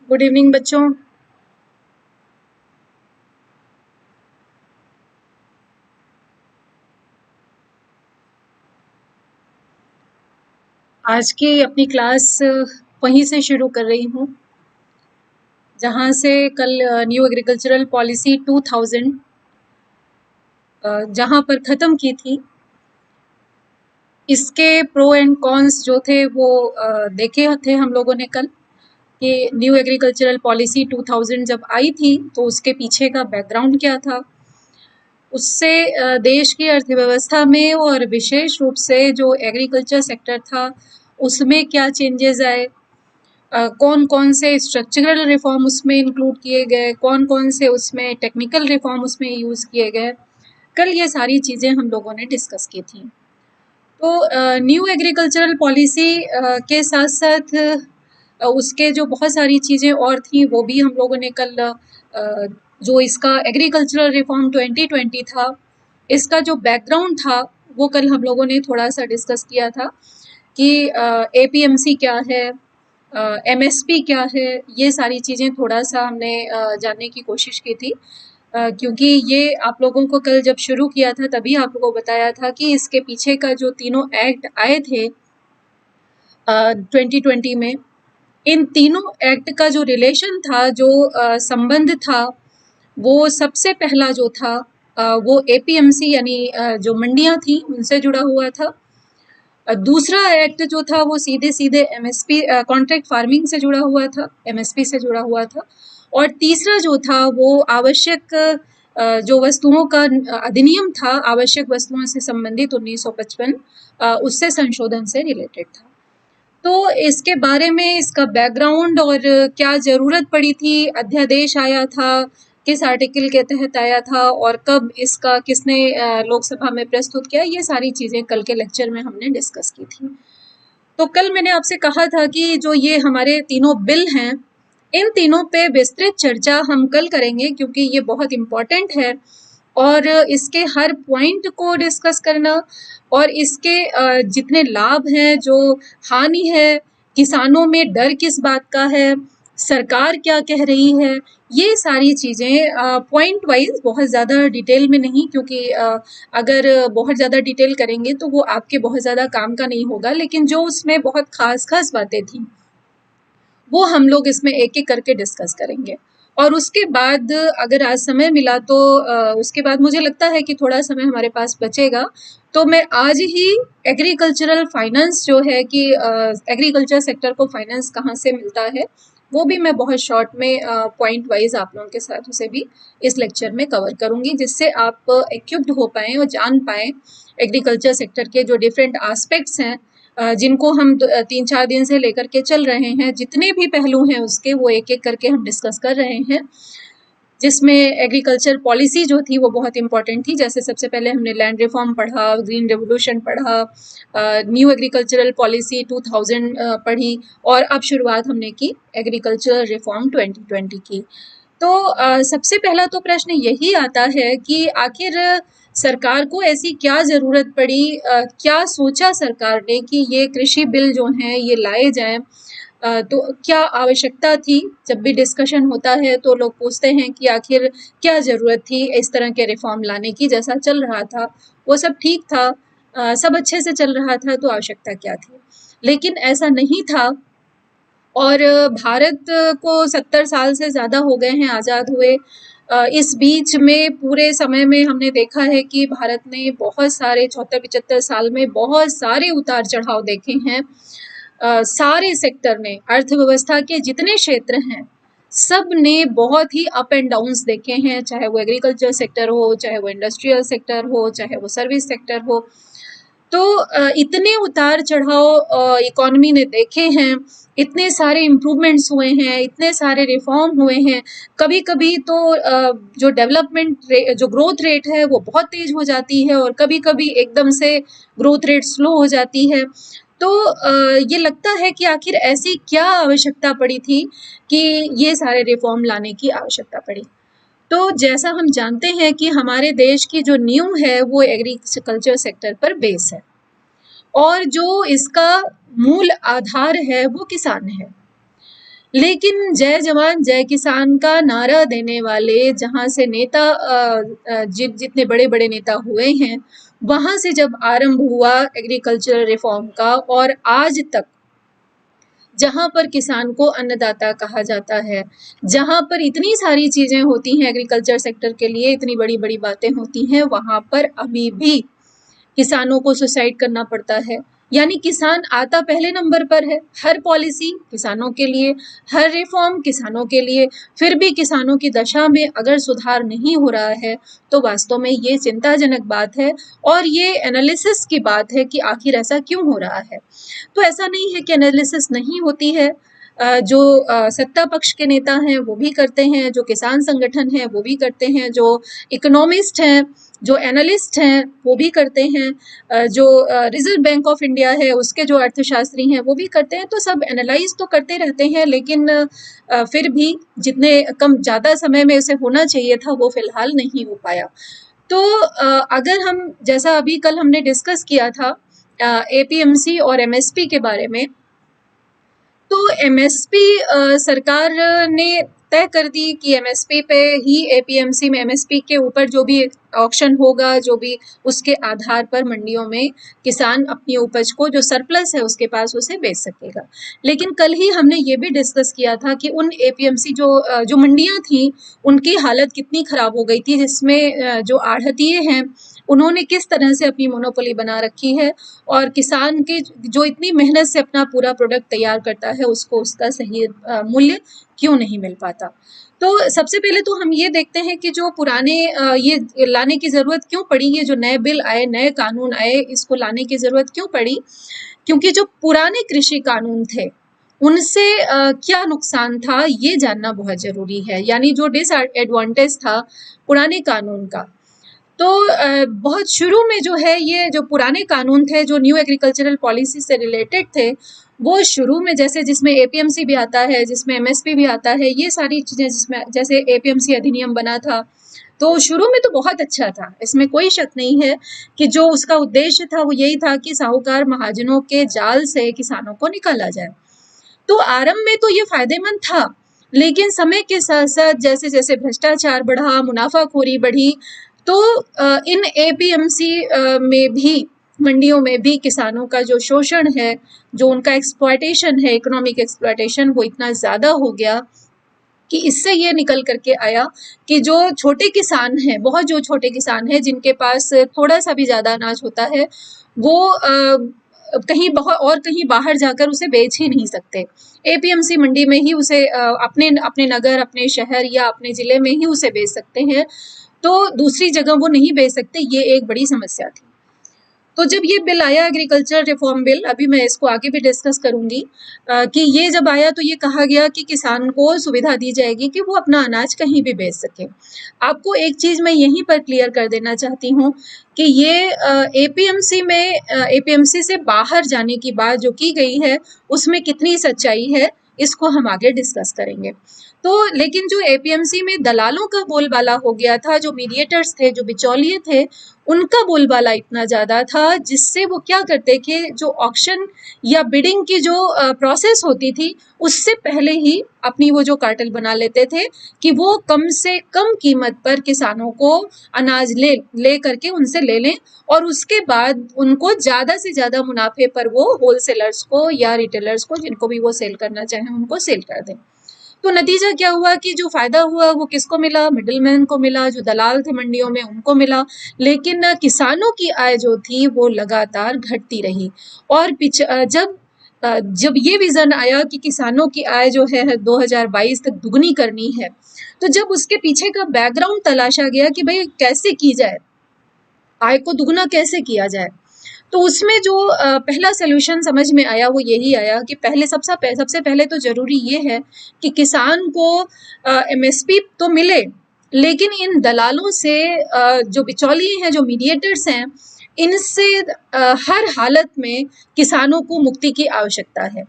Good evening बच्चों। आज की अपनी क्लास वहीं से शुरू कर रही हूँ जहाँ से कल न्यू एग्रीकल्चरल पॉलिसी 2000 जहाँ पर ख़त्म की थी। इसके प्रो एंड कॉन्स जो थे वो देखे थे हम लोगों ने कल कि न्यू एग्रीकल्चरल पॉलिसी 2000 जब आई थी तो उसके पीछे का बैकग्राउंड क्या था, उससे देश की अर्थव्यवस्था में और विशेष रूप से जो एग्रीकल्चर सेक्टर था उसमें क्या चेंजेस आए, कौन कौन से स्ट्रक्चरल रिफॉर्म उसमें इंक्लूड किए गए, कौन कौन से उसमें टेक्निकल रिफॉर्म उसमें यूज़ किए गए। कल ये सारी चीज़ें हम लोगों ने डिस्कस की थी। तो न्यू एग्रीकल्चरल पॉलिसी के साथ साथ उसके जो बहुत सारी चीज़ें और थी वो भी हम लोगों ने कल जो इसका एग्रीकल्चरल रिफॉर्म 2020 था, इसका जो बैकग्राउंड था वो कल हम लोगों ने थोड़ा सा डिस्कस किया था कि एपीएमसी क्या है, एमएसपी क्या है, ये सारी चीज़ें थोड़ा सा हमने जानने की कोशिश की थी। क्योंकि ये आप लोगों को कल जब शुरू किया था तभी आप लोगों को बताया था कि इसके पीछे का जो तीनों एक्ट आए थे 2020 में, इन तीनों एक्ट का जो रिलेशन था, जो संबंध था, वो सबसे पहला जो था वो एपीएमसी यानी जो मंडियां थी उनसे जुड़ा हुआ था। दूसरा एक्ट जो था वो सीधे सीधे एमएसपी कॉन्ट्रैक्ट फार्मिंग से जुड़ा हुआ था, एमएसपी से जुड़ा हुआ था। और तीसरा जो था वो आवश्यक जो वस्तुओं का अधिनियम था, आवश्यक वस्तुओं से संबंधित 1955 उससे संशोधन से रिलेटेड था। तो इसके बारे में, इसका बैकग्राउंड और क्या ज़रूरत पड़ी थी, अध्यादेश आया था, किस आर्टिकल के तहत आया था और कब इसका किसने लोकसभा में प्रस्तुत किया, ये सारी चीज़ें कल के लेक्चर में हमने डिस्कस की थी। तो कल मैंने आपसे कहा था कि जो ये हमारे तीनों बिल हैं, इन तीनों पे विस्तृत चर्चा हम कल करेंगे क्योंकि ये बहुत इम्पोर्टेंट है और इसके हर पॉइंट को डिस्कस करना और इसके जितने लाभ हैं, जो हानि है, किसानों में डर किस बात का है, सरकार क्या कह रही है, ये सारी चीज़ें पॉइंट वाइज, बहुत ज़्यादा डिटेल में नहीं, क्योंकि अगर बहुत ज़्यादा डिटेल करेंगे तो वो आपके बहुत ज़्यादा काम का नहीं होगा, लेकिन जो उसमें बहुत खास खास बातें थी वो हम लोग इसमें एक एक करके डिस्कस करेंगे। और उसके बाद अगर आज समय मिला तो उसके बाद मुझे लगता है कि थोड़ा समय हमारे पास बचेगा तो मैं आज ही एग्रीकल्चरल फाइनेंस जो है कि एग्रीकल्चर सेक्टर को फाइनेंस कहाँ से मिलता है वो भी मैं बहुत शॉर्ट में पॉइंट वाइज आप लोगों के साथ उसे भी इस लेक्चर में कवर करूंगी, जिससे आप इक्विप्ड हो पाएँ और जान पाएँ एग्रीकल्चर सेक्टर के जो डिफरेंट एस्पेक्ट्स हैं, जिनको हम 3-4 दिन से लेकर के चल रहे हैं, जितने भी पहलू हैं उसके वो एक एक करके हम डिस्कस कर रहे हैं, जिसमें एग्रीकल्चर पॉलिसी जो थी वो बहुत इंपॉर्टेंट थी। जैसे सबसे पहले हमने लैंड रिफॉर्म पढ़ा, ग्रीन रेवोल्यूशन पढ़ा, न्यू एग्रीकल्चरल पॉलिसी 2000 पढ़ी और अब शुरुआत हमने की एग्रीकल्चर रिफॉर्म 2020 की। तो सबसे पहला तो प्रश्न यही आता है कि आखिर सरकार को ऐसी क्या ज़रूरत पड़ी, क्या सोचा सरकार ने कि ये कृषि बिल जो हैं ये लाए जाएँ, तो क्या आवश्यकता थी? जब भी डिस्कशन होता है तो लोग पूछते हैं कि आखिर क्या ज़रूरत थी इस तरह के रिफॉर्म लाने की, जैसा चल रहा था वो सब ठीक था, सब अच्छे से चल रहा था, तो आवश्यकता क्या थी? लेकिन ऐसा नहीं था और भारत को 70 साल से ज़्यादा हो गए हैं आज़ाद हुए। इस बीच में पूरे समय में हमने देखा है कि भारत ने बहुत सारे 74-75 साल में बहुत सारे उतार-चढ़ाव देखे हैं। सारे सेक्टर ने, अर्थव्यवस्था के जितने क्षेत्र हैं, सब ने बहुत ही अप एंड डाउन्स देखे हैं, चाहे वो एग्रीकल्चर सेक्टर हो, चाहे वो इंडस्ट्रियल सेक्टर हो, चाहे वो सर्विस सेक्टर हो। तो इतने उतार चढ़ाव इकोनॉमी ने देखे हैं, इतने सारे इम्प्रूवमेंट्स हुए हैं, इतने सारे रिफॉर्म हुए हैं। कभी-कभी तो जो जो ग्रोथ रेट है वो बहुत तेज हो जाती है और कभी-कभी एकदम से ग्रोथ रेट स्लो हो जाती है। तो ये लगता है कि आखिर ऐसी क्या आवश्यकता पड़ी थी कि ये सारे रिफॉर्म लाने की आवश्यकता पड़ी। तो जैसा हम जानते हैं कि हमारे देश की जो नींव है वो एग्रीकल्चर सेक्टर पर बेस है और जो इसका मूल आधार है वो किसान है। लेकिन जय जवान जय किसान का नारा देने वाले जहाँ से नेता जितने बड़े बड़े नेता हुए हैं, वहां से जब आरंभ हुआ एग्रीकल्चरल रिफॉर्म का, और आज तक जहाँ पर किसान को अन्नदाता कहा जाता है, जहाँ पर इतनी सारी चीजें होती हैं एग्रीकल्चर सेक्टर के लिए, इतनी बड़ी बड़ी बातें होती हैं, वहां पर अभी भी किसानों को सुसाइड करना पड़ता है। यानी किसान आता पहले नंबर पर है, हर पॉलिसी किसानों के लिए, हर रिफॉर्म किसानों के लिए, फिर भी किसानों की दशा में अगर सुधार नहीं हो रहा है तो वास्तव में ये चिंताजनक बात है, और ये एनालिसिस की बात है कि आखिर ऐसा क्यों हो रहा है। तो ऐसा नहीं है कि एनालिसिस नहीं होती है, जो सत्ता पक्ष के नेता हैं वो भी करते हैं, जो किसान संगठन है वो भी करते हैं, जो इकोनॉमिस्ट हैं, जो एनालिस्ट हैं वो भी करते हैं, जो रिजर्व बैंक ऑफ इंडिया है उसके जो अर्थशास्त्री हैं वो भी करते हैं। तो सब एनालाइज तो करते रहते हैं, लेकिन फिर भी जितने कम ज़्यादा समय में उसे होना चाहिए था वो फिलहाल नहीं हो पाया। तो अगर हम, जैसा अभी कल हमने डिस्कस किया था एपीएमसी और एमएसपी के बारे में, तो एमएसपी सरकार ने तय कर दी कि एमएसपी पे ही, एपीएमसी में एमएसपी के ऊपर जो भी ऑक्शन होगा, जो भी उसके आधार पर मंडियों में किसान अपनी उपज को जो सरप्लस है उसके पास उसे बेच सकेगा। लेकिन कल ही हमने ये भी डिस्कस किया था कि उन एपीएमसी जो मंडियां थी उनकी हालत कितनी खराब हो गई थी, जिसमें जो आढ़तिये हैं उन्होंने किस तरह से अपनी मोनोपोली बना रखी है, और किसान के जो इतनी मेहनत से अपना पूरा प्रोडक्ट तैयार करता है उसको उसका सही मूल्य क्यों नहीं मिल पाता। तो सबसे पहले तो हम ये देखते हैं कि जो पुराने ये लाने की ज़रूरत क्यों पड़ी, ये जो नए बिल आए, नए कानून आए, इसको लाने की ज़रूरत क्यों पड़ी। क्योंकि जो पुराने कृषि कानून थे उनसे क्या नुकसान था ये जानना बहुत ज़रूरी है। यानी जो डिसएडवांटेज था पुराने कानून का, तो बहुत शुरू में जो है ये जो पुराने कानून थे जो न्यू एग्रीकल्चरल पॉलिसी से रिलेटेड थे, वो शुरू में जैसे जिसमें एपीएमसी भी आता है, जिसमें एमएसपी भी आता है, ये सारी चीज़ें जिसमें जैसे एपीएमसी अधिनियम बना था, तो शुरू में तो बहुत अच्छा था, इसमें कोई शक नहीं है कि जो उसका उद्देश्य था वो यही था कि साहूकार महाजनों के जाल से किसानों को निकाला जाए। तो आरंभ में तो ये फायदेमंद था, लेकिन समय के साथ साथ जैसे जैसे भ्रष्टाचार बढ़ा, मुनाफाखोरी बढ़ी, तो इन एपीएमसी में भी, मंडियों में भी किसानों का जो शोषण है, जो उनका एक्सप्लॉयटेशन है, इकोनॉमिक एक्सप्लॉयटेशन, वो इतना ज़्यादा हो गया कि इससे ये निकल करके आया कि जो छोटे किसान हैं, बहुत जो छोटे किसान हैं जिनके पास थोड़ा सा भी ज़्यादा अनाज होता है, वो कहीं बहुत और कहीं बाहर जाकर उसे बेच ही नहीं सकते। एपीएमसी मंडी में ही उसे अपने अपने नगर, अपने शहर या अपने ज़िले में ही उसे बेच सकते हैं, तो दूसरी जगह वो नहीं बेच सकते, ये एक बड़ी समस्या थी। तो जब ये बिल आया एग्रीकल्चर रिफॉर्म बिल, अभी मैं इसको आगे भी डिस्कस करूंगी, कि ये जब आया तो ये कहा गया कि किसान को सुविधा दी जाएगी कि वो अपना अनाज कहीं भी बेच सके। आपको एक चीज मैं यहीं पर क्लियर कर देना चाहती हूँ कि ये एपीएमसी में एपीएमसी से बाहर जाने की बात जो की गई है उसमें कितनी सच्चाई है इसको हम आगे डिस्कस करेंगे। तो लेकिन जो एपीएमसी में दलालों का बोलबाला हो गया था, जो मीडिएटर्स थे, जो बिचौलिए थे, उनका बोलबाला इतना ज़्यादा था जिससे वो क्या करते कि जो ऑक्शन या बिडिंग की जो प्रोसेस होती थी उससे पहले ही अपनी वो जो कार्टेल बना लेते थे कि वो कम से कम कीमत पर किसानों को अनाज ले करके उनसे ले लें, और उसके बाद उनको ज़्यादा से ज़्यादा मुनाफे पर वो होलसेलर्स को या रिटेलर्स को, जिनको भी वो सेल करना चाहें, उनको सेल कर दें। तो नतीजा क्या हुआ कि जो फायदा हुआ वो किसको मिला, मिडिलमैन को मिला, जो दलाल थे मंडियों में उनको मिला, लेकिन किसानों की आय जो थी वो लगातार घटती रही। और जब ये विजन आया कि किसानों की आय जो है 2022 तक दुगनी करनी है, तो जब उसके पीछे का बैकग्राउंड तलाशा गया कि भाई कैसे की जाए, आय को दुगना कैसे किया जाए, तो उसमें जो पहला सलूशन समझ में आया वो यही आया कि सबसे पहले तो जरूरी ये है कि किसान को एमएसपी तो मिले, लेकिन इन दलालों से, जो बिचौलिए हैं, जो मीडिएटर्स हैं, इनसे हर हालत में किसानों को मुक्ति की आवश्यकता है।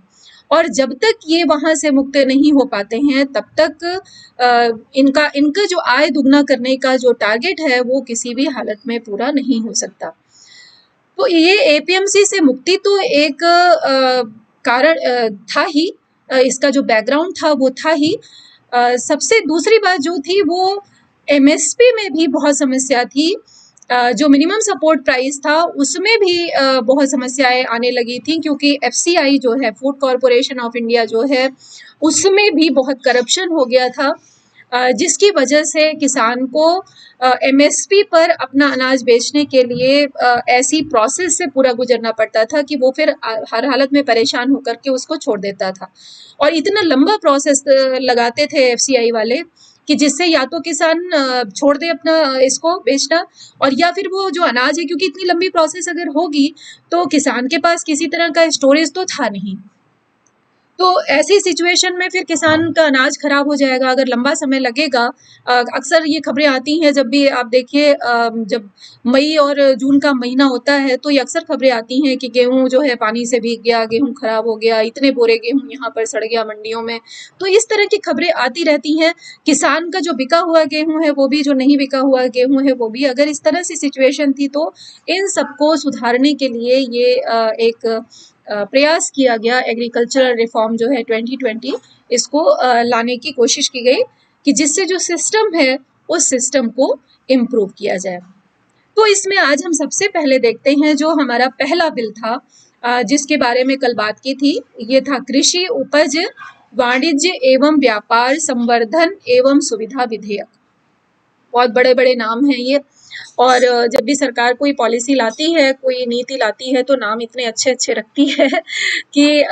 और जब तक ये वहां से मुक्त नहीं हो पाते हैं तब तक इनका जो आय दुगना करने का जो टारगेट है वो किसी भी हालत में पूरा नहीं हो सकता। तो ये एपीएमसी से मुक्ति तो एक कारण था ही, इसका जो बैकग्राउंड था वो था ही। सबसे दूसरी बात जो थी वो एमएसपी में भी बहुत समस्या थी। जो मिनिमम सपोर्ट प्राइस था उसमें भी बहुत समस्याएं आने लगी थी, क्योंकि एफसीआई जो है, फूड कॉरपोरेशन ऑफ इंडिया जो है, उसमें भी बहुत करप्शन हो गया था, जिसकी वजह से किसान को एमएसपी पर अपना अनाज बेचने के लिए ऐसी प्रोसेस से पूरा गुजरना पड़ता था कि वो फिर हर हालत में परेशान होकर के उसको छोड़ देता था। और इतना लंबा प्रोसेस लगाते थे एफसीआई वाले कि जिससे या तो किसान छोड़ दे अपना इसको बेचना, और या फिर वो जो अनाज है, क्योंकि इतनी लंबी प्रोसेस अगर होगी तो किसान के पास किसी तरह का स्टोरेज तो था नहीं, तो ऐसी सिचुएशन में फिर किसान का अनाज खराब हो जाएगा अगर लंबा समय लगेगा। अक्सर ये खबरें आती हैं, जब भी आप देखिए जब मई और जून का महीना होता है तो ये अक्सर खबरें आती हैं कि गेहूं जो है पानी से भीग गया, गेहूं खराब हो गया, इतने बोरे गेहूं यहाँ पर सड़ गया मंडियों में। तो इस तरह की खबरें आती रहती हैं। किसान का जो बिका हुआ गेहूं है वो भी, जो नहीं बिका हुआ गेहूं है वो भी। अगर इस तरह से सिचुएशन थी तो इन सबको सुधारने के लिए ये एक प्रयास किया गया, एग्रीकल्चरल रिफॉर्म जो है 2020, इसको लाने की कोशिश की गई कि जिससे जो सिस्टम है उस सिस्टम को इम्प्रूव किया जाए। तो इसमें आज हम सबसे पहले देखते हैं जो हमारा पहला बिल था, जिसके बारे में कल बात की थी, ये था कृषि उपज वाणिज्य एवं व्यापार संवर्धन एवं सुविधा विधेयक। बहुत बड़े बड़े नाम हैं ये, और जब भी सरकार कोई पॉलिसी लाती है, कोई नीति लाती है, तो नाम इतने अच्छे अच्छे रखती है कि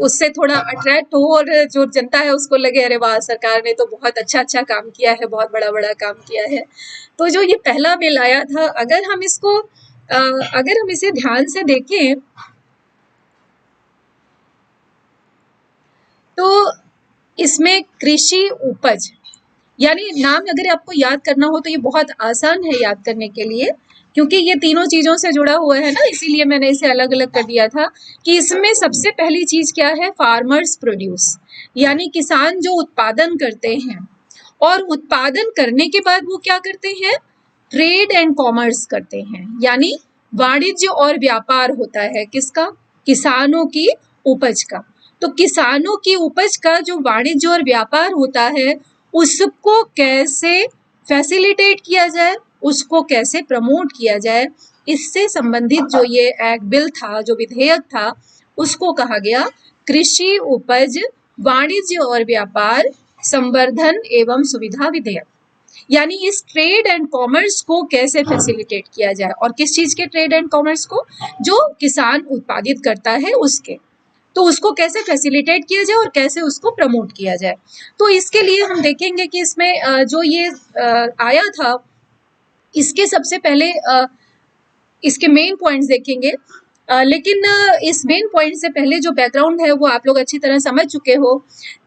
उससे थोड़ा अट्रैक्ट हो और जो जनता है उसको लगे अरे वाह, सरकार ने तो बहुत अच्छा अच्छा काम किया है, बहुत बड़ा बड़ा काम किया है। तो जो ये पहला बिल आया था, अगर हम इसे ध्यान से देखें तो इसमें कृषि उपज, यानी नाम अगर आपको याद करना हो तो ये बहुत आसान है याद करने के लिए, क्योंकि ये तीनों चीजों से जुड़ा हुआ है ना, इसीलिए मैंने इसे अलग अलग कर दिया था कि इसमें सबसे पहली चीज क्या है, फार्मर्स प्रोड्यूस, यानी किसान जो उत्पादन करते हैं, और उत्पादन करने के बाद वो क्या करते हैं, ट्रेड एंड कॉमर्स करते हैं, यानी वाणिज्य और व्यापार होता है किसका, किसानों की उपज का। तो किसानों की उपज का जो वाणिज्य और व्यापार होता है उसको कैसे फैसिलिटेट किया जाए, उसको कैसे प्रमोट किया जाए, इससे संबंधित जो ये एक बिल था, जो विधेयक था, उसको कहा गया कृषि उपज वाणिज्य और व्यापार संवर्धन एवं सुविधा विधेयक। यानी इस ट्रेड एंड कॉमर्स को कैसे फैसिलिटेट किया जाए, और किस चीज के ट्रेड एंड कॉमर्स को, जो किसान उत्पादित करता है उसके, तो उसको कैसे फैसिलिटेट किया जाए और कैसे उसको प्रमोट किया जाए। तो इसके लिए हम देखेंगे कि इसमें जो ये आया था, इसके सबसे पहले इसके मेन पॉइंट्स देखेंगे, लेकिन इस मेन पॉइंट से पहले जो बैकग्राउंड है वो आप लोग अच्छी तरह समझ चुके हो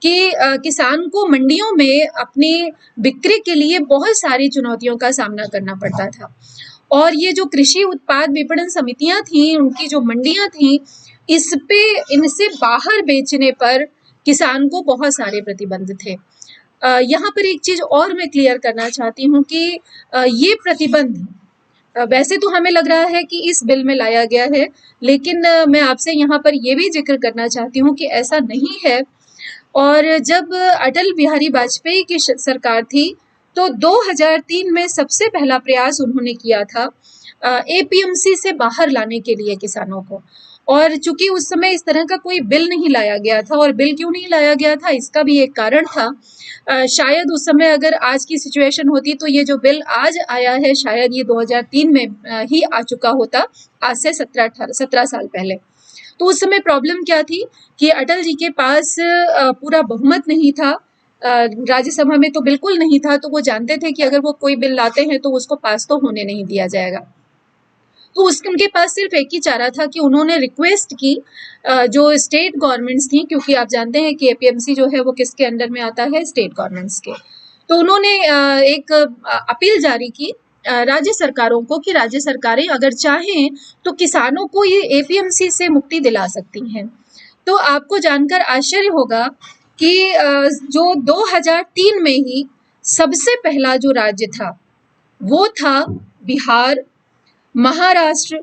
कि किसान को मंडियों में अपनी बिक्री के लिए बहुत सारी चुनौतियों का सामना करना पड़ता था, और ये जो कृषि उत्पाद विपणन समितियां थी, उनकी जो मंडियां थी, इनसे बाहर बेचने पर किसान को बहुत सारे प्रतिबंध थे। यहाँ पर एक चीज और मैं क्लियर करना चाहती हूँ कि ये प्रतिबंध वैसे तो हमें लग रहा है कि इस बिल में लाया गया है, लेकिन मैं आपसे यहाँ पर ये भी जिक्र करना चाहती हूँ कि ऐसा नहीं है। और जब अटल बिहारी वाजपेयी की सरकार थी तो 2003 में सबसे पहला प्रयास उन्होंने किया था एपीएमसी से बाहर लाने के लिए किसानों को, और चूंकि उस समय इस तरह का कोई बिल नहीं लाया गया था, और बिल क्यों नहीं लाया गया था इसका भी एक कारण था। शायद उस समय अगर आज की सिचुएशन होती तो ये जो बिल आज आया है शायद ये 2003 में ही आ चुका होता, आज से 17 साल पहले। तो उस समय प्रॉब्लम क्या थी कि अटल जी के पास पूरा बहुमत नहीं था, राज्यसभा में तो बिल्कुल नहीं था, तो वो जानते थे कि अगर वो कोई बिल लाते हैं तो उसको पास तो होने नहीं दिया जाएगा। तो उनके पास सिर्फ एक ही चारा था कि उन्होंने रिक्वेस्ट की जो स्टेट गवर्नमेंट्स थी, क्योंकि आप जानते हैं कि एपीएमसी जो है वो किसके अंडर में आता है, स्टेट गवर्नमेंट्स के। तो उन्होंने एक अपील जारी की राज्य सरकारों को कि राज्य सरकारें अगर चाहें तो किसानों को ये एपीएमसी से मुक्ति दिला सकती हैं। तो आपको जानकर आश्चर्य होगा कि जो 2003 में ही सबसे पहला जो राज्य था वो था बिहार, महाराष्ट्र,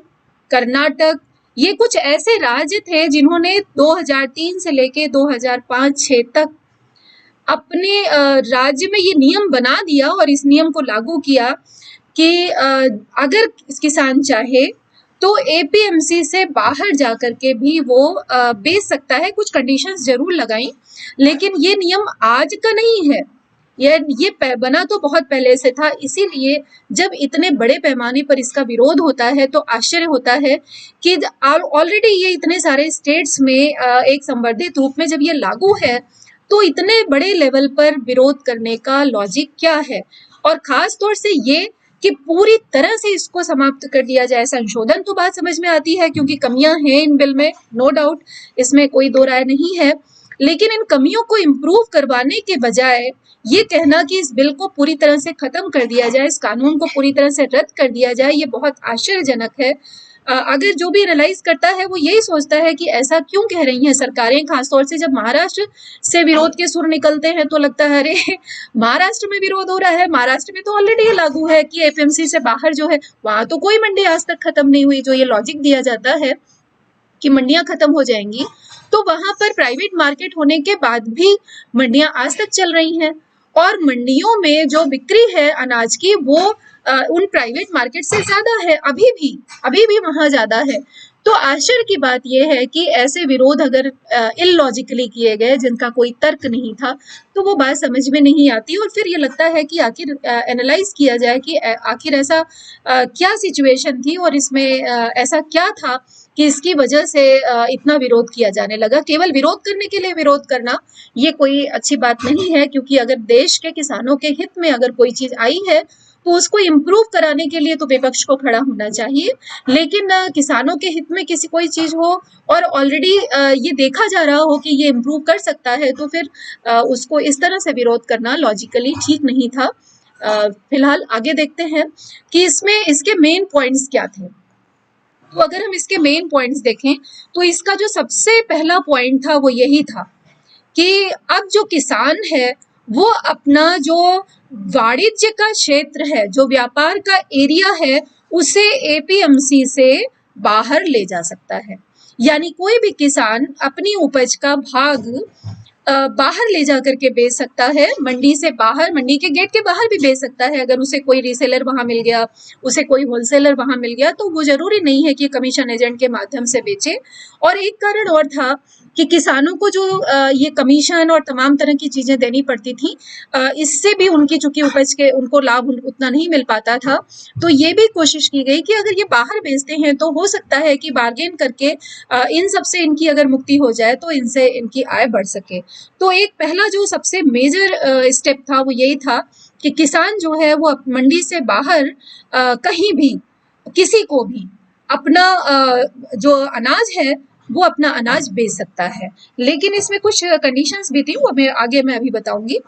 कर्नाटक, ये कुछ ऐसे राज्य थे जिन्होंने 2003 से लेके 2005-6 तक अपने राज्य में ये नियम बना दिया और इस नियम को लागू किया कि अगर किसान चाहे तो एपीएमसी से बाहर जाकर के भी वो बेच सकता है। कुछ कंडीशंस जरूर लगाई, लेकिन ये नियम आज का नहीं है, ये बना तो बहुत पहले से था। इसीलिए जब इतने बड़े पैमाने पर इसका विरोध होता है तो आश्चर्य होता है कि ऑलरेडी ये इतने सारे स्टेट्स में एक संवर्धित रूप में जब ये लागू है तो इतने बड़े लेवल पर विरोध करने का लॉजिक क्या है। और खास तौर से ये कि पूरी तरह से इसको समाप्त कर दिया जाए। संशोधन तो बात समझ में आती है क्योंकि कमियां हैं इन बिल में, नो डाउट, इसमें कोई दो राय नहीं है, लेकिन इन कमियों को इम्प्रूव करवाने के बजाय ये कहना कि इस बिल को पूरी तरह से खत्म कर दिया जाए, इस कानून को पूरी तरह से रद्द कर दिया जाए, ये बहुत आश्चर्यजनक है। अगर जो भी एनालाइज करता है वो यही सोचता है कि ऐसा क्यों कह रही हैं सरकारें। खासतौर से जब महाराष्ट्र से विरोध के सुर निकलते हैं तो लगता है अरे महाराष्ट्र में विरोध हो रहा है, महाराष्ट्र में तो ऑलरेडी ये लागू है कि एपीएमसी से बाहर जो है वहां तो कोई मंडी आज तक खत्म नहीं हुई। जो ये लॉजिक दिया जाता है कि मंडियां खत्म हो जाएंगी, तो वहां पर प्राइवेट मार्केट होने के बाद भी मंडियां आज तक चल रही हैं और मंडियों में जो बिक्री है अनाज की वो उन प्राइवेट मार्केट से ज्यादा है, अभी भी वहां ज्यादा है। तो आश्चर्य की बात यह है कि ऐसे विरोध अगर इलॉजिकली किए गए जिनका कोई तर्क नहीं था तो वो बात समझ में नहीं आती और फिर ये लगता है कि आखिर एनालाइज किया जाए कि आखिर ऐसा क्या सिचुएशन थी और इसमें ऐसा क्या था कि इसकी वजह से इतना विरोध किया जाने लगा। केवल विरोध करने के लिए विरोध करना ये कोई अच्छी बात नहीं है, क्योंकि अगर देश के किसानों के हित में अगर कोई चीज आई है तो उसको इम्प्रूव कराने के लिए तो विपक्ष को खड़ा होना चाहिए। लेकिन किसानों के हित में किसी कोई चीज हो और ऑलरेडी ये देखा जा रहा हो कि ये इम्प्रूव कर सकता है तो फिर उसको इस तरह से विरोध करना लॉजिकली ठीक नहीं था। फिलहाल आगे देखते हैं कि इसमें इसके मेन पॉइंट्स क्या थे। तो अगर हम इसके मेन पॉइंट्स देखें तो इसका जो सबसे पहला पॉइंट था वो यही था कि अब जो किसान है वो अपना जो वाणिज्य का क्षेत्र है, जो व्यापार का एरिया है, उसे एपीएमसी से बाहर ले जा सकता है। यानी कोई भी किसान अपनी उपज का भाग बाहर ले जाकर के बेच सकता है, मंडी से बाहर, मंडी के गेट के बाहर भी बेच सकता है। अगर उसे कोई रीसेलर वहां मिल गया, उसे कोई होलसेलर वहां मिल गया, तो वो जरूरी नहीं है कि कमीशन एजेंट के माध्यम से बेचे। और एक कारण और था कि किसानों को जो ये कमीशन और तमाम तरह की चीजें देनी पड़ती थी, इससे भी उनकी चूंकि उपज के उनको लाभ उतना नहीं मिल पाता था, तो ये भी कोशिश की गई कि अगर ये बाहर बेचते हैं तो हो सकता है कि बार्गेन करके इन सबसे इनकी अगर मुक्ति हो जाए तो इनसे इनकी आय बढ़ सके। तो एक पहला जो सबसे मेजर स्टेप था वो यही था कि किसान जो है वो मंडी से बाहर कहीं भी किसी को भी अपना जो अनाज है वो अपना अनाज बेच सकता है। लेकिन इसमें कुछ कंडीशंस भी थी, वो मैं अभी बताऊंगी।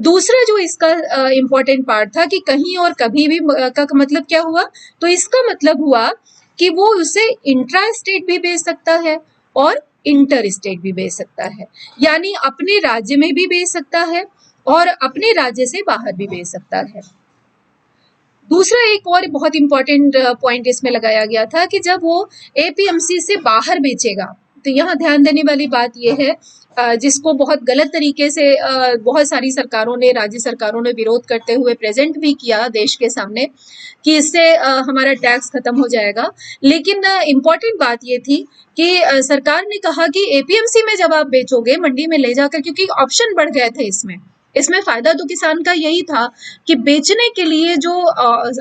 दूसरा जो इसका इम्पोर्टेंट पार्ट था कि कहीं और कभी भी का मतलब क्या हुआ, तो इसका मतलब हुआ कि वो उसे इंट्रा स्टेट भी बेच सकता है और इंटर स्टेट भी बेच सकता है। यानी अपने राज्य में भी बेच सकता है और अपने राज्य से बाहर भी बेच सकता है। दूसरा एक और बहुत इंपॉर्टेंट पॉइंट इसमें लगाया गया था कि जब वो एपीएमसी से बाहर बेचेगा, तो यहाँ ध्यान देने वाली बात यह है जिसको बहुत गलत तरीके से बहुत सारी सरकारों ने, राज्य सरकारों ने विरोध करते हुए प्रेजेंट भी किया देश के सामने कि इससे हमारा टैक्स खत्म हो जाएगा। लेकिन इम्पॉर्टेंट बात ये थी कि सरकार ने कहा कि एपीएमसी में जब आप बेचोगे मंडी में ले जाकर, क्योंकि ऑप्शन बढ़ गए थे इसमें फायदा तो किसान का यही था कि बेचने के लिए जो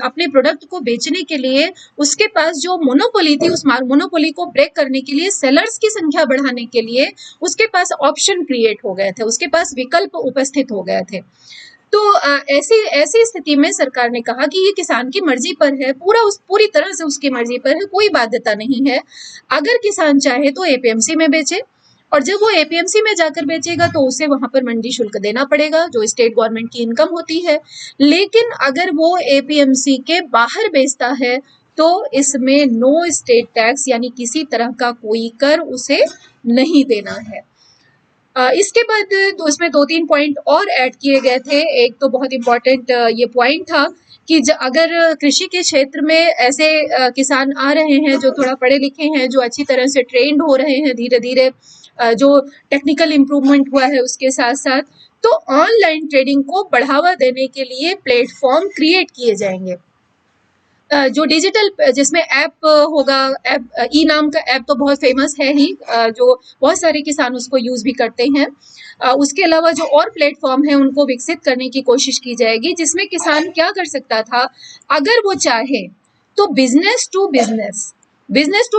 अपने प्रोडक्ट को बेचने के लिए उसके पास जो मोनोपोली थी, उस मोनोपोली को ब्रेक करने के लिए, सेलर्स की संख्या बढ़ाने के लिए उसके पास ऑप्शन क्रिएट हो गए थे, उसके पास विकल्प उपस्थित हो गए थे। तो ऐसी स्थिति में सरकार ने कहा कि ये किसान की मर्जी पर है, पूरी तरह से उसकी मर्जी पर है, कोई बाध्यता नहीं है। अगर किसान चाहे तो एपीएमसी में बेचे और जब वो एपीएमसी में जाकर बेचेगा तो उसे वहां पर मंडी शुल्क देना पड़ेगा जो स्टेट गवर्नमेंट की इनकम होती है। लेकिन अगर वो एपीएमसी के बाहर बेचता है तो इसमें नो स्टेट टैक्स, यानी किसी तरह का कोई कर उसे नहीं देना है। इसके बाद उसमें 2-3 पॉइंट और ऐड किए गए थे। एक तो बहुत इंपॉर्टेंट ये पॉइंट था कि अगर कृषि के क्षेत्र में ऐसे किसान आ रहे हैं जो थोड़ा पढ़े लिखे हैं, जो अच्छी तरह से ट्रेंड हो रहे हैं धीरे धीरे, जो टेक्निकल इम्प्रूवमेंट हुआ है उसके साथ साथ, तो ऑनलाइन ट्रेडिंग को बढ़ावा देने के लिए प्लेटफॉर्म क्रिएट किए जाएंगे। जो डिजिटल जिसमें ऐप होगा, ऐप ई नाम का ऐप तो बहुत फेमस है ही, जो बहुत सारे किसान उसको यूज भी करते हैं। उसके अलावा जो और प्लेटफॉर्म है उनको विकसित करने की कोशिश की जाएगी, जिसमें किसान क्या कर सकता था, अगर वो चाहे तो बिजनेस टू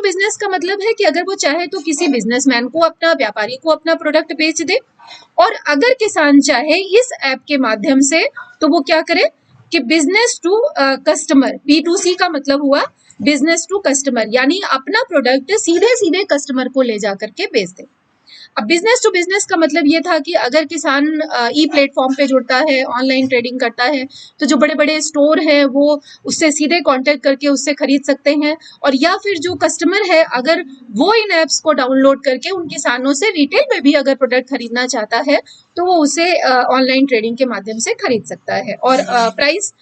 बिजनेस का मतलब है कि अगर वो चाहे तो किसी बिजनेसमैन को, अपना व्यापारी को अपना प्रोडक्ट बेच दे, और अगर किसान चाहे इस ऐप के माध्यम से तो वो क्या करे कि बिजनेस टू कस्टमर, B2C का मतलब हुआ बिजनेस टू कस्टमर, यानी अपना प्रोडक्ट सीधे सीधे कस्टमर को ले जा करके बेच दे। अब बिजनेस टू बिजनेस का मतलब ये था कि अगर किसान ई प्लेटफॉर्म पे जुड़ता है, ऑनलाइन ट्रेडिंग करता है, तो जो बड़े बड़े स्टोर हैं वो उससे सीधे कांटेक्ट करके उससे खरीद सकते हैं, और या फिर जो कस्टमर है अगर वो इन ऐप्स को डाउनलोड करके उन किसानों से रिटेल में भी अगर प्रोडक्ट खरीदना चाहता है तो वो उसे ऑनलाइन ट्रेडिंग के माध्यम से खरीद सकता है। और प्राइस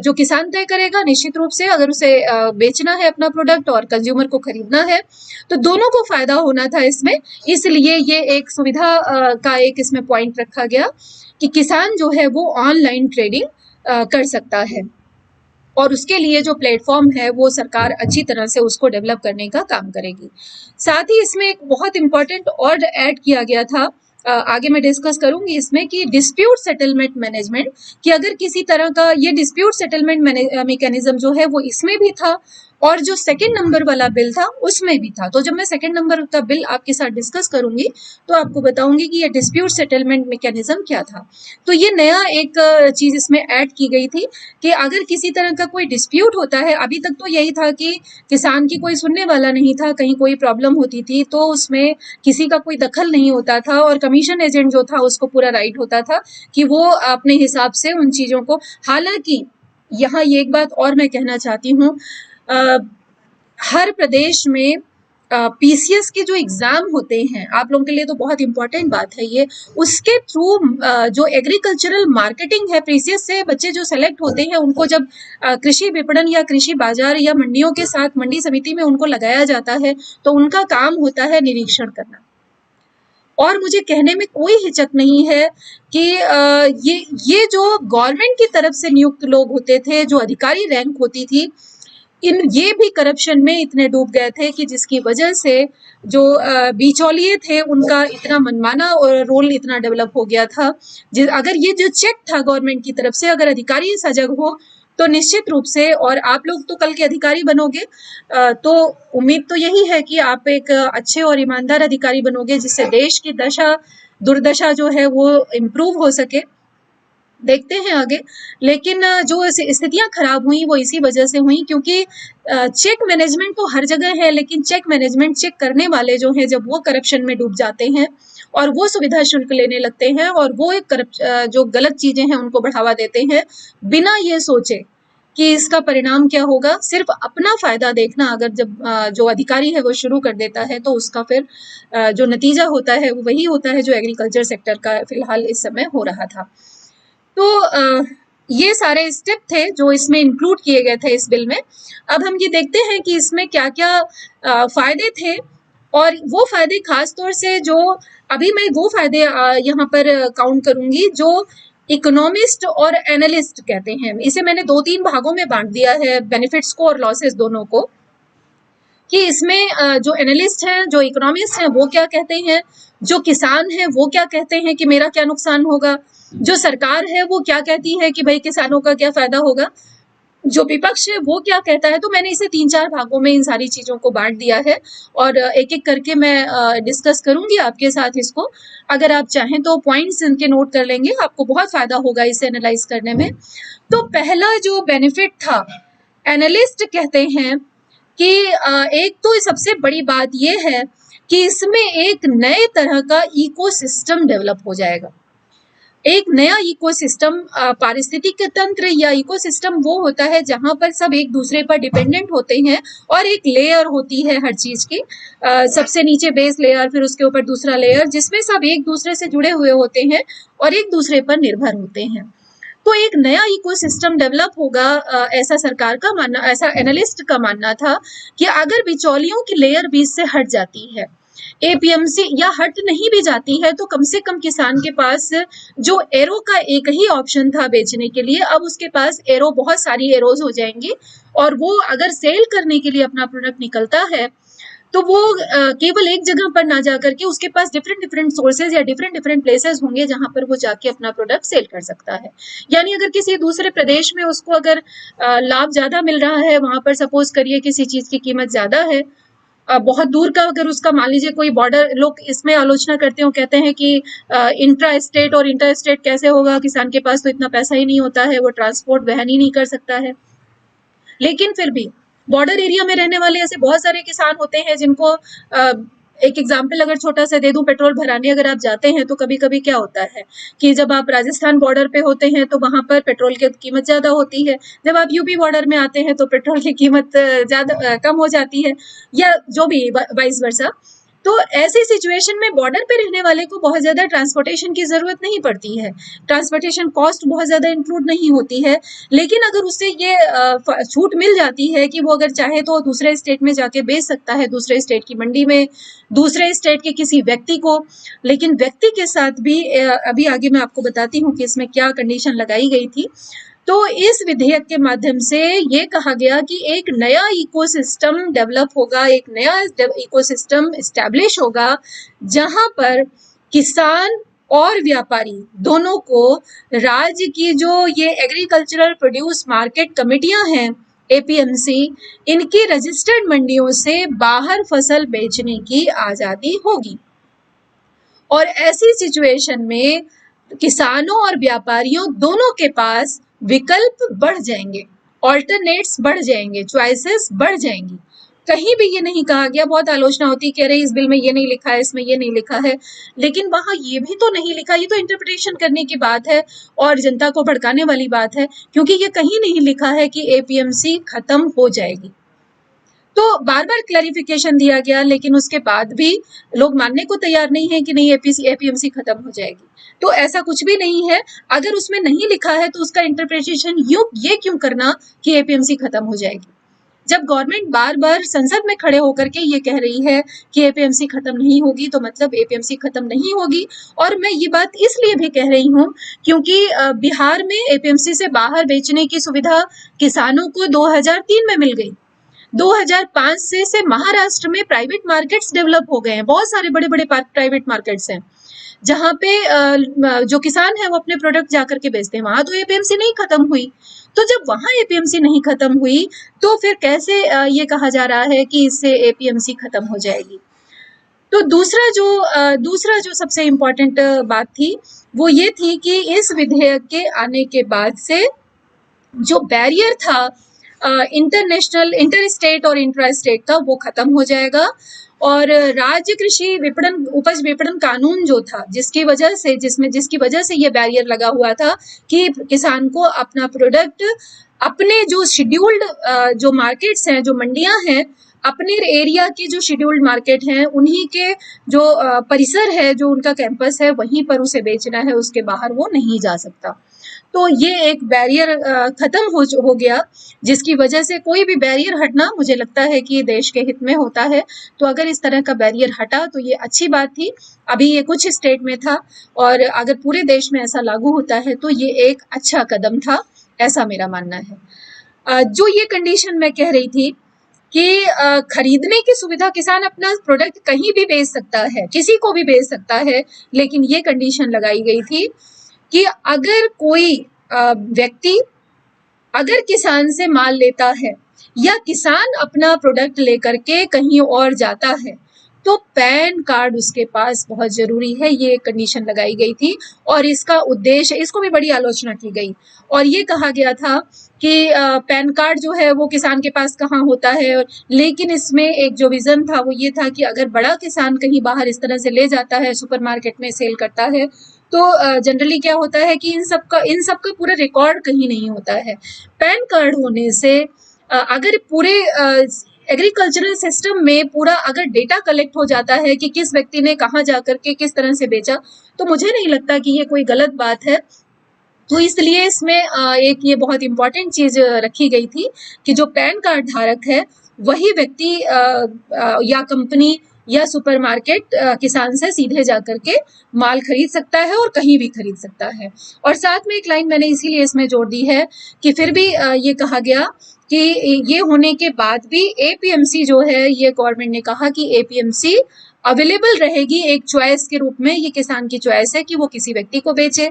जो किसान तय करेगा निश्चित रूप से, अगर उसे बेचना है अपना प्रोडक्ट और कंज्यूमर को खरीदना है, तो दोनों को फायदा होना था इसमें। इसलिए ये एक सुविधा का एक इसमें पॉइंट रखा गया कि किसान जो है वो ऑनलाइन ट्रेडिंग कर सकता है, और उसके लिए जो प्लेटफॉर्म है वो सरकार अच्छी तरह से उसको डेवलप करने का काम करेगी। साथ ही इसमें एक बहुत इंपॉर्टेंट और ऐड किया गया था, आगे मैं डिस्कस करूंगी इसमें, कि डिस्प्यूट सेटलमेंट मैनेजमेंट, कि अगर किसी तरह का ये डिस्प्यूट सेटलमेंट मैकेनिज्म जो है वो इसमें भी था, और जो सेकंड नंबर वाला बिल था उसमें भी था। तो जब मैं सेकंड नंबर का बिल आपके साथ डिस्कस करूंगी तो आपको बताऊंगी कि ये डिस्प्यूट सेटलमेंट मैकेनिज्म क्या था। तो ये नया एक चीज इसमें ऐड की गई थी कि अगर किसी तरह का कोई डिस्प्यूट होता है, अभी तक तो यही था कि किसान की कोई सुनने वाला नहीं था, कहीं कोई प्रॉब्लम होती थी तो उसमें किसी का कोई दखल नहीं होता था, और कमीशन एजेंट जो था उसको पूरा राइट होता था कि वो अपने हिसाब से उन चीजों को, हालांकि यहाँ ये एक बात और मैं कहना चाहती हूँ, हर प्रदेश में पीसीएस के जो एग्जाम होते हैं, आप लोगों के लिए तो बहुत इंपॉर्टेंट बात है ये, उसके थ्रू जो एग्रीकल्चरल मार्केटिंग है, पीसीएस से बच्चे जो सेलेक्ट होते हैं उनको जब कृषि विपणन या कृषि बाजार या मंडियों के साथ मंडी समिति में उनको लगाया जाता है तो उनका काम होता है निरीक्षण करना। और मुझे कहने में कोई हिचक नहीं है कि ये जो गवर्नमेंट की तरफ से नियुक्त लोग होते थे, जो अधिकारी रैंक होती थी, ये भी करप्शन में इतने डूब गए थे कि जिसकी वजह से जो बिचौलिए थे उनका इतना मनमाना रोल इतना डेवलप हो गया था। अगर ये जो चेक था गवर्नमेंट की तरफ से, अगर अधिकारी सजग हो तो निश्चित रूप से, और आप लोग तो कल के अधिकारी बनोगे, तो उम्मीद तो यही है कि आप एक अच्छे और ईमानदार अधिकारी बनोगे जिससे देश की दुर्दशा जो है वो इम्प्रूव हो सके। देखते हैं आगे। लेकिन जो स्थितियां खराब हुई वो इसी वजह से हुई क्योंकि चेक मैनेजमेंट तो हर जगह है, लेकिन चेक मैनेजमेंट, चेक करने वाले जो हैं जब वो करप्शन में डूब जाते हैं और वो सुविधा शुल्क लेने लगते हैं और वो एक जो गलत चीजें हैं उनको बढ़ावा देते हैं बिना ये सोचे कि इसका परिणाम क्या होगा, सिर्फ अपना फायदा देखना अगर जब जो अधिकारी है वो शुरू कर देता है तो उसका फिर जो नतीजा होता है वो वही होता है जो एग्रीकल्चर सेक्टर का फिलहाल इस समय हो रहा था। तो ये सारे स्टेप थे जो इसमें इंक्लूड किए गए थे इस बिल में। अब हम ये देखते हैं कि इसमें क्या क्या फायदे थे, और वो फायदे खास तौर से जो अभी मैं वो फायदे यहाँ पर काउंट करूंगी जो इकोनॉमिस्ट और एनालिस्ट कहते हैं। इसे मैंने 2-3 भागों में बांट दिया है, बेनिफिट्स को और लॉसेस दोनों को, कि इसमें जो एनालिस्ट हैं, जो इकोनॉमिस्ट हैं वो क्या कहते हैं, जो किसान हैं वो क्या कहते हैं कि मेरा क्या नुकसान होगा, जो सरकार है वो क्या कहती है कि भाई किसानों का क्या फायदा होगा, जो विपक्ष है वो क्या कहता है। तो मैंने इसे 3-4 भागों में इन सारी चीजों को बांट दिया है और एक एक करके मैं डिस्कस करूंगी आपके साथ इसको। अगर आप चाहें तो पॉइंट्स इनके नोट कर लेंगे, आपको बहुत फायदा होगा इसे एनालाइज करने में। तो पहला जो बेनिफिट था, एनालिस्ट कहते हैं कि एक तो सबसे बड़ी बात यह है कि इसमें एक नए तरह का इकोसिस्टम डेवलप हो जाएगा। एक नया इकोसिस्टम, पारिस्थितिक तंत्र या इकोसिस्टम वो होता है जहां पर सब एक दूसरे पर डिपेंडेंट होते हैं और एक लेयर होती है हर चीज की, सबसे नीचे बेस लेयर, फिर उसके ऊपर दूसरा लेयर जिसमें सब एक दूसरे से जुड़े हुए होते हैं और एक दूसरे पर निर्भर होते हैं। तो एक नया इकोसिस्टम डेवलप होगा, ऐसा सरकार का मानना, ऐसा एनालिस्ट का मानना था कि अगर बिचौलियों की लेयर बीच से हट जाती है, एपीएमसी या हट नहीं भी जाती है, तो कम से कम किसान के पास जो एरो का एक ही ऑप्शन था बेचने के लिए, अब उसके पास एरो, बहुत सारी एरोज हो जाएंगी, और वो अगर सेल करने के लिए अपना प्रोडक्ट निकलता है तो वो केवल एक जगह पर ना जाकर के उसके पास डिफरेंट डिफरेंट सोर्सेज या डिफरेंट डिफरेंट प्लेसेस होंगे जहां पर वो जाके अपना प्रोडक्ट सेल कर सकता है। यानी अगर किसी दूसरे प्रदेश में उसको अगर लाभ ज्यादा मिल रहा है, वहां पर सपोज करिए किसी चीज की कीमत ज्यादा है, बहुत दूर का अगर उसका मान लीजिए कोई बॉर्डर, लोग इसमें आलोचना करते हो, कहते हैं कि इंट्रा स्टेट और इंटर स्टेट कैसे होगा, किसान के पास तो इतना पैसा ही नहीं होता है, वो ट्रांसपोर्ट वहन ही नहीं कर सकता है। लेकिन फिर भी बॉर्डर एरिया में रहने वाले ऐसे बहुत सारे किसान होते हैं जिनको एक एग्जाम्पल अगर छोटा सा दे दूं, पेट्रोल भराने अगर आप जाते हैं तो कभी कभी क्या होता है कि जब आप राजस्थान बॉर्डर पे होते हैं तो वहां पर पेट्रोल की कीमत ज्यादा होती है, जब आप यूपी बॉर्डर में आते हैं तो पेट्रोल की कीमत ज्यादा कम हो जाती है, या जो भी वाइस वर्सा। तो ऐसी सिचुएशन में बॉर्डर पे रहने वाले को बहुत ज्यादा ट्रांसपोर्टेशन की जरूरत नहीं पड़ती है, ट्रांसपोर्टेशन कॉस्ट बहुत ज्यादा इंक्लूड नहीं होती है। लेकिन अगर उससे ये छूट मिल जाती है कि वो अगर चाहे तो दूसरे स्टेट में जाके बेच सकता है, दूसरे स्टेट की मंडी में, दूसरे स्टेट के किसी व्यक्ति को। लेकिन व्यक्ति के साथ भी अभी आगे मैं आपको बताती हूँ कि इसमें क्या कंडीशन लगाई गई थी। तो इस विधेयक के माध्यम से ये कहा गया कि एक नया इकोसिस्टम डेवलप होगा, एक नया इकोसिस्टम एस्टैब्लिश होगा, जहां पर किसान और व्यापारी दोनों को राज्य की जो ये एग्रीकल्चरल प्रोड्यूस मार्केट कमेटियां हैं, एपीएमसी, इनकी रजिस्टर्ड मंडियों से बाहर फसल बेचने की आजादी होगी। और ऐसी सिचुएशन में किसानों और व्यापारियों दोनों के पास विकल्प बढ़ जाएंगे, ऑल्टरनेट्स बढ़ जाएंगे, चॉइसेस बढ़ जाएंगी। कहीं भी ये नहीं कहा गया, बहुत आलोचना होती है कि अरे इस बिल में ये नहीं लिखा है, इसमें ये नहीं लिखा है, लेकिन वहां ये भी तो नहीं लिखा, ये तो इंटरप्रिटेशन करने की बात है और जनता को भड़काने वाली बात है, क्योंकि ये कहीं नहीं लिखा है कि एपीएमसी खत्म हो जाएगी। तो बार बार क्लैरिफिकेशन दिया गया, लेकिन उसके बाद भी लोग मानने को तैयार नहीं है कि नहीं एपीएमसी खत्म हो जाएगी। तो ऐसा कुछ भी नहीं है, अगर उसमें नहीं लिखा है तो उसका इंटरप्रिटेशन ये क्यों करना कि एपीएमसी खत्म हो जाएगी, जब गवर्नमेंट बार बार संसद में खड़े होकर के ये कह रही है कि एपीएमसी खत्म नहीं होगी, तो मतलब एपीएमसी खत्म नहीं होगी। और मैं ये बात इसलिए भी कह रही हूँ क्योंकि बिहार में एपीएमसी से बाहर बेचने की सुविधा किसानों को 2003 में मिल गई। 2005 से महाराष्ट्र में प्राइवेट मार्केट्स डेवलप हो गए हैं, बहुत सारे बड़े बड़े प्राइवेट मार्केट्स हैं जहां पे जो किसान है वो अपने प्रोडक्ट जाकर के बेचते हैं, वहां तो एपीएमसी नहीं खत्म हुई। तो जब वहां एपीएमसी नहीं खत्म हुई तो फिर कैसे ये कहा जा रहा है कि इससे एपीएमसी खत्म हो जाएगी। तो दूसरा जो सबसे इम्पोर्टेंट बात थी वो ये थी कि इस विधेयक के आने के बाद से जो बैरियर था इंटरनेशनल, इंटर स्टेट और इंट्रा स्टेट का, वो खत्म हो जाएगा। और राज्य कृषि विपणन, उपज विपणन कानून जो था, जिसकी वजह से ये बैरियर लगा हुआ था कि किसान को अपना प्रोडक्ट अपने जो शेड्यूल्ड जो मार्केट्स हैं, जो मंडियां हैं, अपने एरिया की जो शेड्यूल्ड मार्केट हैं, उन्हीं के जो परिसर है, जो उनका कैंपस है, वहीं पर उसे बेचना है, उसके बाहर वो नहीं जा सकता। तो ये एक बैरियर खत्म हो गया, जिसकी वजह से कोई भी बैरियर हटना मुझे लगता है कि देश के हित में होता है। तो अगर इस तरह का बैरियर हटा तो ये अच्छी बात थी। अभी ये कुछ स्टेट में था, और अगर पूरे देश में ऐसा लागू होता है तो ये एक अच्छा कदम था, ऐसा मेरा मानना है। जो ये कंडीशन मैं कह रही थी कि खरीदने की सुविधा, किसान अपना प्रोडक्ट कहीं भी बेच सकता है, किसी को भी बेच सकता है, लेकिन ये कंडीशन लगाई गई थी कि अगर कोई व्यक्ति अगर किसान से माल लेता है या किसान अपना प्रोडक्ट लेकर के कहीं और जाता है तो पैन कार्ड उसके पास बहुत जरूरी है, ये कंडीशन लगाई गई थी। और इसका उद्देश्य, इसको भी बड़ी आलोचना की गई और ये कहा गया था कि पैन कार्ड जो है वो किसान के पास कहाँ होता है, लेकिन इसमें एक जो विजन था वो ये था कि अगर बड़ा किसान कहीं बाहर इस तरह से ले जाता है, सुपरमार्केट में सेल करता है, तो जनरली क्या होता है कि इन सब का पूरा रिकॉर्ड कहीं नहीं होता है। पैन कार्ड होने से अगर पूरे एग्रीकल्चरल सिस्टम में पूरा अगर डेटा कलेक्ट हो जाता है कि किस व्यक्ति ने कहाँ जाकर के किस तरह से बेचा, तो मुझे नहीं लगता कि ये कोई गलत बात है तो इसलिए इसमें एक ये बहुत इंपॉर्टेंट चीज रखी गई थी कि जो पैन कार्ड धारक है वही व्यक्ति या कंपनी या सुपरमार्केट किसान से सीधे जाकर के माल खरीद सकता है और कहीं भी खरीद सकता है। और साथ में एक लाइन मैंने इसीलिए इसमें जोड़ दी है कि फिर भी ये कहा गया कि ये होने के बाद भी एपीएमसी जो है, ये गवर्नमेंट ने कहा कि एपीएमसी अवेलेबल रहेगी एक चॉइस के रूप में। ये किसान की चॉइस है कि वो किसी व्यक्ति को बेचे,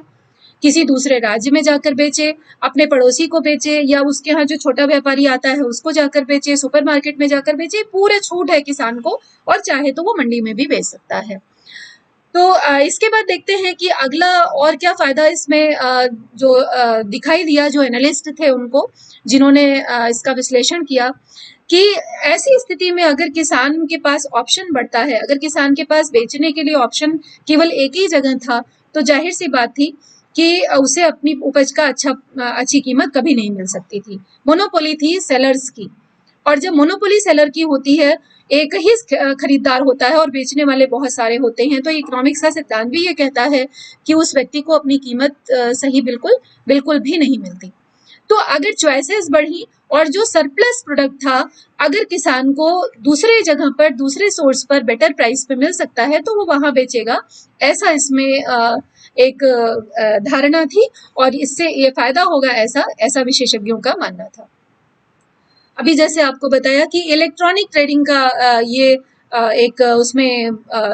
किसी दूसरे राज्य में जाकर बेचे, अपने पड़ोसी को बेचे, या उसके यहाँ जो छोटा व्यापारी आता है उसको जाकर बेचे, सुपरमार्केट में जाकर बेचे, पूरे छूट है किसान को, और चाहे तो वो मंडी में भी बेच सकता है। तो इसके बाद देखते हैं कि अगला और क्या फायदा इसमें जो दिखाई दिया जो एनालिस्ट थे उनको, जिन्होंने इसका विश्लेषण किया कि ऐसी स्थिति में अगर किसान के पास ऑप्शन बढ़ता है, अगर किसान के पास बेचने के लिए ऑप्शन केवल एक ही जगह था, तो जाहिर सी बात थी कि उसे अपनी उपज का अच्छी कीमत कभी नहीं मिल सकती थी। मोनोपोली थी सेलर्स की, और जब मोनोपोली सेलर की होती है, एक ही खरीदार होता है और बेचने वाले बहुत सारे होते हैं, तो इकोनॉमिक्स का सिद्धांत भी ये कहता है कि उस व्यक्ति को अपनी कीमत सही बिल्कुल भी नहीं मिलती। तो अगर चॉइसेस बढ़ी और जो सरप्लस प्रोडक्ट था, अगर किसान को दूसरे जगह पर, दूसरे सोर्स पर बेटर प्राइस पे मिल सकता है, तो वो वहां बेचेगा, ऐसा इसमें एक धारणा थी, और इससे ये फायदा होगा, ऐसा विशेषज्ञों का मानना था। अभी जैसे आपको बताया कि इलेक्ट्रॉनिक ट्रेडिंग का ये एक उसमें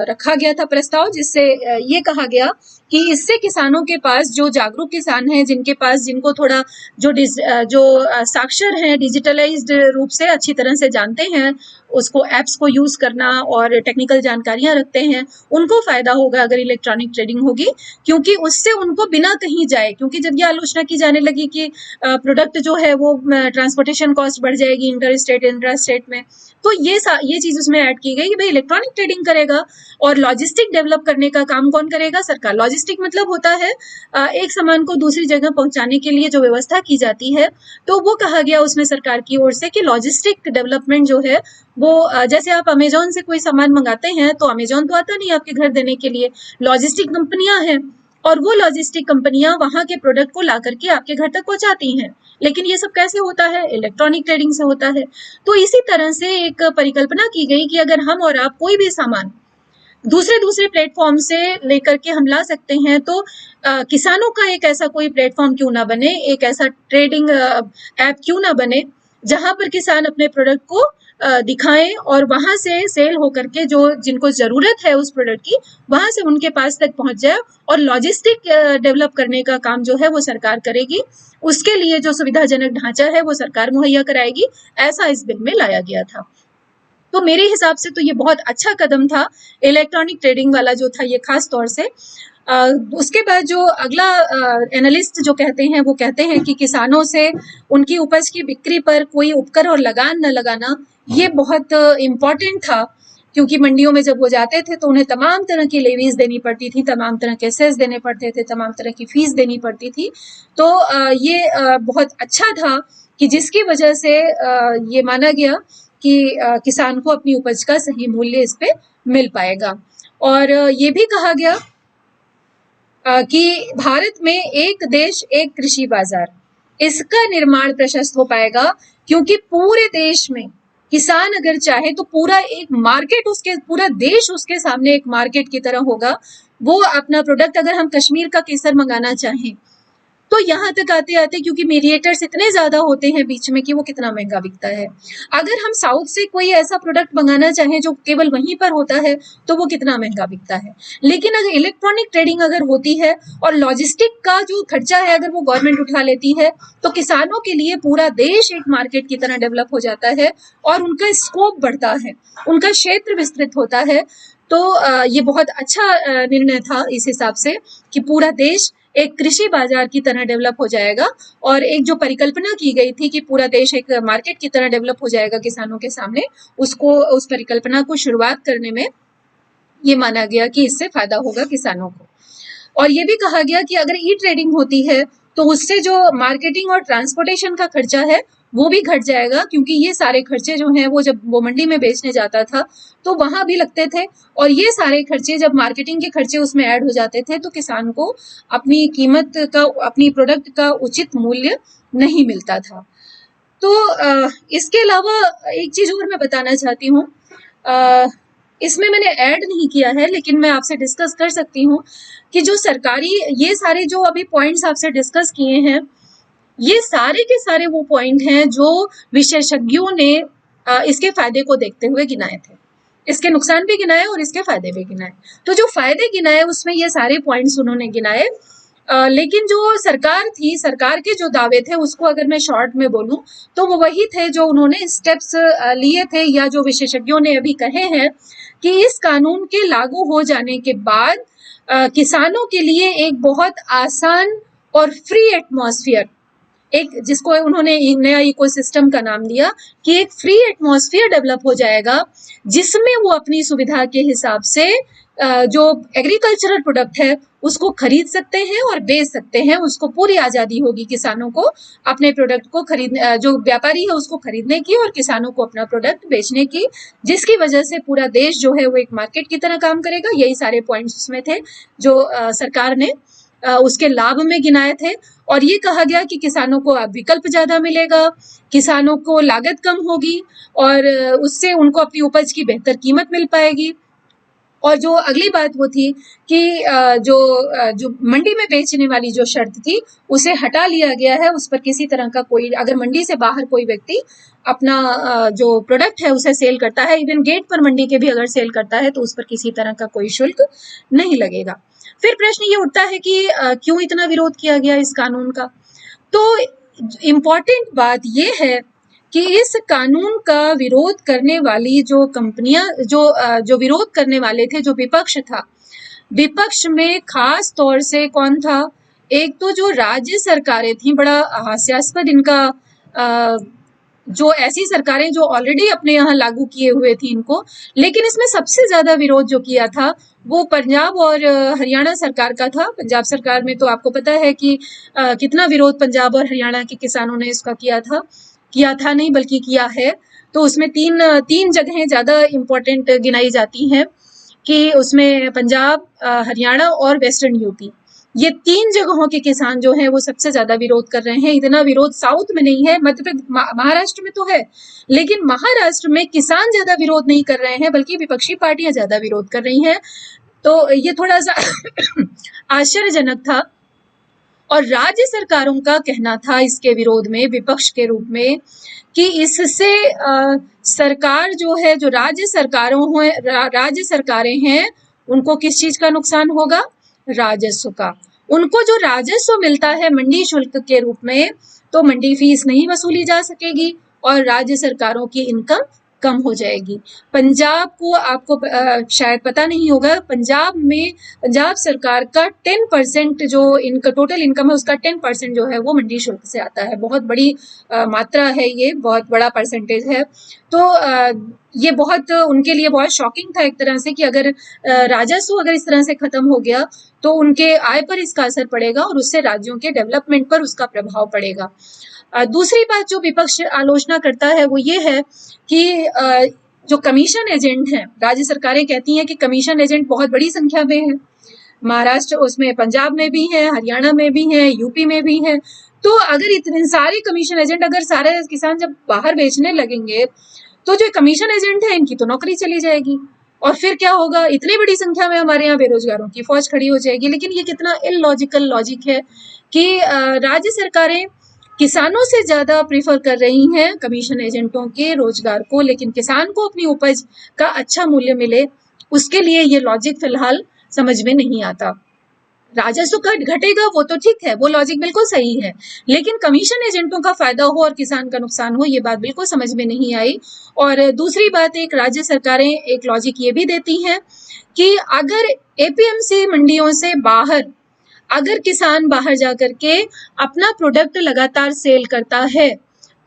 रखा गया था प्रस्ताव, जिससे ये कहा गया कि इससे किसानों के पास, जो जागरूक किसान हैं, जिनको थोड़ा जो साक्षर हैं, डिजिटलाइज्ड रूप से अच्छी तरह से जानते हैं उसको, एप्स को यूज करना और टेक्निकल जानकारियां रखते हैं, उनको फायदा होगा अगर इलेक्ट्रॉनिक ट्रेडिंग होगी, क्योंकि उससे उनको बिना कहीं जाए, क्योंकि जब ये आलोचना की जाने लगी कि प्रोडक्ट जो है वो ट्रांसपोर्टेशन कॉस्ट बढ़ जाएगी इंटर स्टेट में, तो ये चीज उसमें ऐड की गई कि भाई इलेक्ट्रॉनिक ट्रेडिंग करेगा, और लॉजिस्टिक डेवलप करने का काम कौन करेगा? सरकार। लॉजिस्टिक मतलब होता है एक सामान को दूसरी जगह पहुंचाने के लिए जो व्यवस्था की जाती है, तो वो कहा गया उसमें सरकार की ओर से कि लॉजिस्टिक डेवलपमेंट जो है वो, जैसे आप अमेजोन से कोई सामान मंगाते हैं तो अमेजोन तो आता नहीं आपके घर देने के लिए, लॉजिस्टिक कंपनियां हैं, और वो लॉजिस्टिक कंपनियां वहां के प्रोडक्ट को ला करके आपके घर तक पहुंचाती हैं। लेकिन ये सब कैसे होता है? इलेक्ट्रॉनिक ट्रेडिंग से होता है। तो इसी तरह से एक परिकल्पना की गई कि अगर हम और आप कोई भी सामान दूसरे प्लेटफॉर्म से लेकर के हम ला सकते हैं, तो किसानों का एक ऐसा कोई प्लेटफॉर्म क्यों ना बने, एक ऐसा ट्रेडिंग ऐप क्यों ना बने, जहां पर किसान अपने प्रोडक्ट को दिखाएं और वहां से सेल होकर के जो जिनको जरूरत है उस प्रोडक्ट की, वहां से उनके पास तक पहुंच जाए, और लॉजिस्टिक डेवलप करने का काम जो है वो सरकार करेगी। उसके लिए जो सुविधाजनक ढांचा है वो सरकार मुहैया कराएगी, ऐसा इस बिल में लाया गया था। तो मेरे हिसाब से तो ये बहुत अच्छा कदम था, इलेक्ट्रॉनिक ट्रेडिंग वाला जो था ये, खास तौर से। उसके बाद जो अगला एनालिस्ट जो कहते हैं, वो कहते हैं कि किसानों से उनकी उपज की बिक्री पर कोई उपकर और लगान न लगाना, ये बहुत इम्पोर्टेंट था, क्योंकि मंडियों में जब वो जाते थे तो उन्हें तमाम तरह की लेवीज देनी पड़ती थी, तमाम तरह के सेस देने पड़ते थे, तमाम तरह की फीस देनी पड़ती थी। तो ये बहुत अच्छा था कि जिसकी वजह से ये माना गया कि किसान को अपनी उपज का सही मूल्य इस पे मिल पाएगा। और ये भी कहा गया कि भारत में एक देश एक कृषि बाजार, इसका निर्माण प्रशस्त हो पाएगा, क्योंकि पूरे देश में किसान अगर चाहे तो पूरा एक मार्केट, पूरा देश उसके सामने एक मार्केट की तरह होगा। वो अपना प्रोडक्ट, अगर हम कश्मीर का केसर मंगाना चाहें तो यहाँ तक आते आते, क्योंकि मीडिएटर्स इतने ज्यादा होते हैं बीच में, कि वो कितना महंगा बिकता है। अगर हम साउथ से कोई ऐसा प्रोडक्ट मंगाना चाहें जो केवल वहीं पर होता है, तो वो कितना महंगा बिकता है। लेकिन अगर इलेक्ट्रॉनिक ट्रेडिंग अगर होती है और लॉजिस्टिक का जो खर्चा है अगर वो गवर्नमेंट उठा लेती है, तो किसानों के लिए पूरा देश एक मार्केट की तरह डेवलप हो जाता है, और उनका स्कोप बढ़ता है, उनका क्षेत्र विस्तृत होता है। तो ये बहुत अच्छा निर्णय था इस हिसाब से, कि पूरा देश एक कृषि बाजार की तरह डेवलप हो जाएगा, और एक जो परिकल्पना की गई थी कि पूरा देश एक मार्केट की तरह डेवलप हो जाएगा किसानों के सामने, उस परिकल्पना को शुरुआत करने में ये माना गया कि इससे फायदा होगा किसानों को। और ये भी कहा गया कि अगर ई ट्रेडिंग होती है तो उससे जो मार्केटिंग और ट्रांसपोर्टेशन का खर्चा है वो भी घट जाएगा, क्योंकि ये सारे खर्चे जो हैं वो जब वो मंडी में बेचने जाता था तो वहां भी लगते थे, और ये सारे खर्चे जब मार्केटिंग के खर्चे उसमें ऐड हो जाते थे तो किसान को अपनी कीमत का, अपनी प्रोडक्ट का उचित मूल्य नहीं मिलता था। तो इसके अलावा एक चीज और मैं बताना चाहती हूँ, इसमें मैंने ऐड नहीं किया है लेकिन मैं आपसे डिस्कस कर सकती हूँ कि जो सरकारी, ये सारे जो अभी पॉइंट्स आपसे डिस्कस किए हैं, ये सारे के सारे वो पॉइंट हैं जो विशेषज्ञों ने इसके फायदे को देखते हुए गिनाए थे। इसके नुकसान भी गिनाए और इसके फायदे भी गिनाए। तो जो फायदे गिनाए उसमें ये सारे पॉइंट्स उन्होंने गिनाए, लेकिन जो सरकार थी, सरकार के जो दावे थे उसको अगर मैं शॉर्ट में बोलूं तो वो वही थे जो उन्होंने स्टेप्स लिए थे, या जो विशेषज्ञों ने अभी कहे हैं कि इस कानून के लागू हो जाने के बाद किसानों के लिए एक बहुत आसान और फ्री एटमॉस्फेयर, एक जिसको उन्होंने नया इकोसिस्टम का नाम दिया, कि एक फ्री एटमॉस्फेयर डेवलप हो जाएगा जिसमें वो अपनी सुविधा के हिसाब से जो एग्रीकल्चरल प्रोडक्ट है उसको खरीद सकते हैं और बेच सकते हैं। उसको पूरी आजादी होगी किसानों को अपने प्रोडक्ट को खरीदने, जो व्यापारी है उसको खरीदने की, और किसानों को अपना प्रोडक्ट बेचने की, जिसकी वजह से पूरा देश जो है वो एक मार्केट की तरह काम करेगा। यही सारे पॉइंट्स उसमें थे जो सरकार ने उसके लाभ में गिनाए थे। और ये कहा गया कि किसानों को अब विकल्प ज्यादा मिलेगा, किसानों को लागत कम होगी और उससे उनको अपनी उपज की बेहतर कीमत मिल पाएगी। और जो अगली बात वो थी कि जो मंडी में बेचने वाली जो शर्त थी उसे हटा लिया गया है। उस पर किसी तरह का कोई, अगर मंडी से बाहर कोई व्यक्ति अपना जो प्रोडक्ट है उसे सेल करता है, इवन गेट पर मंडी के भी अगर सेल करता है तो उस पर किसी तरह का कोई शुल्क नहीं लगेगा। फिर प्रश्न ये उठता है कि क्यों इतना विरोध किया गया इस कानून का? तो इम्पोर्टेंट बात ये है कि इस कानून का विरोध करने वाली जो कंपनियां, जो विरोध करने वाले थे, जो विपक्ष था, विपक्ष में खास तौर से कौन था? एक तो जो राज्य सरकारें थी, बड़ा हास्यास्पद इनका, जो ऐसी सरकारें जो ऑलरेडी अपने यहाँ लागू किए हुए थी इनको, लेकिन इसमें सबसे ज्यादा विरोध जो किया था वो पंजाब और हरियाणा सरकार का था। पंजाब सरकार में तो आपको पता है कि कितना विरोध पंजाब और हरियाणा के किसानों ने इसका किया था नहीं बल्कि किया है। तो उसमें तीन जगहें ज्यादा इम्पोर्टेंट गिनाई जाती हैं कि उसमें पंजाब, हरियाणा और वेस्टर्न यूपी, ये 3 जगहों के किसान जो हैं वो सबसे ज्यादा विरोध कर रहे हैं। इतना विरोध साउथ में नहीं है, मध्य प्रदेश, महाराष्ट्र में तो है, लेकिन महाराष्ट्र में किसान ज्यादा विरोध नहीं कर रहे हैं बल्कि विपक्षी पार्टियां ज्यादा विरोध कर रही हैं। तो ये थोड़ा सा आश्चर्यजनक था। और राज्य सरकारों का कहना था इसके विरोध में, विपक्ष के रूप में, कि इससे सरकार जो है, जो राज्य सरकारें हैं उनको किस चीज का नुकसान होगा? राजस्व का। उनको जो राजस्व मिलता है मंडी शुल्क के रूप में, तो मंडी फीस नहीं वसूली जा सकेगी और राज्य सरकारों की इनकम कम हो जाएगी। पंजाब को आपको शायद पता नहीं होगा, पंजाब सरकार का 10% जो इनका टोटल इनकम है उसका 10% जो है वो मंडी शुल्क से आता है। बहुत बड़ी मात्रा है, ये बहुत बड़ा परसेंटेज है। तो ये बहुत उनके लिए बहुत शॉकिंग था एक तरह से कि अगर राजस्व अगर इस तरह से खत्म हो गया तो उनके आय पर इसका असर पड़ेगा और उससे राज्यों के डेवलपमेंट पर उसका प्रभाव पड़ेगा। दूसरी बात जो विपक्ष आलोचना करता है वो ये है कि जो कमीशन एजेंट हैं, राज्य सरकारें कहती हैं कि कमीशन एजेंट बहुत बड़ी संख्या में है, महाराष्ट्र उसमें, पंजाब में भी है, हरियाणा में भी है, यूपी में भी है। तो अगर इतने सारे कमीशन एजेंट, अगर सारे किसान जब बाहर बेचने लगेंगे तो जो कमीशन एजेंट है इनकी तो नौकरी चली जाएगी और फिर क्या होगा? इतनी बड़ी संख्या में हमारे यहाँ बेरोजगारों की फौज खड़ी हो जाएगी। लेकिन ये कितना इलॉजिकल लॉजिक है कि राज्य सरकारें किसानों से ज्यादा प्रीफर कर रही हैं कमीशन एजेंटों के रोजगार को, लेकिन किसान को अपनी उपज का अच्छा मूल्य मिले, उसके लिए ये लॉजिक फिलहाल समझ में नहीं आता। राजस्व घटेगा वो तो ठीक है, वो लॉजिक बिल्कुल सही है, लेकिन कमीशन एजेंटों का फायदा हो और किसान का नुकसान हो, ये बात बिल्कुल समझ में नहीं आई। और दूसरी बात, एक राज्य सरकारें एक लॉजिक ये भी देती हैं कि अगर एपीएमसी मंडियों से बाहर, अगर किसान बाहर जाकर के अपना प्रोडक्ट लगातार सेल करता है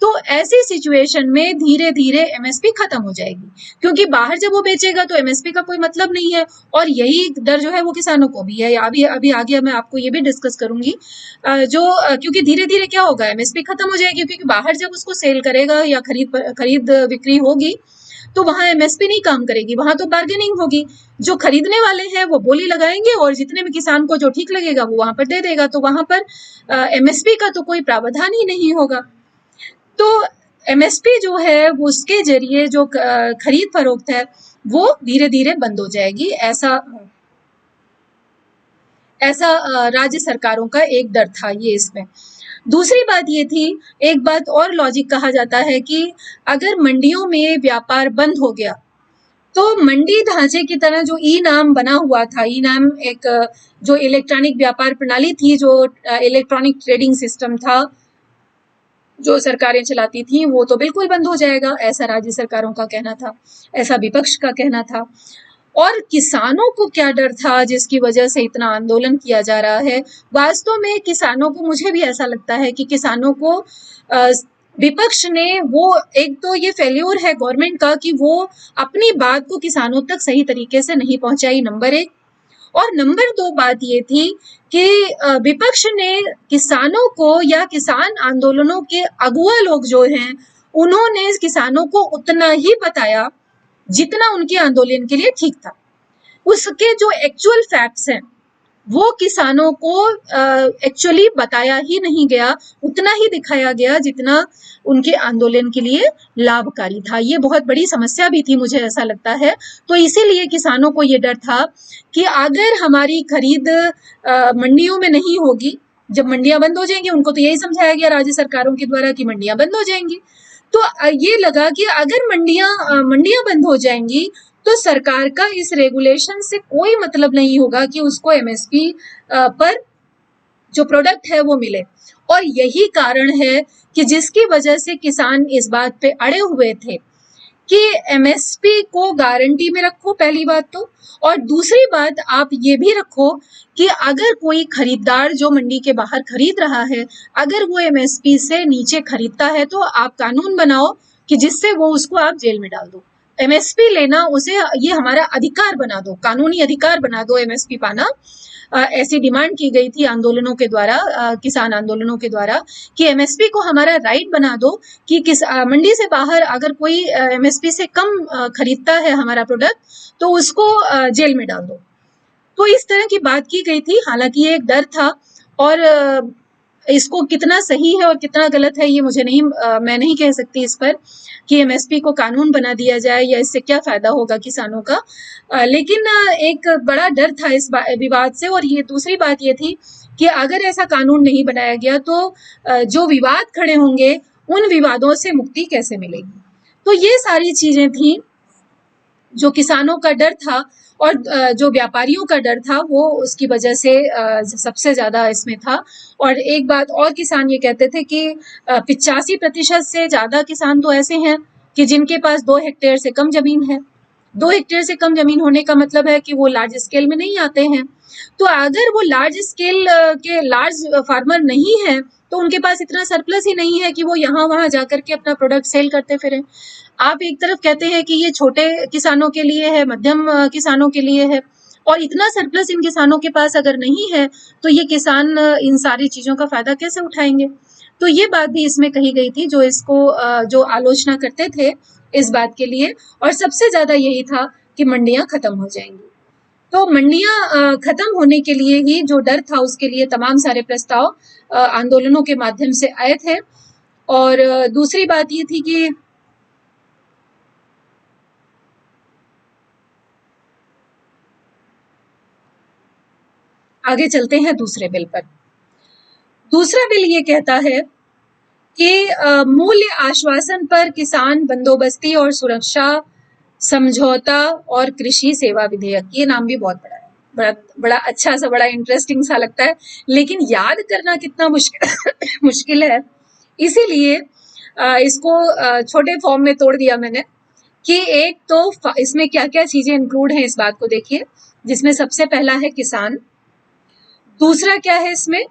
तो ऐसी सिचुएशन में धीरे धीरे एमएसपी खत्म हो जाएगी, क्योंकि बाहर जब वो बेचेगा तो एमएसपी का कोई मतलब नहीं है। और यही डर जो है वो किसानों को भी है। अभी आगे मैं आपको ये भी डिस्कस करूंगी क्योंकि धीरे धीरे क्या होगा, एमएसपी खत्म हो जाएगी, क्योंकि बाहर जब उसको सेल करेगा या खरीद बिक्री होगी तो वहां एमएसपी नहीं काम करेगी, वहां तो बार्गेनिंग होगी। जो खरीदने वाले हैं वो बोली लगाएंगे और जितने भी किसान को जो ठीक लगेगा वो वहां पर दे देगा, तो वहां पर एमएसपी का तो कोई प्रावधान ही नहीं होगा। तो एमएसपी जो है वो उसके जरिए जो खरीद फरोख्त है वो धीरे धीरे बंद हो जाएगी, ऐसा राज्य सरकारों का एक डर था ये इसमें। दूसरी बात ये थी, एक बात और लॉजिक कहा जाता है कि अगर मंडियों में व्यापार बंद हो गया तो मंडी ढांचे की तरह जो ई नाम बना हुआ था, ई नाम एक जो इलेक्ट्रॉनिक व्यापार प्रणाली थी, जो इलेक्ट्रॉनिक ट्रेडिंग सिस्टम था जो सरकारें चलाती थी, वो तो बिल्कुल बंद हो जाएगा, ऐसा राज्य सरकारों का कहना था, ऐसा विपक्ष का कहना था। और किसानों को क्या डर था जिसकी वजह से इतना आंदोलन किया जा रहा है? वास्तव में किसानों को, मुझे भी ऐसा लगता है कि किसानों को विपक्ष ने, वो एक तो ये फेल्योर है गवर्नमेंट का कि वो अपनी बात को किसानों तक सही तरीके से नहीं पहुंचाई, नंबर एक। और नंबर दो बात ये थी कि विपक्ष ने किसानों को या किसान आंदोलनों के अगुआ लोग जो हैं उन्होंने किसानों को उतना ही बताया जितना उनके आंदोलन के लिए ठीक था। उसके जो एक्चुअल फैक्ट्स हैं वो किसानों को एक्चुअली बताया ही नहीं गया, उतना ही दिखाया गया जितना उनके आंदोलन के लिए लाभकारी था। ये बहुत बड़ी समस्या भी थी, मुझे ऐसा लगता है। तो इसीलिए किसानों को ये डर था कि अगर हमारी खरीद मंडियों में नहीं होगी, जब मंडियां बंद हो जाएंगी, उनको तो यही समझाया गया राज्य सरकारों के द्वारा कि मंडियां बंद हो जाएंगी, तो ये लगा कि अगर मंडियां बंद हो जाएंगी तो सरकार का इस रेगुलेशन से कोई मतलब नहीं होगा कि उसको एमएसपी पर जो प्रोडक्ट है वो मिले। और यही कारण है कि जिसकी वजह से किसान इस बात पे अड़े हुए थे कि एमएसपी को गारंटी में रखो, पहली बात तो। और दूसरी बात आप ये भी रखो कि अगर कोई खरीदार जो मंडी के बाहर खरीद रहा है, अगर वो एमएसपी से नीचे खरीदता है तो आप कानून बनाओ कि जिससे वो उसको आप जेल में डाल दो। एमएसपी लेना, उसे ये हमारा अधिकार बना दो, कानूनी अधिकार बना दो एमएसपी पाना। ऐसी डिमांड की गई थी आंदोलनों के द्वारा, किसान आंदोलनों के द्वारा, कि एमएसपी को हमारा राइट बना दो कि मंडी से बाहर अगर कोई एमएसपी से कम खरीदता है हमारा प्रोडक्ट तो उसको जेल में डाल दो। तो इस तरह की बात की गई थी। हालांकि ये एक डर था, और इसको कितना सही है और कितना गलत है ये मैं नहीं कह सकती इस पर कि एमएसपी को कानून बना दिया जाए या इससे क्या फायदा होगा किसानों का। लेकिन एक बड़ा डर था इस विवाद से। और ये दूसरी बात ये थी कि अगर ऐसा कानून नहीं बनाया गया तो जो विवाद खड़े होंगे उन विवादों से मुक्ति कैसे मिलेगी। तो ये सारी चीजें थी जो किसानों का डर था, और जो व्यापारियों का डर था वो उसकी वजह से सबसे ज्यादा इसमें था। और एक बात और किसान ये कहते थे कि 85% से ज्यादा किसान तो ऐसे हैं कि जिनके पास 2 हेक्टेयर से कम जमीन है। 2 हेक्टेयर से कम जमीन होने का मतलब है कि वो लार्ज स्केल में नहीं आते हैं। तो अगर वो लार्ज स्केल के लार्ज फार्मर नहीं है तो उनके पास इतना सरप्लस ही नहीं है कि वो यहाँ वहां जाकर के अपना प्रोडक्ट सेल करते फिरें। आप एक तरफ कहते हैं कि ये छोटे किसानों के लिए है, मध्यम किसानों के लिए है, और इतना सरप्लस इन किसानों के पास अगर नहीं है तो ये किसान इन सारी चीजों का फायदा कैसे उठाएंगे। तो ये बात भी इसमें कही गई थी, जो आलोचना करते थे इस बात के लिए। और सबसे ज्यादा यही था कि मंडियां खत्म हो जाएंगी। तो मंडियां खत्म होने के लिए ही जो डर था, उसके लिए तमाम सारे प्रस्ताव आंदोलनों के माध्यम से आए थे। और दूसरी बात ये थी कि आगे चलते हैं दूसरे बिल पर। दूसरा बिल ये कहता है कि मूल्य आश्वासन पर किसान बंदोबस्ती और सुरक्षा समझौता और कृषि सेवा विधेयक। ये नाम भी बहुत बड़ा है, बड़ा अच्छा सा, बड़ा इंटरेस्टिंग सा लगता है, लेकिन याद करना कितना मुश्किल है। इसीलिए इसको छोटे फॉर्म में तोड़ दिया मैंने कि एक तो इसमें क्या क्या चीजें इंक्लूड हैं, इस बात को देखिए। जिसमें सबसे पहला है किसान। दूसरा क्या है इसमें,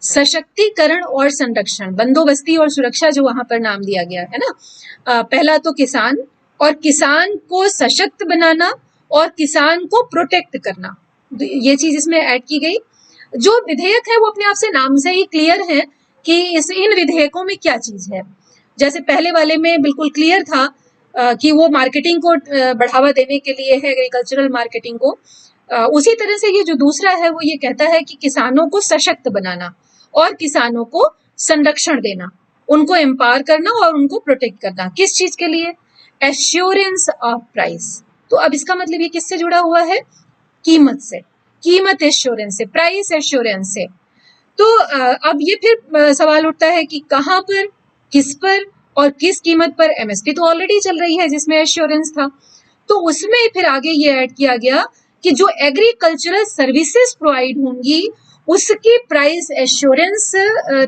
सशक्तिकरण और संरक्षण, बंदोबस्ती और सुरक्षा जो वहां पर नाम दिया गया है ना। पहला तो किसान, और किसान को सशक्त बनाना और किसान को प्रोटेक्ट करना, ये चीज इसमें ऐड की गई। जो विधेयक है वो अपने आप से नाम से ही क्लियर है कि इन विधेयकों में क्या चीज है। जैसे पहले वाले में बिल्कुल क्लियर था कि वो मार्केटिंग को बढ़ावा देने के लिए है, एग्रीकल्चरल मार्केटिंग को। उसी तरह से ये जो दूसरा है वो ये कहता है कि किसानों को सशक्त बनाना और किसानों को संरक्षण देना, उनको एम्पावर करना और उनको प्रोटेक्ट करना। किस चीज के लिए? Assurance of price. तो अब इसका मतलब ये किससे जुड़ा हुआ है? कीमत से, कीमत एश्योरेंस से, प्राइस एश्योरेंस से। तो अब ये फिर सवाल उठता है कि कहां पर, किस पर और किस कीमत पर? एमएसपी तो ऑलरेडी चल रही है जिसमें एश्योरेंस था। तो उसमें फिर आगे ये ऐड किया गया कि जो एग्रीकल्चरल सर्विसेज प्रोवाइड होंगी उसकी प्राइस एश्योरेंस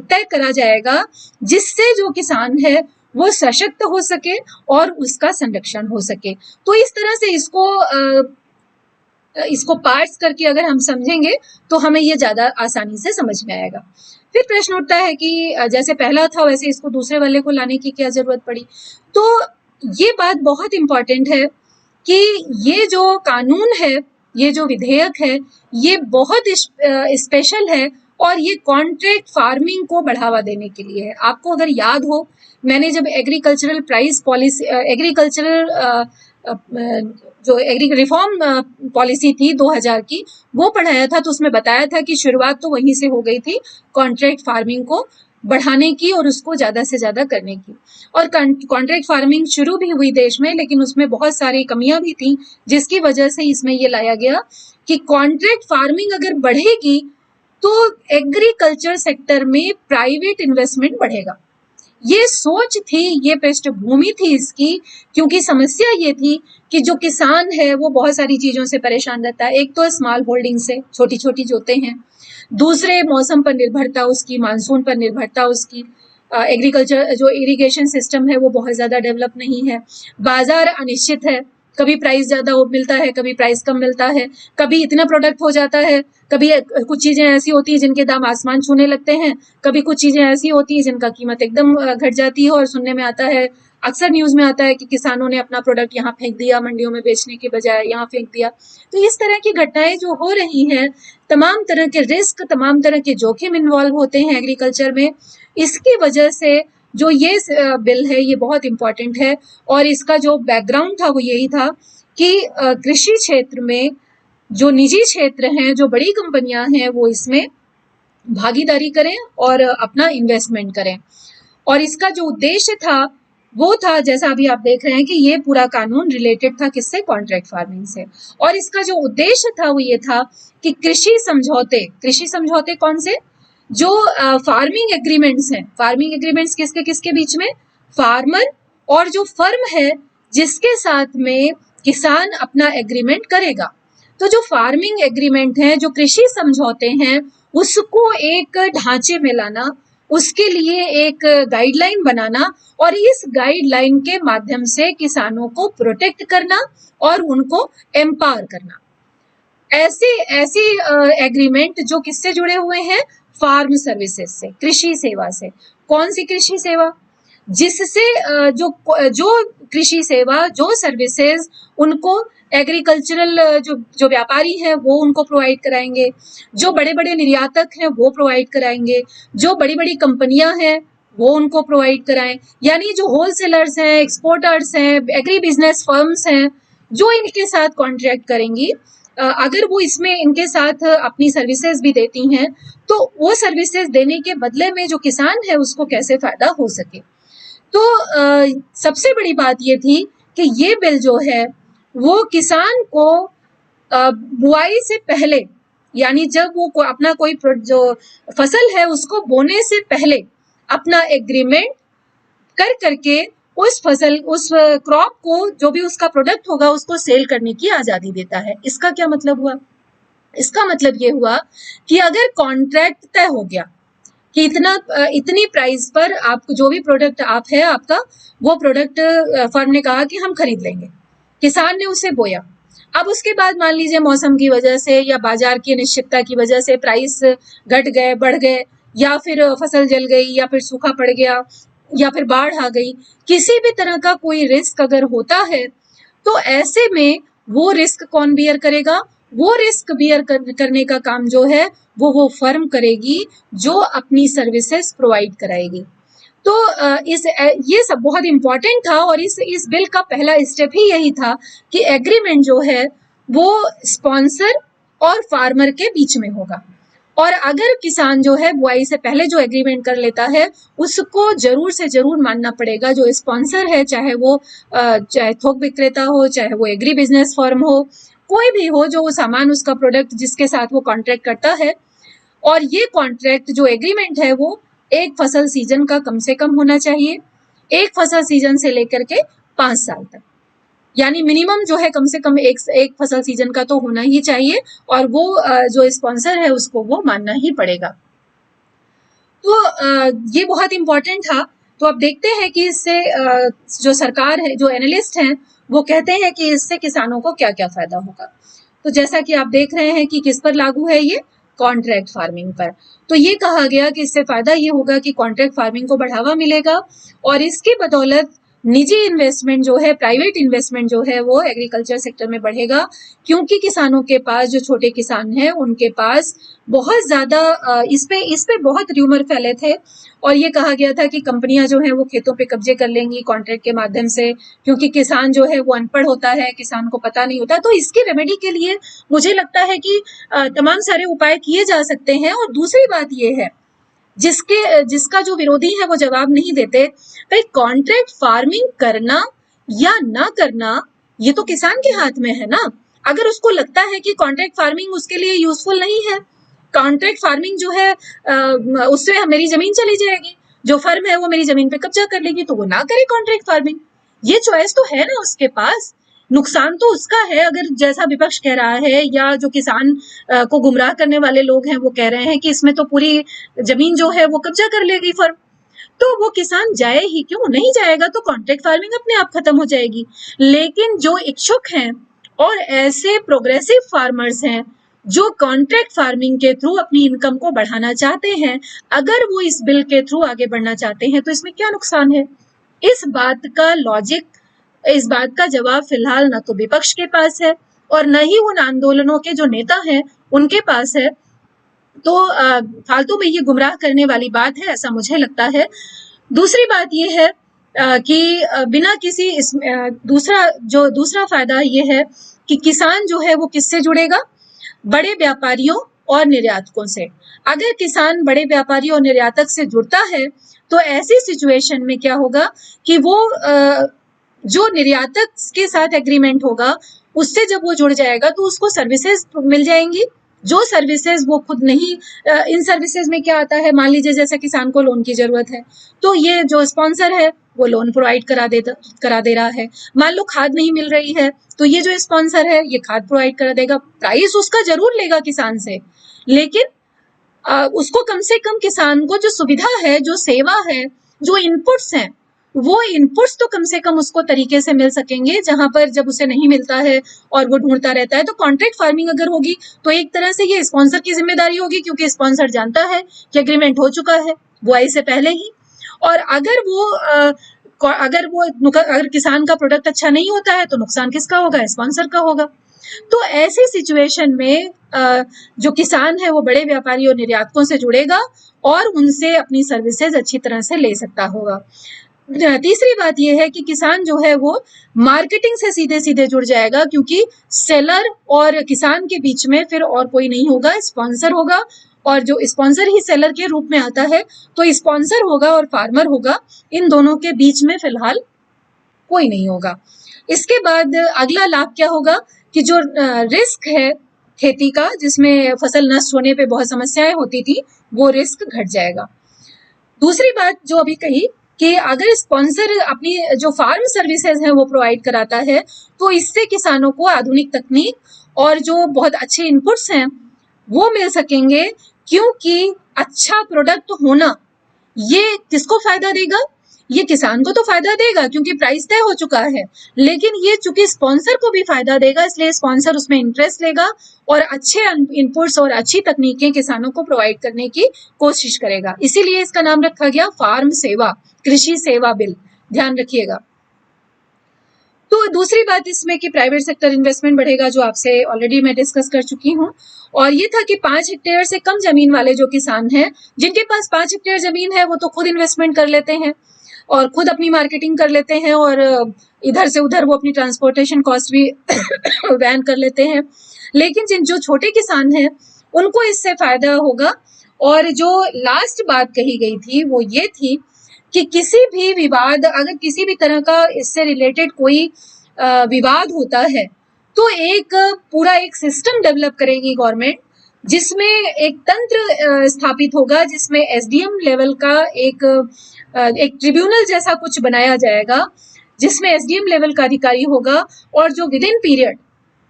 तय करा जाएगा, जिससे जो किसान है वो सशक्त हो सके और उसका संरक्षण हो सके। तो इस तरह से इसको पार्ट्स करके अगर हम समझेंगे तो हमें ये ज्यादा आसानी से समझ में आएगा। फिर प्रश्न उठता है कि जैसे पहला था वैसे इसको दूसरे वाले को लाने की क्या जरूरत पड़ी? तो ये बात बहुत इंपॉर्टेंट है कि ये जो कानून है, ये जो विधेयक है, ये बहुत स्पेशल है और ये कॉन्ट्रैक्ट फार्मिंग को बढ़ावा देने के लिए है। आपको अगर याद हो, मैंने जब एग्रीकल्चरल प्राइस पॉलिसी, एग्रीकल्चरल जो रिफॉर्म पॉलिसी थी 2000 की, वो पढ़ाया था, तो उसमें बताया था कि शुरुआत तो वहीं से हो गई थी कॉन्ट्रैक्ट फार्मिंग को बढ़ाने की और उसको ज्यादा से ज्यादा करने की। और कॉन्ट्रैक्ट फार्मिंग शुरू भी हुई देश में, लेकिन उसमें बहुत सारी कमियां भी थी, जिसकी वजह से इसमें ये लाया गया कि कॉन्ट्रैक्ट फार्मिंग अगर बढ़ेगी तो एग्रीकल्चर सेक्टर में प्राइवेट इन्वेस्टमेंट बढ़ेगा। ये सोच थी, ये पृष्ठभूमि थी इसकी, क्योंकि समस्या ये थी कि जो किसान है वो बहुत सारी चीजों से परेशान रहता है। एक तो स्मॉल होल्डिंग से, छोटी छोटी जोतें हैं। दूसरे मौसम पर निर्भरता उसकी, मानसून पर निर्भरता उसकी। एग्रीकल्चर जो इरिगेशन सिस्टम है वो बहुत ज्यादा डेवलप नहीं है। बाजार अनिश्चित है, कभी प्राइस ज्यादा मिलता है, कभी प्राइस कम मिलता है, कभी इतना प्रोडक्ट हो जाता है, कभी कुछ चीजें ऐसी होती है जिनके दाम आसमान छूने लगते हैं, कभी कुछ चीजें ऐसी होती है जिनका कीमत एकदम घट जाती है। और सुनने में आता है, अक्सर न्यूज में आता है कि किसानों ने अपना प्रोडक्ट यहाँ फेंक दिया, मंडियों में बेचने के बजाय यहाँ फेंक दिया। तो इस तरह की घटनाएं जो हो रही हैं, तमाम तरह के रिस्क, तमाम तरह के जोखिम इन्वॉल्व होते हैं एग्रीकल्चर में। इसकी वजह से जो ये बिल है ये बहुत इंपॉर्टेंट है। और इसका जो बैकग्राउंड था वो यही था कि कृषि क्षेत्र में जो निजी क्षेत्र हैं, जो बड़ी कंपनियां हैं, वो इसमें भागीदारी करें और अपना इन्वेस्टमेंट करें। और इसका जो उद्देश्य था वो था, जैसा अभी आप देख रहे हैं कि ये पूरा कानून रिलेटेड था किससे? कॉन्ट्रैक्ट फार्मिंग से। और इसका जो उद्देश्य था वो ये था कि कृषि समझौते कौन से? जो फार्मिंग एग्रीमेंट्स हैं, फार्मिंग एग्रीमेंट्स किसके किसके बीच में? फार्मर और जो फर्म है जिसके साथ में किसान अपना एग्रीमेंट करेगा। तो जो फार्मिंग एग्रीमेंट है, जो कृषि समझौते हैं, उसको एक ढांचे में लाना, उसके लिए एक गाइडलाइन बनाना और इस गाइडलाइन के माध्यम से किसानों को प्रोटेक्ट करना और उनको एम्पावर करना। ऐसे एग्रीमेंट जो किससे जुड़े हुए हैं? फार्म सर्विसेज से, कृषि सेवा से। कौन सी कृषि सेवा? जिससे जो कृषि सेवा, जो सर्विसेज उनको एग्रीकल्चरल जो व्यापारी हैं वो उनको प्रोवाइड कराएंगे, जो बड़े बड़े निर्यातक हैं वो प्रोवाइड कराएंगे, जो बड़ी बड़ी कंपनियां हैं वो उनको प्रोवाइड कराएं। यानी जो होलसेलर्स हैं, एक्सपोर्टर्स हैं, एग्री बिजनेस फर्म्स हैं, जो इनके साथ कॉन्ट्रैक्ट करेंगी, अगर वो इसमें इनके साथ अपनी सर्विसेज भी देती हैं, तो वो सर्विसेज देने के बदले में जो किसान है उसको कैसे फायदा हो सके। तो सबसे बड़ी बात ये थी कि ये बिल जो है वो किसान को बुआई से पहले, यानी जब वो अपना कोई जो फसल है उसको बोने से पहले अपना एग्रीमेंट कर करके उस क्रॉप को, जो भी उसका प्रोडक्ट होगा, उसको सेल करने की आजादी देता है। इसका क्या मतलब हुआ? इसका मतलब ये हुआ कि अगर कॉन्ट्रैक्ट तय हो गया कि इतनी प्राइस पर आपको जो भी प्रोडक्ट आप है आपका, वो प्रोडक्ट फर्म ने कहा कि हम खरीद लेंगे, किसान ने उसे बोया। अब उसके बाद मान लीजिए मौसम की वजह से या बाजार की अनिश्चितता की वजह से प्राइस घट गए, बढ़ गए, या फिर फसल जल गई, या फिर सूखा पड़ गया, या फिर बाढ़ आ गई, किसी भी तरह का कोई रिस्क अगर होता है तो ऐसे में वो रिस्क कौन बियर करेगा? वो रिस्क बियर करने का काम जो है वो फर्म करेगी जो अपनी सर्विसेज प्रोवाइड कराएगी। तो ये सब बहुत इंपॉर्टेंट था, और इस बिल का पहला स्टेप ही यही था कि एग्रीमेंट जो है वो स्पॉन्सर और फार्मर के बीच में होगा। और अगर किसान जो है बुआई से पहले जो एग्रीमेंट कर लेता है उसको जरूर से जरूर मानना पड़ेगा। जो स्पॉन्सर है, चाहे वो चाहे थोक विक्रेता हो, चाहे वो एग्री बिजनेस फर्म हो, कोई भी हो, जो वो सामान, उसका प्रोडक्ट जिसके साथ वो कॉन्ट्रैक्ट करता है, और ये कॉन्ट्रैक्ट जो एग्रीमेंट है वो एक फसल सीजन का कम से कम होना चाहिए, एक फसल सीजन से लेकर के 5 साल तक, यानी मिनिमम जो है कम से कम एक फसल सीजन का तो होना ही चाहिए, और वो जो स्पॉन्सर है उसको वो मानना ही पड़ेगा। तो ये बहुत इंपॉर्टेंट था। तो अब देखते हैं कि इससे जो सरकार है, जो एनालिस्ट हैं, वो कहते हैं कि इससे किसानों को क्या क्या फायदा होगा। तो जैसा कि आप देख रहे हैं कि किस पर लागू है ये, कॉन्ट्रैक्ट फार्मिंग पर। तो ये कहा गया कि इससे फायदा ये होगा कि कॉन्ट्रैक्ट फार्मिंग को बढ़ावा मिलेगा, और इसकी बदौलत निजी इन्वेस्टमेंट जो है, प्राइवेट इन्वेस्टमेंट जो है वो एग्रीकल्चर सेक्टर में बढ़ेगा, क्योंकि किसानों के पास, जो छोटे किसान हैं, उनके पास बहुत ज्यादा इस पे बहुत र्यूमर फैले थे, और ये कहा गया था कि कंपनियां जो हैं वो खेतों पे कब्जे कर लेंगी कॉन्ट्रैक्ट के माध्यम से, क्योंकि किसान जो है वो अनपढ़ होता है, किसान को पता नहीं होता। तो इसकी रेमेडी के लिए मुझे लगता है कि तमाम सारे उपाय किए जा सकते हैं। और दूसरी बात ये है, जिसका जो विरोधी है वो जवाब नहीं देते, भाई कॉन्ट्रैक्ट फार्मिंग करना या ना करना ये तो किसान के हाथ में है ना। अगर उसको लगता है कि कॉन्ट्रैक्ट फार्मिंग उसके लिए यूजफुल नहीं है, कॉन्ट्रैक्ट फार्मिंग जो है उससे मेरी जमीन चली जाएगी, जो फर्म है वो मेरी जमीन पे कब्जा कर लेगी, तो वो ना करे कॉन्ट्रैक्ट फार्मिंग। ये चॉइस तो है ना उसके पास। नुकसान तो उसका है, अगर जैसा विपक्ष कह रहा है, या जो किसान को गुमराह करने वाले लोग हैं वो कह रहे हैं कि इसमें तो पूरी जमीन जो है वो कब्जा कर लेगी फर्म, तो वो किसान जाए ही क्यों? नहीं जाएगा तो कॉन्ट्रैक्ट फार्मिंग अपने आप खत्म हो जाएगी। लेकिन जो इच्छुक हैं और ऐसे प्रोग्रेसिव फार्मर्स हैं जो कॉन्ट्रैक्ट फार्मिंग के थ्रू अपनी इनकम को बढ़ाना चाहते हैं, अगर वो इस बिल के थ्रू आगे बढ़ना चाहते हैं तो इसमें क्या नुकसान है? इस बात का लॉजिक, इस बात का जवाब फिलहाल न तो विपक्ष के पास है और न ही उन आंदोलनों के जो नेता हैं उनके पास है। तो फालतू में ये गुमराह करने वाली बात है, ऐसा मुझे लगता है। दूसरी बात ये है कि बिना किसी दूसरा फायदा ये है कि किसान जो है वो किससे जुड़ेगा? बड़े व्यापारियों और निर्यातकों से। अगर किसान बड़े व्यापारी और निर्यातक से जुड़ता है तो ऐसी सिचुएशन में क्या होगा कि वो जो निर्यातक के साथ एग्रीमेंट होगा उससे जब वो जुड़ जाएगा तो उसको सर्विसेज मिल जाएंगी, जो सर्विसेज वो खुद नहीं। इन सर्विसेज में क्या आता है, मान लीजिए जैसे किसान को लोन की जरूरत है तो ये जो स्पॉन्सर है वो लोन प्रोवाइड करा दे रहा है। मान लो खाद नहीं मिल रही है तो ये जो स्पॉन्सर है ये खाद प्रोवाइड करा देगा। प्राइस उसका जरूर लेगा किसान से, लेकिन उसको कम से कम किसान को जो सुविधा है, जो सेवा है, जो इनपुट्स हैं, वो इनपुट्स तो कम से कम उसको तरीके से मिल सकेंगे, जहां पर जब उसे नहीं मिलता है और वो ढूंढता रहता है। तो कॉन्ट्रैक्ट फार्मिंग अगर होगी तो एक तरह से ये स्पॉन्सर की जिम्मेदारी होगी, क्योंकि स्पॉन्सर जानता है कि एग्रीमेंट हो चुका है बुआई से पहले ही। और अगर किसान का प्रोडक्ट अच्छा नहीं होता है तो नुकसान किसका होगा? स्पॉन्सर का होगा। तो ऐसी सिचुएशन में जो किसान है वो बड़े व्यापारी और निर्यातकों से जुड़ेगा और उनसे अपनी सर्विसेज अच्छी तरह से ले सकता होगा। तीसरी बात यह है कि किसान जो है वो मार्केटिंग से सीधे सीधे जुड़ जाएगा, क्योंकि सेलर और किसान के बीच में फिर और कोई नहीं होगा, स्पॉन्सर होगा। और जो स्पॉन्सर ही सेलर के रूप में आता है, तो स्पॉन्सर होगा और फार्मर होगा, इन दोनों के बीच में फिलहाल कोई नहीं होगा। इसके बाद अगला लाभ क्या होगा कि जो रिस्क है खेती का, जिसमें फसल नष्ट होने पे बहुत समस्याएं होती थी, वो रिस्क घट जाएगा। दूसरी बात जो अभी कही कि अगर स्पॉन्सर अपनी जो फार्म सर्विसेज हैं वो प्रोवाइड कराता है तो इससे किसानों को आधुनिक तकनीक और जो बहुत अच्छे इनपुट्स हैं वो मिल सकेंगे, क्योंकि अच्छा प्रोडक्ट होना ये किसको फायदा देगा? ये किसान को तो फायदा देगा क्योंकि प्राइस तय हो चुका है, लेकिन ये चूंकि स्पॉन्सर को भी फायदा देगा, इसलिए स्पॉन्सर उसमें इंटरेस्ट लेगा और अच्छे इनपुट्स और अच्छी तकनीकें किसानों को प्रोवाइड करने की कोशिश करेगा। इसीलिए इसका नाम रखा गया फार्म सेवा, कृषि सेवा बिल, ध्यान रखिएगा। तो दूसरी बात इसमें कि प्राइवेट सेक्टर इन्वेस्टमेंट बढ़ेगा, जो आपसे ऑलरेडी मैं डिस्कस कर चुकी हूँ। और ये था कि 5 हेक्टेयर से कम जमीन वाले जो किसान हैं, जिनके पास 5 हेक्टेयर जमीन है, वो तो खुद इन्वेस्टमेंट कर लेते हैं और खुद अपनी मार्केटिंग कर लेते हैं और इधर से उधर वो अपनी ट्रांसपोर्टेशन कॉस्ट भी वहन कर लेते हैं। लेकिन जिन जो छोटे किसान हैं उनको इससे फायदा होगा। और जो लास्ट बात कही गई थी वो ये थी कि किसी भी विवाद, अगर किसी भी तरह का इससे रिलेटेड कोई विवाद होता है तो एक पूरा एक सिस्टम डेवलप करेगी गवर्नमेंट, जिसमें एक तंत्र स्थापित होगा, जिसमें एसडीएम लेवल का एक ट्रिब्यूनल जैसा कुछ बनाया जाएगा, जिसमें एसडीएम लेवल का अधिकारी होगा और जो विद इन पीरियड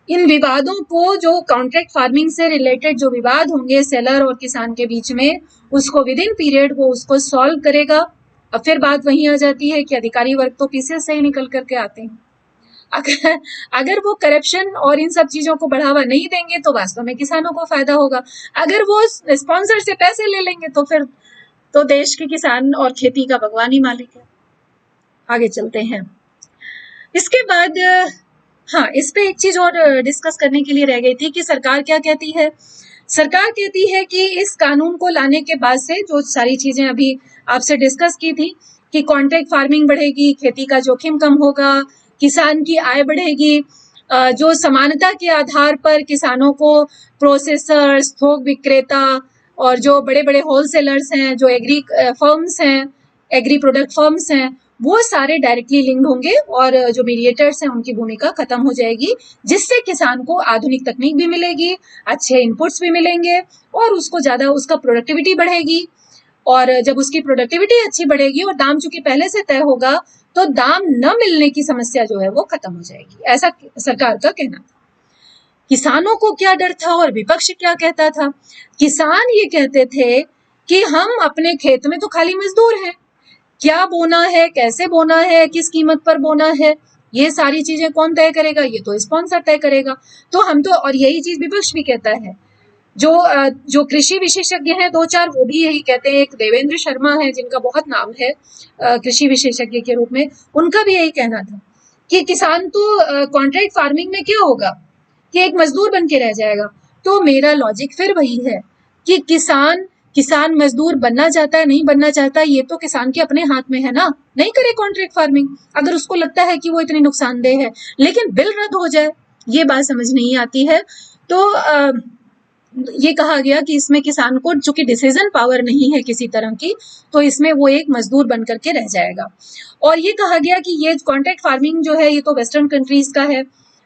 इन विवादों को, जो कॉन्ट्रैक्ट फार्मिंग से रिलेटेड जो विवाद होंगे सेलर और किसान के बीच में, उसको विद इन पीरियड वो उसको सॉल्व करेगा। अब फिर बात वहीं आ जाती है कि अधिकारी वर्ग तो पीछे से ही निकल करके आते हैं। अगर वो करप्शन और इन सब चीजों को बढ़ावा नहीं देंगे तो वास्तव में किसानों को फायदा होगा। अगर वो स्पॉन्सर से पैसे ले लेंगे तो फिर तो देश के किसान और खेती का भगवान ही मालिक है। आगे चलते हैं। इसके बाद हाँ, इस पे एक चीज और डिस्कस करने के लिए रह गई थी कि सरकार क्या कहती है। सरकार कहती है कि इस कानून को लाने के बाद से जो सारी चीजें अभी आपसे डिस्कस की थी कि कॉन्ट्रैक्ट फार्मिंग बढ़ेगी, खेती का जोखिम कम होगा, किसान की आय बढ़ेगी, जो समानता के आधार पर किसानों को प्रोसेसर्स, थोक विक्रेता और जो बड़े बड़े होलसेलर्स हैं, जो एग्री फर्म्स हैं, एग्री प्रोडक्ट फर्म्स हैं, वो सारे डायरेक्टली लिंक्ड होंगे और जो मीडिएटर्स हैं उनकी भूमिका खत्म हो जाएगी, जिससे किसान को आधुनिक तकनीक भी मिलेगी, अच्छे इनपुट्स भी मिलेंगे और उसको ज्यादा उसका प्रोडक्टिविटी बढ़ेगी। और जब उसकी प्रोडक्टिविटी अच्छी बढ़ेगी और दाम चूंकि पहले से तय होगा तो दाम न मिलने की समस्या जो है वो खत्म हो जाएगी, ऐसा सरकार का कहना था। किसानों को क्या डर था और विपक्ष क्या कहता था? किसान ये कहते थे कि हम अपने खेत में तो खाली मजदूर हैं, क्या बोना है, कैसे बोना है, किस कीमत पर बोना है, ये सारी चीजें कौन तय करेगा? ये तो स्पॉन्सर तय करेगा। तो हम तो, और यही चीज विपक्ष भी कहता है, जो कृषि विशेषज्ञ हैं 2-4 वो भी यही कहते हैं। एक देवेंद्र शर्मा है जिनका बहुत नाम है कृषि विशेषज्ञ के रूप में, उनका भी यही कहना था कि किसान तो कॉन्ट्रैक्ट फार्मिंग में क्या होगा कि एक मजदूर बन के रह जाएगा। तो मेरा लॉजिक फिर वही है कि किसान मजदूर बनना चाहता है नहीं बनना चाहता, ये तो किसान के अपने हाथ में है ना, नहीं करे कॉन्ट्रैक्ट फार्मिंग अगर उसको लगता है कि वो इतनी नुकसानदेह है। लेकिन बिल रद्द हो जाए, ये बात समझ नहीं आती है। तो ये कहा गया कि इसमें किसान को चूंकि डिसीजन पावर नहीं है किसी तरह की, तो इसमें वो एक मजदूर बन करके रह जाएगा। और ये कहा गया कि ये कॉन्ट्रैक्ट फार्मिंग जो है ये तो वेस्टर्न कंट्रीज का है,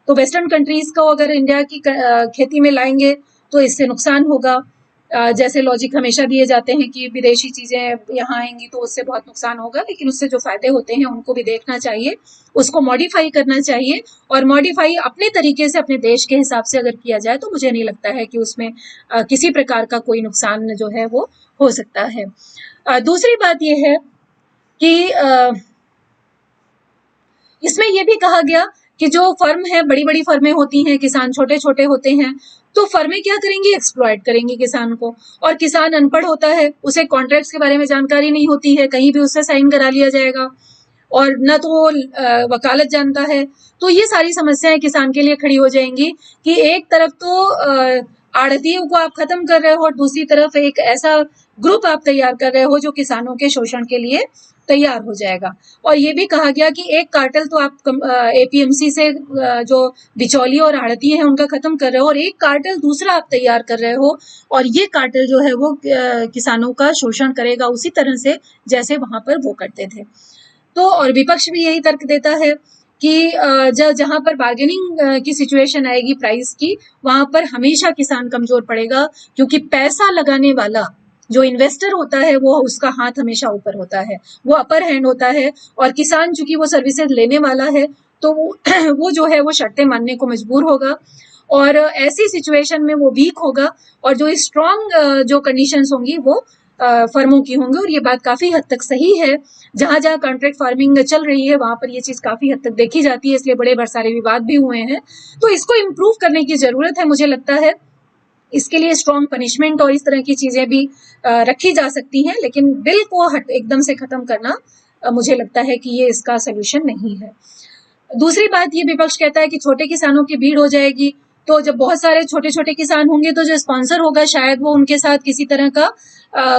तो वेस्टर्न कंट्रीज को अगर इंडिया की खेती में लाएंगे तो इससे नुकसान होगा। जैसे लॉजिक हमेशा दिए जाते हैं कि विदेशी चीजें यहाँ आएंगी तो उससे बहुत नुकसान होगा, लेकिन उससे जो फायदे होते हैं उनको भी देखना चाहिए, उसको मॉडिफाई करना चाहिए। और मॉडिफाई अपने तरीके से अपने देश के हिसाब से अगर किया जाए तो मुझे नहीं लगता है कि उसमें किसी प्रकार का कोई नुकसान जो है वो हो सकता है। दूसरी बात यह है कि इसमें यह भी कहा गया कि जो फर्म है, बड़ी बड़ी फर्में होती हैं, किसान छोटे छोटे होते हैं, तो फर्में क्या करेंगी? एक्सप्लॉइट करेंगी किसान को। और किसान अनपढ़ होता है, उसे कॉन्ट्रैक्ट्स के बारे में जानकारी नहीं होती है, कहीं भी उससे साइन करा लिया जाएगा और न तो वो वकालत जानता है। तो ये सारी समस्याएं किसान के लिए खड़ी हो जाएंगी कि एक तरफ तो आड़तियों को आप खत्म कर रहे हो और दूसरी तरफ एक ऐसा ग्रुप आप तैयार कर रहे हो जो किसानों के शोषण के लिए तैयार हो जाएगा। और ये भी कहा गया कि एक कार्टेल तो आप एपीएमसी से जो बिचौलिए और आड़ती हैं उनका खत्म कर रहे हो और एक कार्टेल दूसरा आप तैयार कर रहे हो, और ये कार्टेल जो है वो किसानों का शोषण करेगा उसी तरह से जैसे वहां पर वो करते थे। तो और विपक्ष भी यही तर्क देता है कि जहां पर बार्गेनिंग की सिचुएशन आएगी प्राइस की, वहां पर हमेशा किसान कमजोर पड़ेगा, क्योंकि पैसा लगाने वाला जो इन्वेस्टर होता है वो उसका हाथ हमेशा ऊपर होता है, वो अपर हैंड होता है। और किसान चूंकि वो सर्विसेज लेने वाला है तो वो जो है वो शर्तें मानने को मजबूर होगा और ऐसी सिचुएशन में वो वीक होगा और जो स्ट्रॉन्ग जो कंडीशंस होंगी वो फर्मों की होंगी, और ये बात काफी हद तक सही है। जहां जहां कॉन्ट्रैक्ट फार्मिंग चल रही है वहां पर ये चीज काफी हद तक देखी जाती है, इसलिए बड़े सारे विवाद भी हुए हैं। तो इसको इम्प्रूव करने की जरूरत है, मुझे लगता है। इसके लिए स्ट्रॉन्ग पनिशमेंट और इस तरह की चीजें भी रखी जा सकती हैं, लेकिन बिल को एकदम से खत्म करना मुझे लगता है कि ये इसका सोल्यूशन नहीं है। दूसरी बात, ये विपक्ष कहता है कि छोटे किसानों की भीड़ हो जाएगी, तो जब बहुत सारे छोटे छोटे किसान होंगे तो जो स्पॉन्सर होगा शायद वो उनके साथ किसी तरह का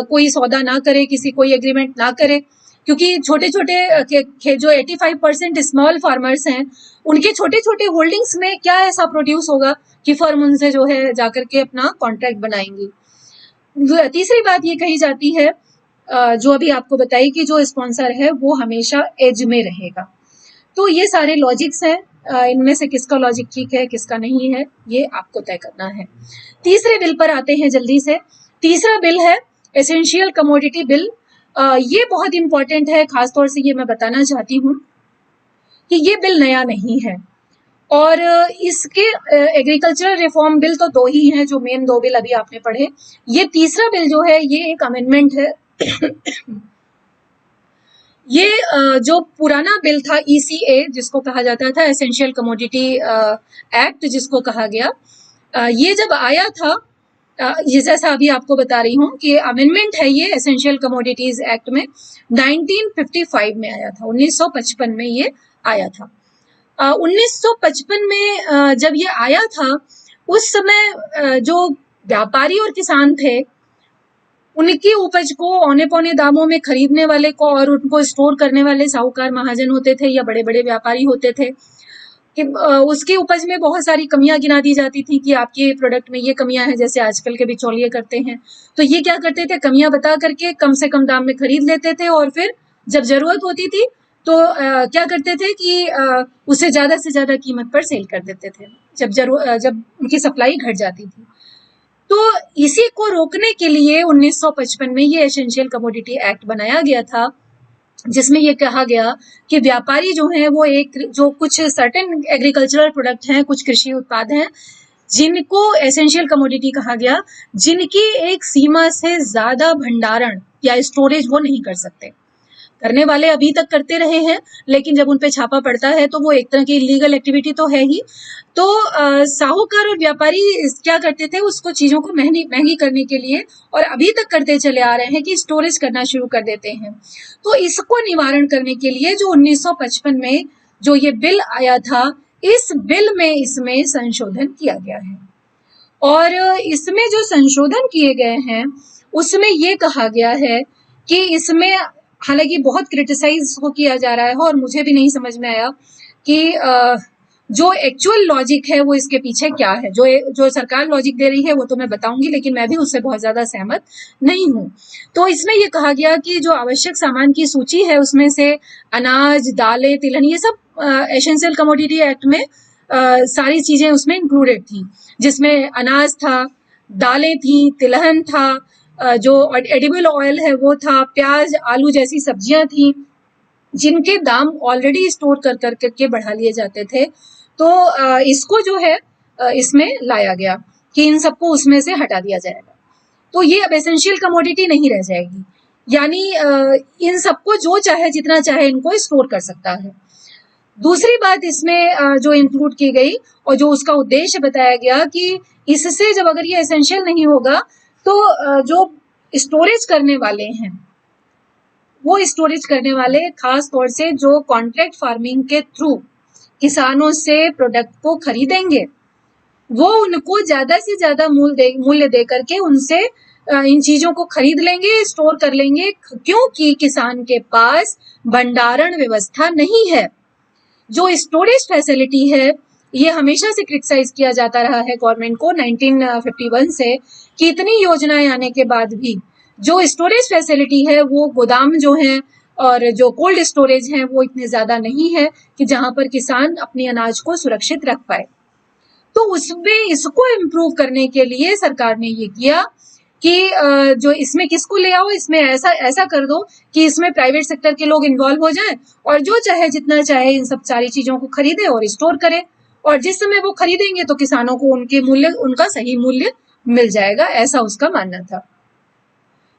कोई सौदा ना करे, कोई एग्रीमेंट ना करे, क्योंकि छोटे छोटे जो 85% स्मॉल फार्मर्स हैं उनके छोटे छोटे होल्डिंग्स में क्या ऐसा प्रोड्यूस होगा कि फर्म उनसे जो है जाकर के अपना कॉन्ट्रैक्ट बनाएंगी। तीसरी बात ये कही जाती है, जो अभी आपको बताई, कि जो स्पॉन्सर है वो हमेशा एज में रहेगा। तो ये सारे लॉजिक्स हैं, इनमें से किसका लॉजिक ठीक है किसका नहीं है ये आपको तय करना है। तीसरे बिल पर आते हैं जल्दी से। तीसरा बिल है एसेंशियल कमोडिटी बिल। ये बहुत इंपॉर्टेंट है, खासतौर से ये मैं बताना चाहती हूँ कि ये बिल नया नहीं है, और इसके एग्रीकल्चरल रिफॉर्म बिल तो दो ही हैं, जो मेन दो बिल अभी आपने पढ़े। ये तीसरा बिल जो है ये एक अमेंडमेंट है। ये जो पुराना बिल था ECA, जिसको कहा जाता था एसेंशियल कमोडिटी एक्ट जिसको कहा गया, ये जब आया था, ये जैसा अभी आपको बता रही हूँ कि अमेंडमेंट है ये एसेंशियल कमोडिटीज एक्ट में, 1955 में आया था, 1955 में ये आया था। 1955 में जब ये आया था, उस समय जो व्यापारी और किसान थे उनकी उपज को औने पौने दामों में खरीदने वाले को और उनको स्टोर करने वाले साहूकार महाजन होते थे या बड़े बड़े व्यापारी होते थे, कि उसकी उपज में बहुत सारी कमियां गिना दी जाती थी कि आपके प्रोडक्ट में ये कमियां हैं, जैसे आजकल के बिचौलिए करते हैं। तो ये क्या करते थे, कमियां बता करके कम से कम दाम में खरीद लेते थे, और फिर जब जरूरत होती थी तो क्या करते थे कि उसे ज्यादा से ज्यादा कीमत पर सेल कर देते थे, जब उनकी सप्लाई घट जाती थी। तो इसी को रोकने के लिए 1955 में ये एसेंशियल कमोडिटी एक्ट बनाया गया था, जिसमें ये कहा गया कि व्यापारी जो हैं वो जो कुछ सर्टेन एग्रीकल्चरल प्रोडक्ट हैं, कुछ कृषि उत्पाद हैं, जिनको एसेंशियल कमोडिटी कहा गया, जिनकी एक सीमा से ज्यादा भंडारण या स्टोरेज वो नहीं कर सकते। करने वाले अभी तक करते रहे हैं, लेकिन जब उन पे छापा पड़ता है तो वो एक तरह की इलीगल एक्टिविटी तो है ही। तो साहूकार और व्यापारी क्या करते थे, उसको चीजों को महंगी करने के लिए, और अभी तक करते चले आ रहे हैं, कि स्टोरेज करना शुरू कर देते हैं। तो इसको निवारण करने के लिए जो 1955 में जो ये बिल आया था, इस बिल में इसमें संशोधन किया गया है, और इसमें जो संशोधन किए गए हैं उसमें ये कहा गया है कि इसमें, हालांकि बहुत क्रिटिसाइज को किया जा रहा है और मुझे भी नहीं समझ में आया कि जो एक्चुअल लॉजिक है वो इसके पीछे क्या है। जो सरकार लॉजिक दे रही है वो तो मैं बताऊंगी, लेकिन मैं भी उससे बहुत ज्यादा सहमत नहीं हूँ। तो इसमें ये कहा गया कि जो आवश्यक सामान की सूची है उसमें से अनाज, दालें, तिलहन, ये सब एसेंशियल कमोडिटी एक्ट में सारी चीजें उसमें इंक्लूडेड थी, जिसमें अनाज था, दालें थी, तिलहन था, जो एडिबल ऑयल है वो था, प्याज, आलू जैसी सब्जियां थी, जिनके दाम ऑलरेडी स्टोर कर करके बढ़ा लिए जाते थे। तो इसको जो है इसमें लाया गया कि इन सबको उसमें से हटा दिया जाएगा, तो ये अब एसेंशियल कमोडिटी नहीं रह जाएगी, यानी इन सबको जो चाहे जितना चाहे इनको स्टोर कर सकता है। दूसरी बात इसमें जो इंक्लूड की गई और जो उसका उद्देश्य बताया गया कि इससे जब अगर ये एसेंशियल नहीं होगा तो जो स्टोरेज करने वाले हैं, वो स्टोरेज करने वाले खास तौर से जो कॉन्ट्रैक्ट फार्मिंग के थ्रू किसानों से प्रोडक्ट को खरीदेंगे, वो उनको ज्यादा से ज्यादा मूल्य दे करके उनसे इन चीजों को खरीद लेंगे, स्टोर कर लेंगे, क्योंकि किसान के पास भंडारण व्यवस्था नहीं है। जो स्टोरेज फैसिलिटी है, ये हमेशा से क्रिटिसाइज किया जाता रहा है गवर्नमेंट को 1951 से, कि इतनी योजनाएं आने के बाद भी जो स्टोरेज फैसिलिटी है, वो गोदाम जो है और जो कोल्ड स्टोरेज है वो इतने ज्यादा नहीं है कि जहां पर किसान अपने अनाज को सुरक्षित रख पाए। तो उसमें इसको इम्प्रूव करने के लिए सरकार ने ये किया कि जो इसमें किसको ले आओ, इसमें ऐसा कर दो कि इसमें प्राइवेट सेक्टर के लोग इन्वॉल्व हो जाएं और जो चाहे जितना चाहे इन सब सारी चीजों को खरीदे और स्टोर करें, और जिस समय वो खरीदेंगे तो किसानों को उनका सही मूल्य मिल जाएगा, ऐसा उसका मानना था।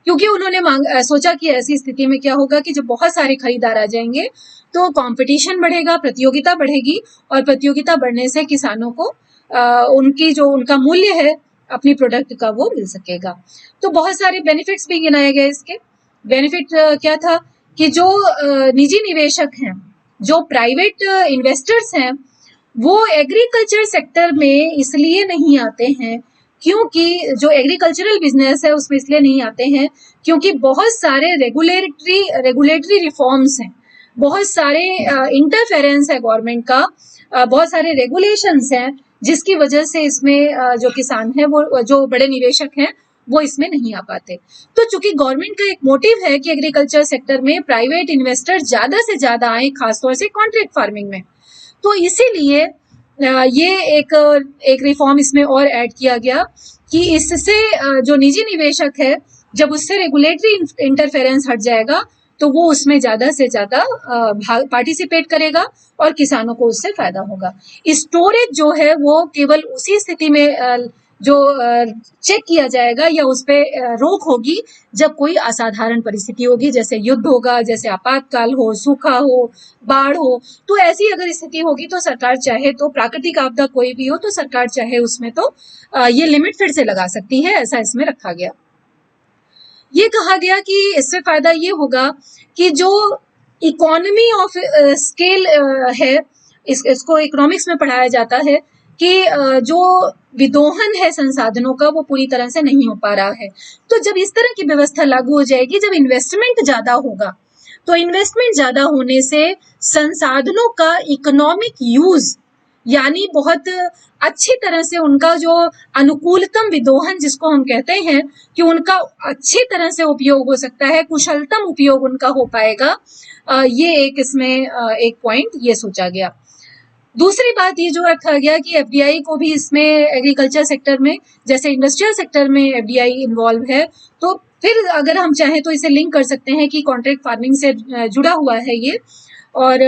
क्योंकि उन्होंने सोचा कि ऐसी स्थिति में क्या होगा कि जब बहुत सारे खरीदार आ जाएंगे तो कंपटीशन बढ़ेगा, प्रतियोगिता बढ़ेगी, और प्रतियोगिता बढ़ने से किसानों को उनका मूल्य है अपनी प्रोडक्ट का वो मिल सकेगा। तो बहुत सारे बेनिफिट्स भी गिनाए गए इसके। बेनिफिट क्या था कि जो निजी निवेशक हैं, जो प्राइवेट इन्वेस्टर्स हैं, वो एग्रीकल्चर सेक्टर में इसलिए नहीं आते हैं क्योंकि जो एग्रीकल्चरल बिजनेस है उसमें इसलिए नहीं आते हैं क्योंकि बहुत सारे रेगुलेटरी रिफॉर्म्स हैं, बहुत सारे इंटरफेरेंस है गवर्नमेंट का, बहुत सारे रेगुलेशंस हैं, जिसकी वजह से इसमें जो किसान है वो जो बड़े निवेशक हैं वो इसमें नहीं आ पाते। तो चूंकि गवर्नमेंट का एक मोटिव है कि एग्रीकल्चर सेक्टर में प्राइवेट इन्वेस्टर ज्यादा से ज्यादा आए, खासतौर से कॉन्ट्रैक्ट फार्मिंग में, तो इसीलिए ये एक रिफॉर्म इसमें और ऐड किया गया कि इससे जो निजी निवेशक है जब उससे रेगुलेटरी इंटरफेरेंस हट जाएगा तो वो उसमें ज्यादा से ज्यादा पार्टिसिपेट करेगा और किसानों को उससे फायदा होगा। स्टोरेज जो है वो केवल उसी स्थिति में जो चेक किया जाएगा या उस पर रोक होगी जब कोई असाधारण परिस्थिति होगी, जैसे युद्ध होगा, जैसे आपातकाल हो, सूखा हो, बाढ़ हो। तो ऐसी अगर स्थिति होगी तो सरकार चाहे तो, प्राकृतिक आपदा कोई भी हो तो सरकार चाहे उसमें तो ये लिमिट फिर से लगा सकती है, ऐसा इसमें रखा गया। ये कहा गया कि इससे फायदा ये होगा कि जो इकोनॉमी ऑफ स्केल है, इसको इकोनॉमिक्स में पढ़ाया जाता है कि जो विदोहन है संसाधनों का वो पूरी तरह से नहीं हो पा रहा है। तो जब इस तरह की व्यवस्था लागू हो जाएगी, जब इन्वेस्टमेंट ज्यादा होगा, तो इन्वेस्टमेंट ज्यादा होने से संसाधनों का इकोनॉमिक यूज, यानी बहुत अच्छी तरह से उनका जो अनुकूलतम विदोहन जिसको हम कहते हैं कि उनका अच्छी तरह से उपयोग हो सकता है, कुशलतम उपयोग उनका हो पाएगा, ये एक इसमें एक पॉइंट ये सोचा गया। दूसरी बात ये जो रखा गया कि एफडीआई को भी इसमें एग्रीकल्चर सेक्टर में, जैसे इंडस्ट्रियल सेक्टर में एफडीआई इन्वॉल्व है, तो फिर अगर हम चाहें तो इसे लिंक कर सकते हैं कि कॉन्ट्रैक्ट फार्मिंग से जुड़ा हुआ है ये, और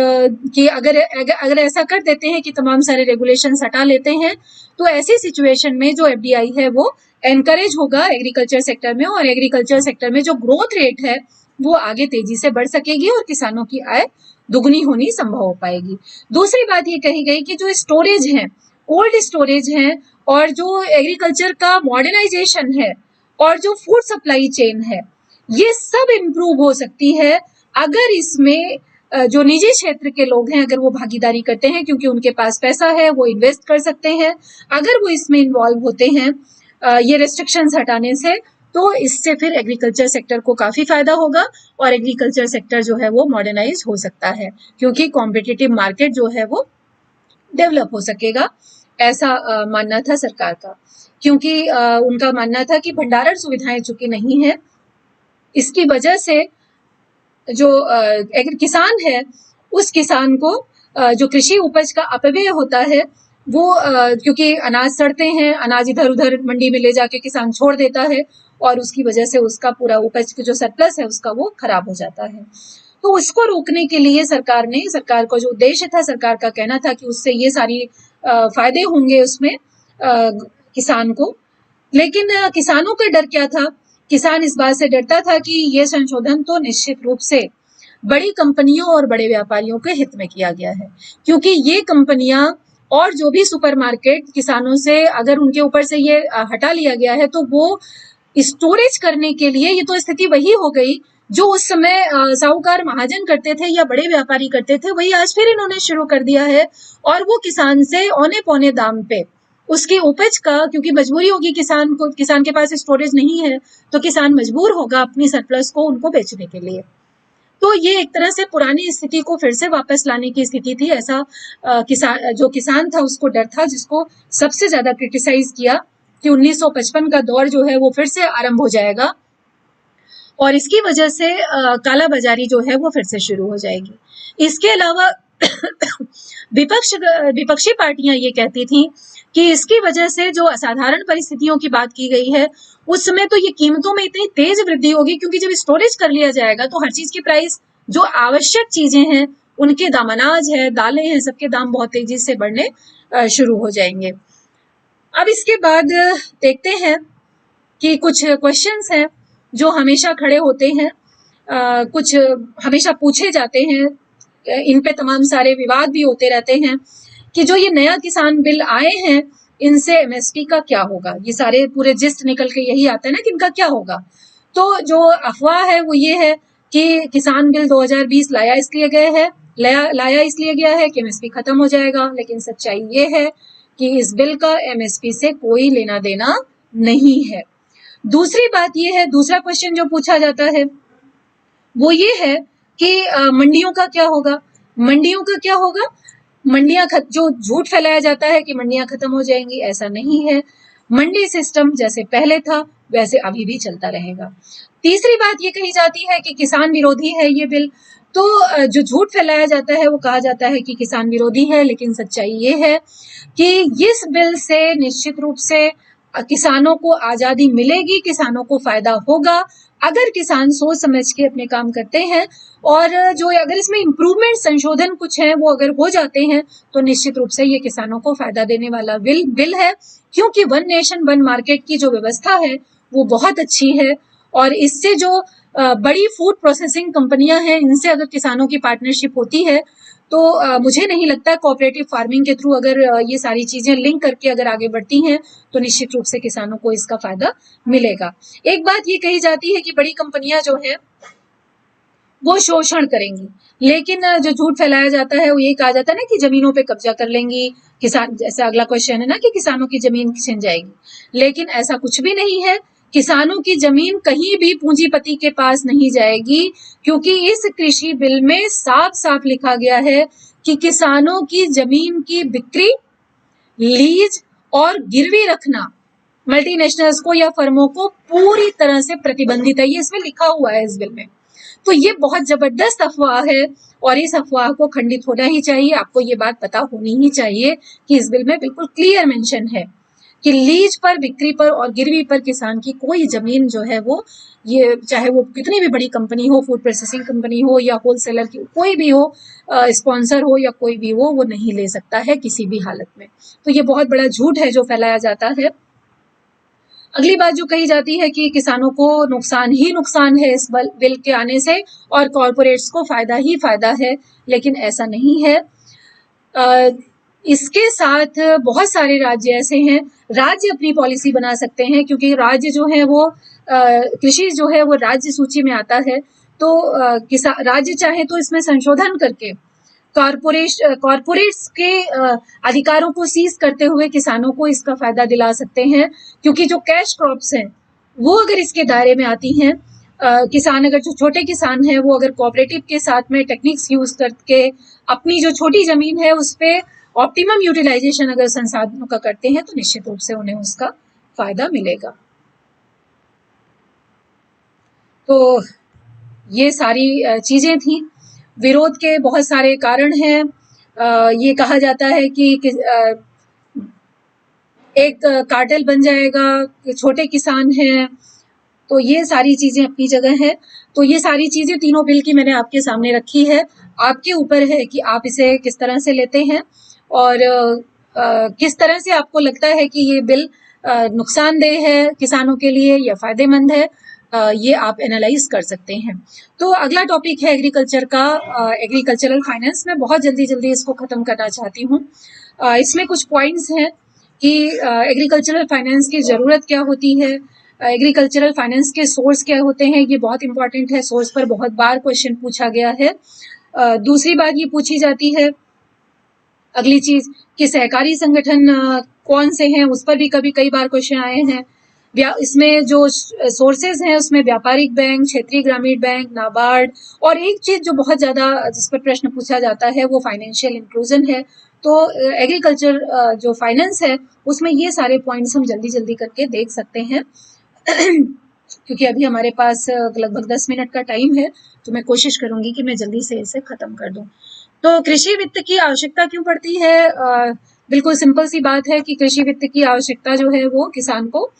कि अगर ऐसा कर देते हैं कि तमाम सारे रेगुलेशंस हटा लेते हैं तो ऐसी सिचुएशन में जो एफडीआई है वो एनकरेज होगा एग्रीकल्चर सेक्टर में, और एग्रीकल्चर सेक्टर में जो ग्रोथ रेट है वो आगे तेजी से बढ़ सकेगी और किसानों की आय दुगनी होनी संभव हो पाएगी। दूसरी बात ये कही गई कि जो स्टोरेज है, कोल्ड स्टोरेज है, और जो एग्रीकल्चर का मॉडर्नाइजेशन है, और जो फूड सप्लाई चेन है, ये सब इम्प्रूव हो सकती है अगर इसमें जो निजी क्षेत्र के लोग हैं अगर वो भागीदारी करते हैं, क्योंकि उनके पास पैसा है, वो इन्वेस्ट कर सकते हैं। अगर वो इसमें इन्वॉल्व होते हैं ये रेस्ट्रिक्शंस हटाने से, तो इससे फिर एग्रीकल्चर सेक्टर को काफी फायदा होगा और एग्रीकल्चर सेक्टर जो है वो मॉडर्नाइज हो सकता है, क्योंकि कॉम्पिटिटिव मार्केट जो है वो डेवलप हो सकेगा, ऐसा मानना था सरकार का। क्योंकि उनका मानना था कि भंडारण सुविधाएं चूंकि नहीं है, इसकी वजह से जो किसान है उस किसान को जो कृषि उपज का अपव्यय होता है वो क्योंकि अनाज सड़ते हैं, अनाज इधर उधर मंडी में ले जाके किसान छोड़ देता है और उसकी वजह से उसका पूरा उपज जो सरप्लस है उसका वो खराब हो जाता है। तो उसको रोकने के लिए सरकार का जो उद्देश्य था, सरकार का कहना था कि उससे ये सारी फायदे होंगे उसमें किसान को। लेकिन किसानों का डर क्या था? किसान इस बात से डरता था कि ये संशोधन तो निश्चित रूप से बड़ी कंपनियों और बड़े व्यापारियों के हित में किया गया है, क्योंकि ये कंपनियां और जो भी सुपरमार्केट किसानों से अगर उनके ऊपर से ये हटा लिया गया है तो वो स्टोरेज करने के लिए, ये तो स्थिति वही हो गई जो उस समय साहूकार महाजन करते थे या बड़े व्यापारी करते थे, वही आज फिर इन्होंने शुरू कर दिया है। और वो किसान से औने पौने दाम पे उसकी उपज का, क्योंकि मजबूरी होगी किसान के पास स्टोरेज नहीं है तो किसान मजबूर होगा अपनी सरप्लस को उनको बेचने के लिए। तो ये एक तरह से पुरानी स्थिति को फिर से वापस लाने की स्थिति थी, ऐसा किसान था उसको डर था, जिसको सबसे ज्यादा क्रिटिसाइज किया कि 1955 का दौर जो है वो फिर से आरंभ हो जाएगा और इसकी वजह से काला बाजारी जो है वो फिर से शुरू हो जाएगी। इसके अलावा विपक्षी पार्टियां ये कहती थी कि इसकी वजह से जो असाधारण परिस्थितियों की बात की गई है उस समय तो ये कीमतों में इतनी तेज वृद्धि होगी, क्योंकि जब स्टोरेज कर लिया जाएगा तो हर चीज की प्राइस, जो आवश्यक चीजें हैं उनके दाम, अनाज है, दालें हैं, सबके दाम बहुत तेजी से बढ़ने शुरू हो जाएंगे। अब इसके बाद देखते हैं कि कुछ क्वेश्चंस हैं जो हमेशा खड़े होते हैं, कुछ हमेशा पूछे जाते हैं, इन पे तमाम सारे विवाद भी होते रहते हैं कि जो ये नया किसान बिल आए हैं इनसे एमएसपी का क्या होगा। ये सारे पूरे जिस्ट निकल के यही आता है ना कि इनका क्या होगा। तो जो अफवाह है वो ये है कि किसान बिल 2020 लाया इसलिए गया है कि एमएसपी खत्म हो जाएगा, लेकिन सच्चाई ये है कि इस बिल का एमएसपी से कोई लेना देना नहीं है। दूसरी बात ये है, दूसरा क्वेश्चन जो पूछा जाता है वो ये है कि मंडियों का क्या होगा। मंडियों का क्या होगा, मंडियां जो झूठ फैलाया जाता है कि मंडियां खत्म हो जाएंगी, ऐसा नहीं है। मंडी सिस्टम जैसे पहले था वैसे अभी भी चलता रहेगा। तीसरी बात ये कही जाती है कि किसान विरोधी है ये बिल। तो जो झूठ फैलाया जाता है वो कहा जाता है कि किसान विरोधी है, लेकिन सच्चाई ये है कि इस बिल से निश्चित रूप से किसानों को आजादी मिलेगी, किसानों को फायदा होगा अगर किसान सोच समझ के अपने काम करते हैं। और जो अगर इसमें इम्प्रूवमेंट, संशोधन कुछ है वो अगर हो जाते हैं तो निश्चित रूप से ये किसानों को फायदा देने वाला बिल है, क्योंकि वन नेशन वन मार्केट की जो व्यवस्था है वो बहुत अच्छी है। और इससे जो बड़ी फूड प्रोसेसिंग कंपनियां हैं इनसे अगर किसानों की पार्टनरशिप होती है तो मुझे नहीं लगता कोऑपरेटिव फार्मिंग के थ्रू अगर ये सारी चीजें लिंक करके अगर आगे बढ़ती हैं तो निश्चित रूप से किसानों को इसका फायदा मिलेगा। एक बात ये कही जाती है कि बड़ी कंपनियां जो है वो शोषण करेंगी, लेकिन जो झूठ फैलाया जाता है वो ये कहा जाता है ना कि जमीनों पे कब्जा कर लेंगी किसान। जैसे अगला क्वेश्चन है ना कि किसानों की जमीन छिन जाएगी, लेकिन ऐसा कुछ भी नहीं है। किसानों की जमीन कहीं भी पूंजीपति के पास नहीं जाएगी, क्योंकि इस कृषि बिल में साफ साफ लिखा गया है कि किसानों की जमीन की बिक्री, लीज और गिरवी रखना मल्टीनेशनल्स को या फर्मों को पूरी तरह से प्रतिबंधित है। ये इसमें लिखा हुआ है इस बिल में। तो ये बहुत जबरदस्त अफवाह है और इस अफवाह को खंडित होना ही चाहिए। आपको ये बात पता होनी ही चाहिए कि इस बिल में बिल्कुल क्लियर मेंशन है कि लीज पर, बिक्री पर और गिरवी पर किसान की कोई जमीन जो है वो, ये चाहे वो कितनी भी बड़ी कंपनी हो, फूड प्रोसेसिंग कंपनी हो या होलसेलर की कोई भी हो, स्पॉन्सर हो या कोई भी हो, वो नहीं ले सकता है किसी भी हालत में। तो ये बहुत बड़ा झूठ है जो फैलाया जाता है। अगली बात जो कही जाती है कि किसानों को नुकसान ही नुकसान है इस बिल के आने से और कॉरपोरेट्स को फायदा ही फायदा है, लेकिन ऐसा नहीं है। इसके साथ बहुत सारे राज्य ऐसे हैं, राज्य अपनी पॉलिसी बना सकते हैं, क्योंकि राज्य जो है वो कृषि जो है वो राज्य सूची में आता है। तो राज्य चाहे तो इसमें संशोधन करके कॉरपोरेट्स के अधिकारों को सीज करते हुए किसानों को इसका फायदा दिला सकते हैं, क्योंकि जो कैश क्रॉप्स हैं वो अगर इसके दायरे में आती हैं, किसान अगर जो छोटे किसान हैं वो अगर कोऑपरेटिव के साथ में टेक्निक्स यूज करके अपनी जो छोटी जमीन है उस पे ऑप्टिमम यूटिलाइजेशन अगर संसाधनों का करते हैं तो निश्चित रूप से उन्हें उसका फायदा मिलेगा। तो ये सारी चीजें थी। विरोध के बहुत सारे कारण हैं। ये कहा जाता है कि एक कार्टेल बन जाएगा, छोटे किसान हैं, तो ये सारी चीजें अपनी जगह है। तो ये सारी चीजें तीनों बिल की मैंने आपके सामने रखी है। आपके ऊपर है कि आप इसे किस तरह से लेते हैं और किस तरह से आपको लगता है कि ये बिल नुकसानदेह है किसानों के लिए या फायदेमंद है, ये आप एनालाइज कर सकते हैं। तो अगला टॉपिक है एग्रीकल्चर का, एग्रीकल्चरल फाइनेंस। मैं बहुत जल्दी इसको खत्म करना चाहती हूँ। इसमें कुछ पॉइंट्स हैं कि एग्रीकल्चरल फाइनेंस की जरूरत क्या होती है, एग्रीकल्चरल फाइनेंस के सोर्स क्या होते हैं, ये बहुत इंपॉर्टेंट है। सोर्स पर बहुत बार क्वेश्चन पूछा गया है। दूसरी बात ये पूछी जाती है, अगली चीज कि सहकारी संगठन कौन से हैं, उस पर भी कई बार क्वेश्चन आए हैं। इसमें जो सोर्सेज हैं उसमें व्यापारिक बैंक, क्षेत्रीय ग्रामीण बैंक, नाबार्ड, और एक चीज जो बहुत ज्यादा जिस पर प्रश्न पूछा जाता है वो फाइनेंशियल इंक्लूजन है। तो एग्रीकल्चर जो फाइनेंस है उसमें ये सारे पॉइंट्स हम जल्दी करके देख सकते हैं क्योंकि अभी हमारे पास लगभग 10 मिनट का टाइम है, तो मैं कोशिश करूंगी कि मैं जल्दी से इसे खत्म कर दूं। तो कृषि वित्त की आवश्यकता क्यों पड़ती है? बिल्कुल सिंपल सी बात है कि कृषि वित्त की आवश्यकता जो है वो किसान को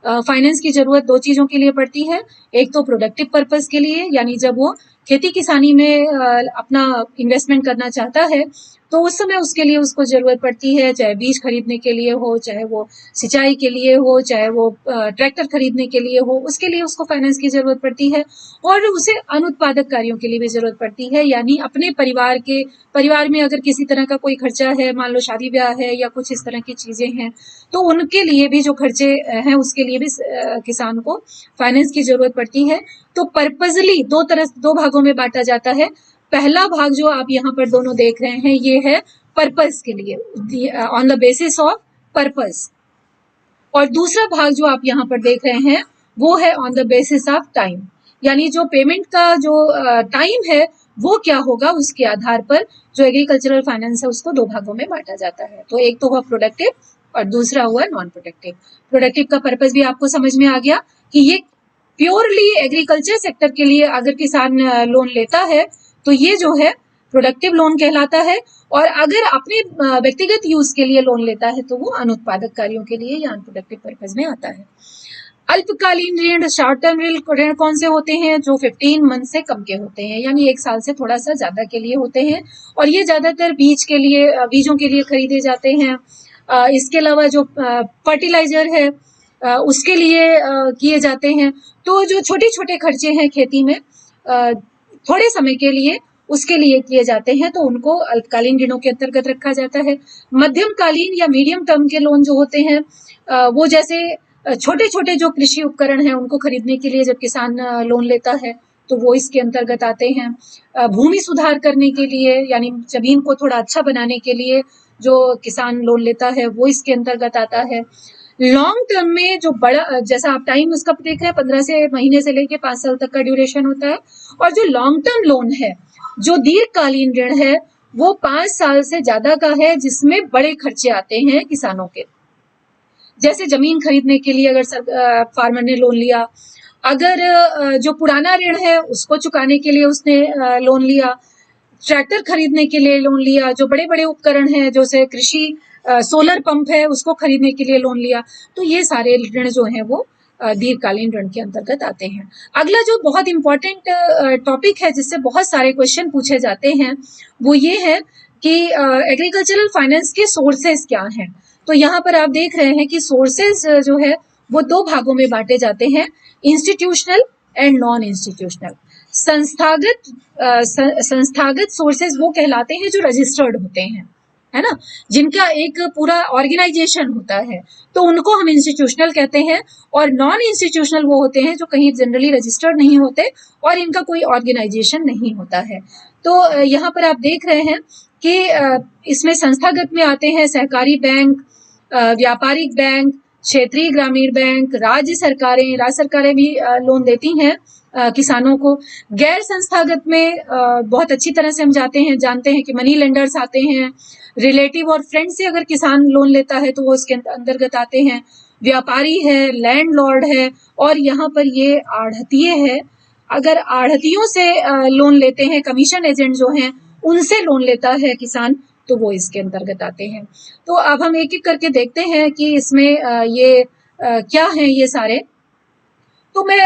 फाइनेंस की जरूरत दो चीजों के लिए पड़ती है। एक तो प्रोडक्टिव पर्पस के लिए, यानी जब वो खेती किसानी में अपना इन्वेस्टमेंट करना चाहता है तो उस समय उसके लिए उसको जरूरत पड़ती है, चाहे बीज खरीदने के लिए हो, चाहे वो सिंचाई के लिए हो, चाहे वो ट्रैक्टर खरीदने के लिए हो, उसके लिए उसको फाइनेंस की जरूरत पड़ती है। और उसे अनुत्पादक कार्यों के लिए भी जरूरत पड़ती है, यानी अपने परिवार में अगर किसी तरह का कोई खर्चा है, मान लो शादी ब्याह है या कुछ इस तरह की चीजें हैं, तो उनके लिए भी जो खर्चे हैं उसके लिए भी किसान को फाइनेंस की जरूरत पड़ती है। तो पर्पजली दो भागों में बांटा जाता है। पहला भाग जो आप यहाँ पर दोनों देख रहे हैं ये है पर्पस के लिए, on the basis of purpose, और दूसरा भाग जो आप यहाँ पर देख रहे हैं वो है on the basis of time, यानी जो पेमेंट का जो टाइम है वो क्या होगा उसके आधार पर जो एग्रीकल्चरल फाइनेंस है उसको दो भागों में बांटा जाता है। तो एक तो हुआ प्रोडक्टिव और दूसरा हुआ नॉन प्रोडक्टिव। प्रोडक्टिव का पर्पस भी आपको समझ में आ गया कि ये प्योरली एग्रीकल्चर सेक्टर के लिए अगर किसान लोन लेता है तो ये जो है प्रोडक्टिव लोन कहलाता है, और अगर अपने व्यक्तिगत यूज के लिए लोन लेता है तो वो अनुत्पादक कार्यों के लिए या अनप्रोडक्टिव पर्पस में आता है। अल्पकालीन ऋण, शॉर्ट टर्म ऋण कौन से होते हैं? जो 15 मंथ से कम के होते हैं, यानी एक साल से थोड़ा सा ज्यादा के लिए होते हैं, और ये ज्यादातर बीजों के लिए खरीदे जाते हैं। इसके अलावा जो फर्टिलाइजर है उसके लिए किए जाते हैं। तो जो छोटे छोटे खर्चे हैं खेती में थोड़े समय के लिए उसके लिए किए जाते हैं, तो उनको अल्पकालीन ऋणों के अंतर्गत रखा जाता है। मध्यम कालीन या मीडियम टर्म के लोन जो होते हैं वो जैसे छोटे छोटे जो कृषि उपकरण हैं उनको खरीदने के लिए जब किसान लोन लेता है तो वो इसके अंतर्गत आते हैं। भूमि सुधार करने के लिए, यानी जमीन को थोड़ा अच्छा बनाने के लिए जो किसान लोन लेता है वो इसके अंतर्गत आता है। लॉन्ग टर्म में जो बड़ा, जैसा आप टाइम उसका देख रहे हैं, 15 से महीने से लेके 5 साल तक का ड्यूरेशन होता है, और जो लॉन्ग टर्म लोन है, जो दीर्घकालीन ऋण है, वो 5 साल से ज्यादा का है, जिसमें बड़े खर्चे आते हैं किसानों के। जैसे जमीन खरीदने के लिए अगर फार्मर ने लोन लिया, अगर जो पुराना ऋण है उसको चुकाने के लिए उसने लोन लिया, ट्रैक्टर खरीदने के लिए लोन लिया, जो बड़े बड़े उपकरण हैं जैसे कृषि सोलर पंप है उसको खरीदने के लिए लोन लिया, तो ये सारे ऋण जो हैं वो दीर्घकालीन ऋण के अंतर्गत आते हैं। अगला जो बहुत इंपॉर्टेंट टॉपिक है जिससे बहुत सारे क्वेश्चन पूछे जाते हैं वो ये है कि एग्रीकल्चरल फाइनेंस के सोर्सेज क्या हैं। तो यहाँ पर आप देख रहे हैं कि सोर्सेज जो है वो दो भागों में बांटे जाते हैं, इंस्टीट्यूशनल एंड नॉन इंस्टीट्यूशनल। संस्थागत सोर्सेज वो कहलाते हैं जो रजिस्टर्ड होते हैं, है ना, जिनका एक पूरा ऑर्गेनाइजेशन होता है, तो उनको हम इंस्टीट्यूशनल कहते हैं। और नॉन इंस्टीट्यूशनल वो होते हैं जो कहीं जनरली रजिस्टर्ड नहीं होते और इनका कोई ऑर्गेनाइजेशन नहीं होता है। तो यहाँ पर आप देख रहे हैं कि इसमें संस्थागत में आते हैं सहकारी बैंक, व्यापारिक बैंक, क्षेत्रीय ग्रामीण बैंक, राज्य सरकारें भी लोन देती हैं किसानों को। गैर संस्थागत में बहुत अच्छी तरह से हम जानते हैं कि मनी लेंडर्स आते हैं, रिलेटिव और फ्रेंड से अगर किसान लोन लेता है तो वो उसके अंतर्गत आते हैं, व्यापारी है, लैंडलॉर्ड है, और यहाँ पर ये आढ़तिये है। अगर आढ़तियों से लोन लेते हैं, कमीशन एजेंट जो हैं उनसे लोन लेता है किसान, तो वो इसके अंतर्गत आते हैं। तो अब हम एक एक करके देखते हैं कि इसमें क्या है ये सारे। तो मैं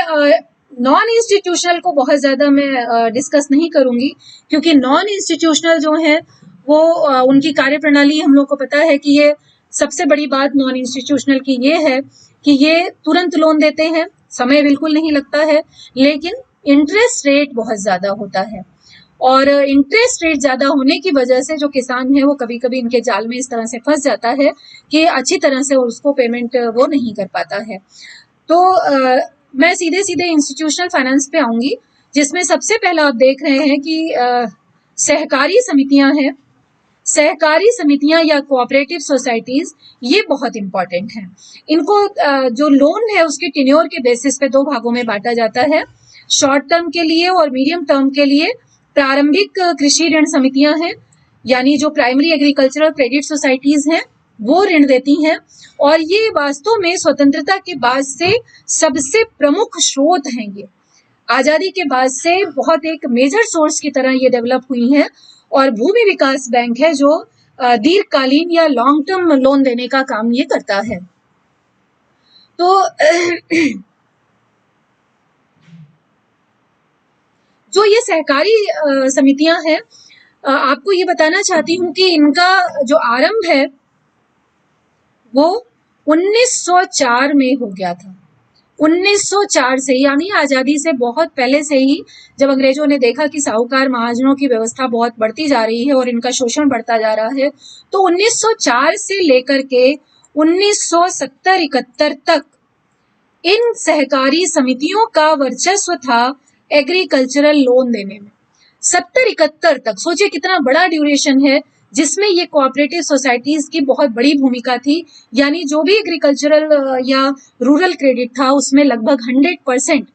नॉन इंस्टीट्यूशनल को बहुत ज्यादा मैं डिस्कस नहीं करूंगी, क्योंकि नॉन इंस्टीट्यूशनल जो है वो उनकी कार्यप्रणाली हम लोग को पता है कि ये सबसे बड़ी बात नॉन इंस्टीट्यूशनल की ये है कि ये तुरंत लोन देते हैं, समय बिल्कुल नहीं लगता है, लेकिन इंटरेस्ट रेट बहुत ज्यादा होता है, और इंटरेस्ट रेट ज्यादा होने की वजह से जो किसान है वो कभी कभी इनके जाल में इस तरह से फंस जाता है कि अच्छी तरह से उसको पेमेंट वो नहीं कर पाता है। तो मैं सीधे सीधे इंस्टीट्यूशनल फाइनेंस पे आऊंगी, जिसमें सबसे पहला आप देख रहे हैं कि सहकारी समितियां हैं। सहकारी समितियां या कोऑपरेटिव सोसाइटीज ये बहुत इंपॉर्टेंट हैं। इनको जो लोन है उसके टेन्योर के बेसिस पे दो भागों में बांटा जाता है, शॉर्ट टर्म के लिए और मीडियम टर्म के लिए। प्रारंभिक कृषि ऋण समितियां हैं, यानी जो प्राइमरी एग्रीकल्चरल क्रेडिट सोसाइटीज हैं वो ऋण देती हैं, और ये वास्तव में स्वतंत्रता के बाद से सबसे प्रमुख स्रोत हैं। ये आजादी के बाद से बहुत एक मेजर सोर्स की तरह ये डेवलप हुई हैं, और भूमि विकास बैंक है जो दीर्घकालीन या लॉन्ग टर्म लोन देने का काम ये करता है। तो जो ये सहकारी समितियां हैं, आपको ये बताना चाहती हूँ कि इनका जो आरंभ है वो 1904 में हो गया था। 1904 से, यानी आजादी से बहुत पहले से ही, जब अंग्रेजों ने देखा कि साहूकार महाजनों की व्यवस्था बहुत बढ़ती जा रही है और इनका शोषण बढ़ता जा रहा है, तो 1904 से लेकर के 1970-71 तक इन सहकारी समितियों का वर्चस्व था एग्रीकल्चरल लोन देने में। 70-71 तक, सोचिए कितना बड़ा ड्यूरेशन है जिसमें ये कोऑपरेटिव सोसाइटीज की बहुत बड़ी भूमिका थी। यानी जो भी एग्रीकल्चरल या रूरल क्रेडिट था उसमें लगभग 100%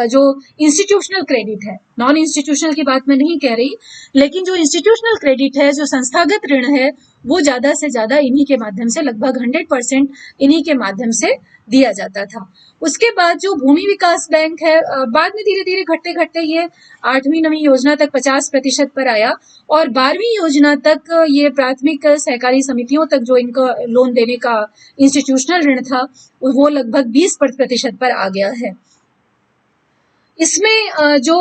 जो इंस्टीट्यूशनल क्रेडिट है, नॉन इंस्टीट्यूशनल की बात मैं नहीं कह रही, लेकिन जो इंस्टीट्यूशनल क्रेडिट है, जो संस्थागत ऋण है, वो ज्यादा से ज्यादा इन्हीं के माध्यम से, लगभग 100% इन्हीं के माध्यम से दिया जाता था। उसके बाद जो भूमि विकास बैंक है, बाद में धीरे धीरे घटते घटते ये 8वीं-9वीं योजना तक 50% पर आया और 12वीं योजना तक ये प्राथमिक सहकारी समितियों तक जो इनको लोन देने का इंस्टीट्यूशनल ऋण था वो लगभग 20% पर आ गया है। इसमें जो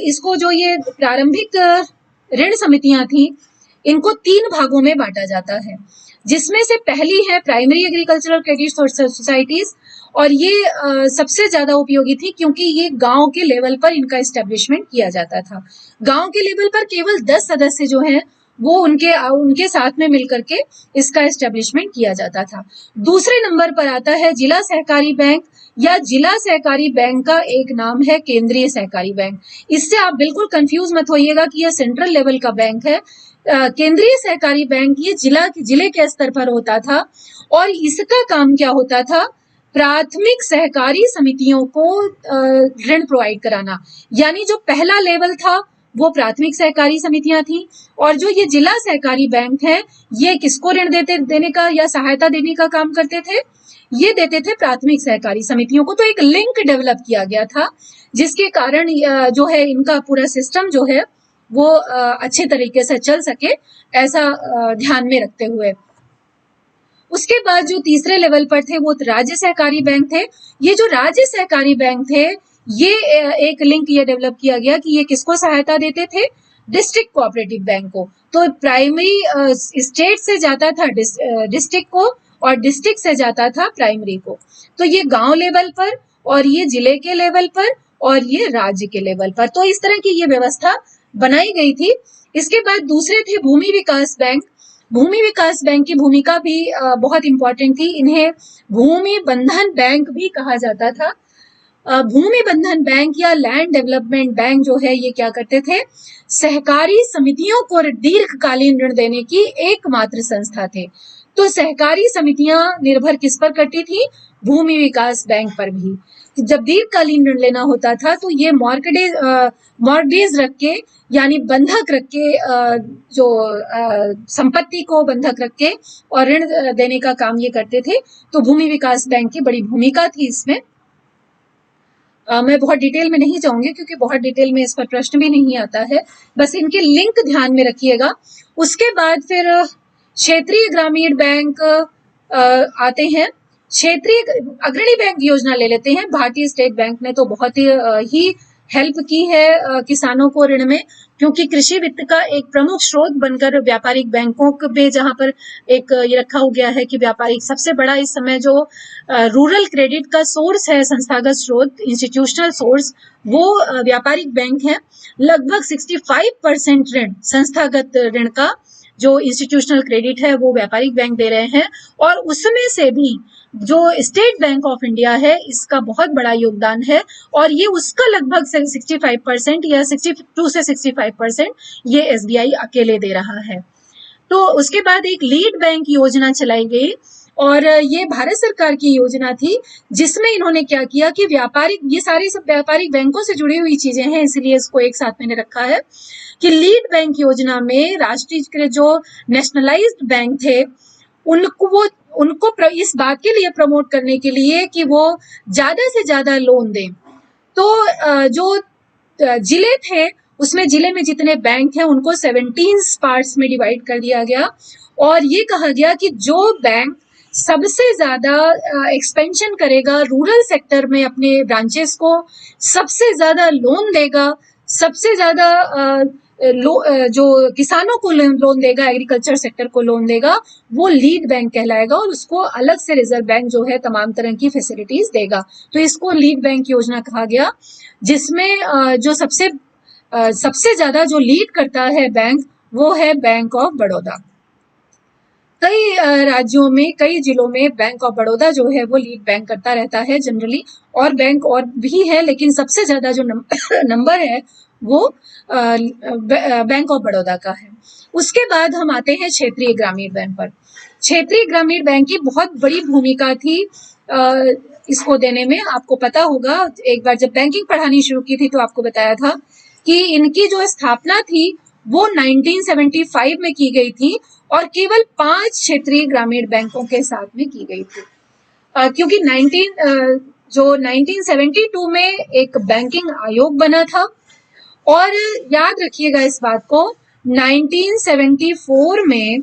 इसको जो ये प्रारंभिक ऋण समितियां थी, इनको 3 भागों में बांटा जाता है, जिसमें से पहली है प्राइमरी एग्रीकल्चरल क्रेडिट सोसाइटीज, और ये सबसे ज्यादा उपयोगी थी क्योंकि ये गांव के लेवल पर इनका एस्टेब्लिशमेंट किया जाता था। गांव के लेवल पर केवल 10 सदस्य जो हैं वो उनके साथ में मिलकर के इसका एस्टेब्लिशमेंट किया जाता था। दूसरे नंबर पर आता है जिला सहकारी बैंक, या जिला सहकारी बैंक का एक नाम है केंद्रीय सहकारी बैंक। इससे आप बिल्कुल कंफ्यूज मत होइएगा कि यह सेंट्रल लेवल का बैंक है। केंद्रीय सहकारी बैंक ये जिले के स्तर पर होता था और इसका काम क्या होता था, प्राथमिक सहकारी समितियों को ऋण प्रोवाइड कराना। यानी जो पहला लेवल था वो प्राथमिक सहकारी समितियां थी, और जो ये जिला सहकारी बैंक है ये किसको ऋण देने का या सहायता देने का काम करते थे, ये देते थे प्राथमिक सहकारी समितियों को। तो एक लिंक डेवलप किया गया था जिसके कारण जो है इनका पूरा सिस्टम जो है वो अच्छे तरीके से चल सके, ऐसा ध्यान में रखते हुए। उसके बाद जो तीसरे लेवल पर थे वो राज्य सहकारी बैंक थे। ये जो राज्य सहकारी बैंक थे ये एक लिंक ये डेवलप किया गया कि ये किसको सहायता देते थे, डिस्ट्रिक्ट कोऑपरेटिव बैंक को। तो प्राइमरी स्टेट से जाता था डिस्ट्रिक्ट को और डिस्ट्रिक्ट से जाता था प्राइमरी को। तो ये गांव लेवल पर और ये जिले के लेवल पर और ये राज्य के लेवल पर, तो इस तरह की ये व्यवस्था बनाई गई थी। इसके बाद दूसरे थे भूमि विकास बैंक। भूमि विकास बैंक की भूमिका भी बहुत इंपॉर्टेंट थी। इन्हें भूमि बंधन बैंक भी कहा जाता था। भूमि बंधन बैंक या लैंड डेवलपमेंट बैंक जो है ये क्या करते थे, सहकारी समितियों को दीर्घकालीन ऋण देने की एकमात्र संस्था थे। तो सहकारी समितियां निर्भर किस पर करती थी, भूमि विकास बैंक पर भी। जब दीर्घकालीन ऋण लेना होता था तो ये मॉर्गेज रख के, यानी बंधक रख के, जो संपत्ति को बंधक रख के और ऋण देने का काम ये करते थे। तो भूमि विकास बैंक की बड़ी भूमिका थी इसमें। मैं बहुत डिटेल में नहीं जाऊंगी क्योंकि बहुत डिटेल में इस पर प्रश्न भी नहीं आता है, बस इनके लिंक ध्यान में रखिएगा। उसके बाद फिर क्षेत्रीय ग्रामीण बैंक आते हैं। क्षेत्रीय अग्रणी बैंक योजना ले लेते हैं। भारतीय स्टेट बैंक ने तो बहुत ही हेल्प की है किसानों को ऋण में, क्योंकि कृषि वित्त का एक प्रमुख स्रोत बनकर व्यापारिक बैंकों पे, जहां पर एक ये रखा हो गया है कि व्यापारिक सबसे बड़ा इस समय जो रूरल क्रेडिट का सोर्स है, संस्थागत स्रोत, इंस्टीट्यूशनल सोर्स, वो व्यापारिक बैंक है। लगभग 65% ऋण, संस्थागत ऋण का जो इंस्टीट्यूशनल क्रेडिट है वो व्यापारिक बैंक दे रहे हैं, और उसमें से भी जो स्टेट बैंक ऑफ इंडिया है इसका बहुत बड़ा योगदान है, और ये उसका लगभग 65% या 62 से 65% ये एसबीआई अकेले दे रहा है। तो उसके बाद एक लीड बैंक योजना चलाई गई, और ये भारत सरकार की योजना थी, जिसमें इन्होंने क्या किया कि व्यापारिक, ये सारी सब व्यापारिक बैंकों से जुड़ी हुई चीजें हैं इसलिए इसको एक साथ मैंने रखा है, कि लीड बैंक योजना में राष्ट्रीयकृत जो नेशनलाइज्ड बैंक थे उनको इस बात के लिए प्रमोट करने के लिए कि वो ज्यादा से ज्यादा लोन दें। तो जो जिले थे उसमें जिले में जितने बैंक हैं उनको 17 पार्ट्स में डिवाइड कर दिया गया, और ये कहा गया कि जो बैंक सबसे ज्यादा एक्सपेंशन करेगा रूरल सेक्टर में अपने ब्रांचेस को, सबसे ज्यादा लोन देगा, सबसे ज्यादा जो किसानों को लोन देगा, एग्रीकल्चर सेक्टर को लोन देगा, वो लीड बैंक कहलाएगा और उसको अलग से रिजर्व बैंक जो है तमाम तरह की फैसिलिटीज देगा। तो इसको लीड बैंक योजना कहा गया, जिसमें जो सबसे ज्यादा जो लीड करता है बैंक वो है बैंक ऑफ बड़ौदा। कई राज्यों में, कई जिलों में बैंक ऑफ बड़ौदा जो है वो लीड बैंक करता रहता है जनरली, और बैंक और भी है लेकिन सबसे ज्यादा जो नंबर है वो बैंक ऑफ बड़ौदा का है। उसके बाद हम आते हैं क्षेत्रीय ग्रामीण बैंक पर। क्षेत्रीय ग्रामीण बैंक की बहुत बड़ी भूमिका थी इसको देने में। आपको पता होगा, एक बार जब बैंकिंग पढ़ानी शुरू की थी तो आपको बताया था कि इनकी जो स्थापना थी वो 1975 में की गई थी और केवल 5 क्षेत्रीय ग्रामीण बैंकों के साथ में की गई थी, क्योंकि 1972 में एक बैंकिंग आयोग बना था। और याद रखिएगा इस बात को, 1974 में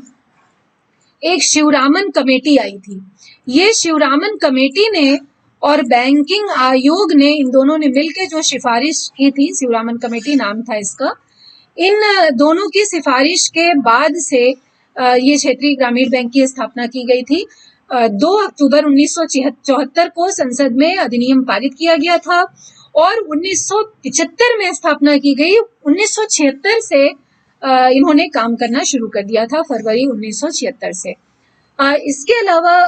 एक शिवरामन कमेटी आई थी। ये शिवरामन कमेटी ने और बैंकिंग आयोग ने, इन दोनों ने मिलकर जो सिफारिश की थी, शिवरामन कमेटी नाम था इसका, इन दोनों की सिफारिश के बाद से ये क्षेत्रीय ग्रामीण बैंक की स्थापना की गई थी। 2 अक्टूबर 1974 को संसद में अधिनियम पारित किया गया था और 1975 में स्थापना की गई। 1976 से इन्होंने काम करना शुरू कर दिया था, फरवरी 1976 से। इसके अलावा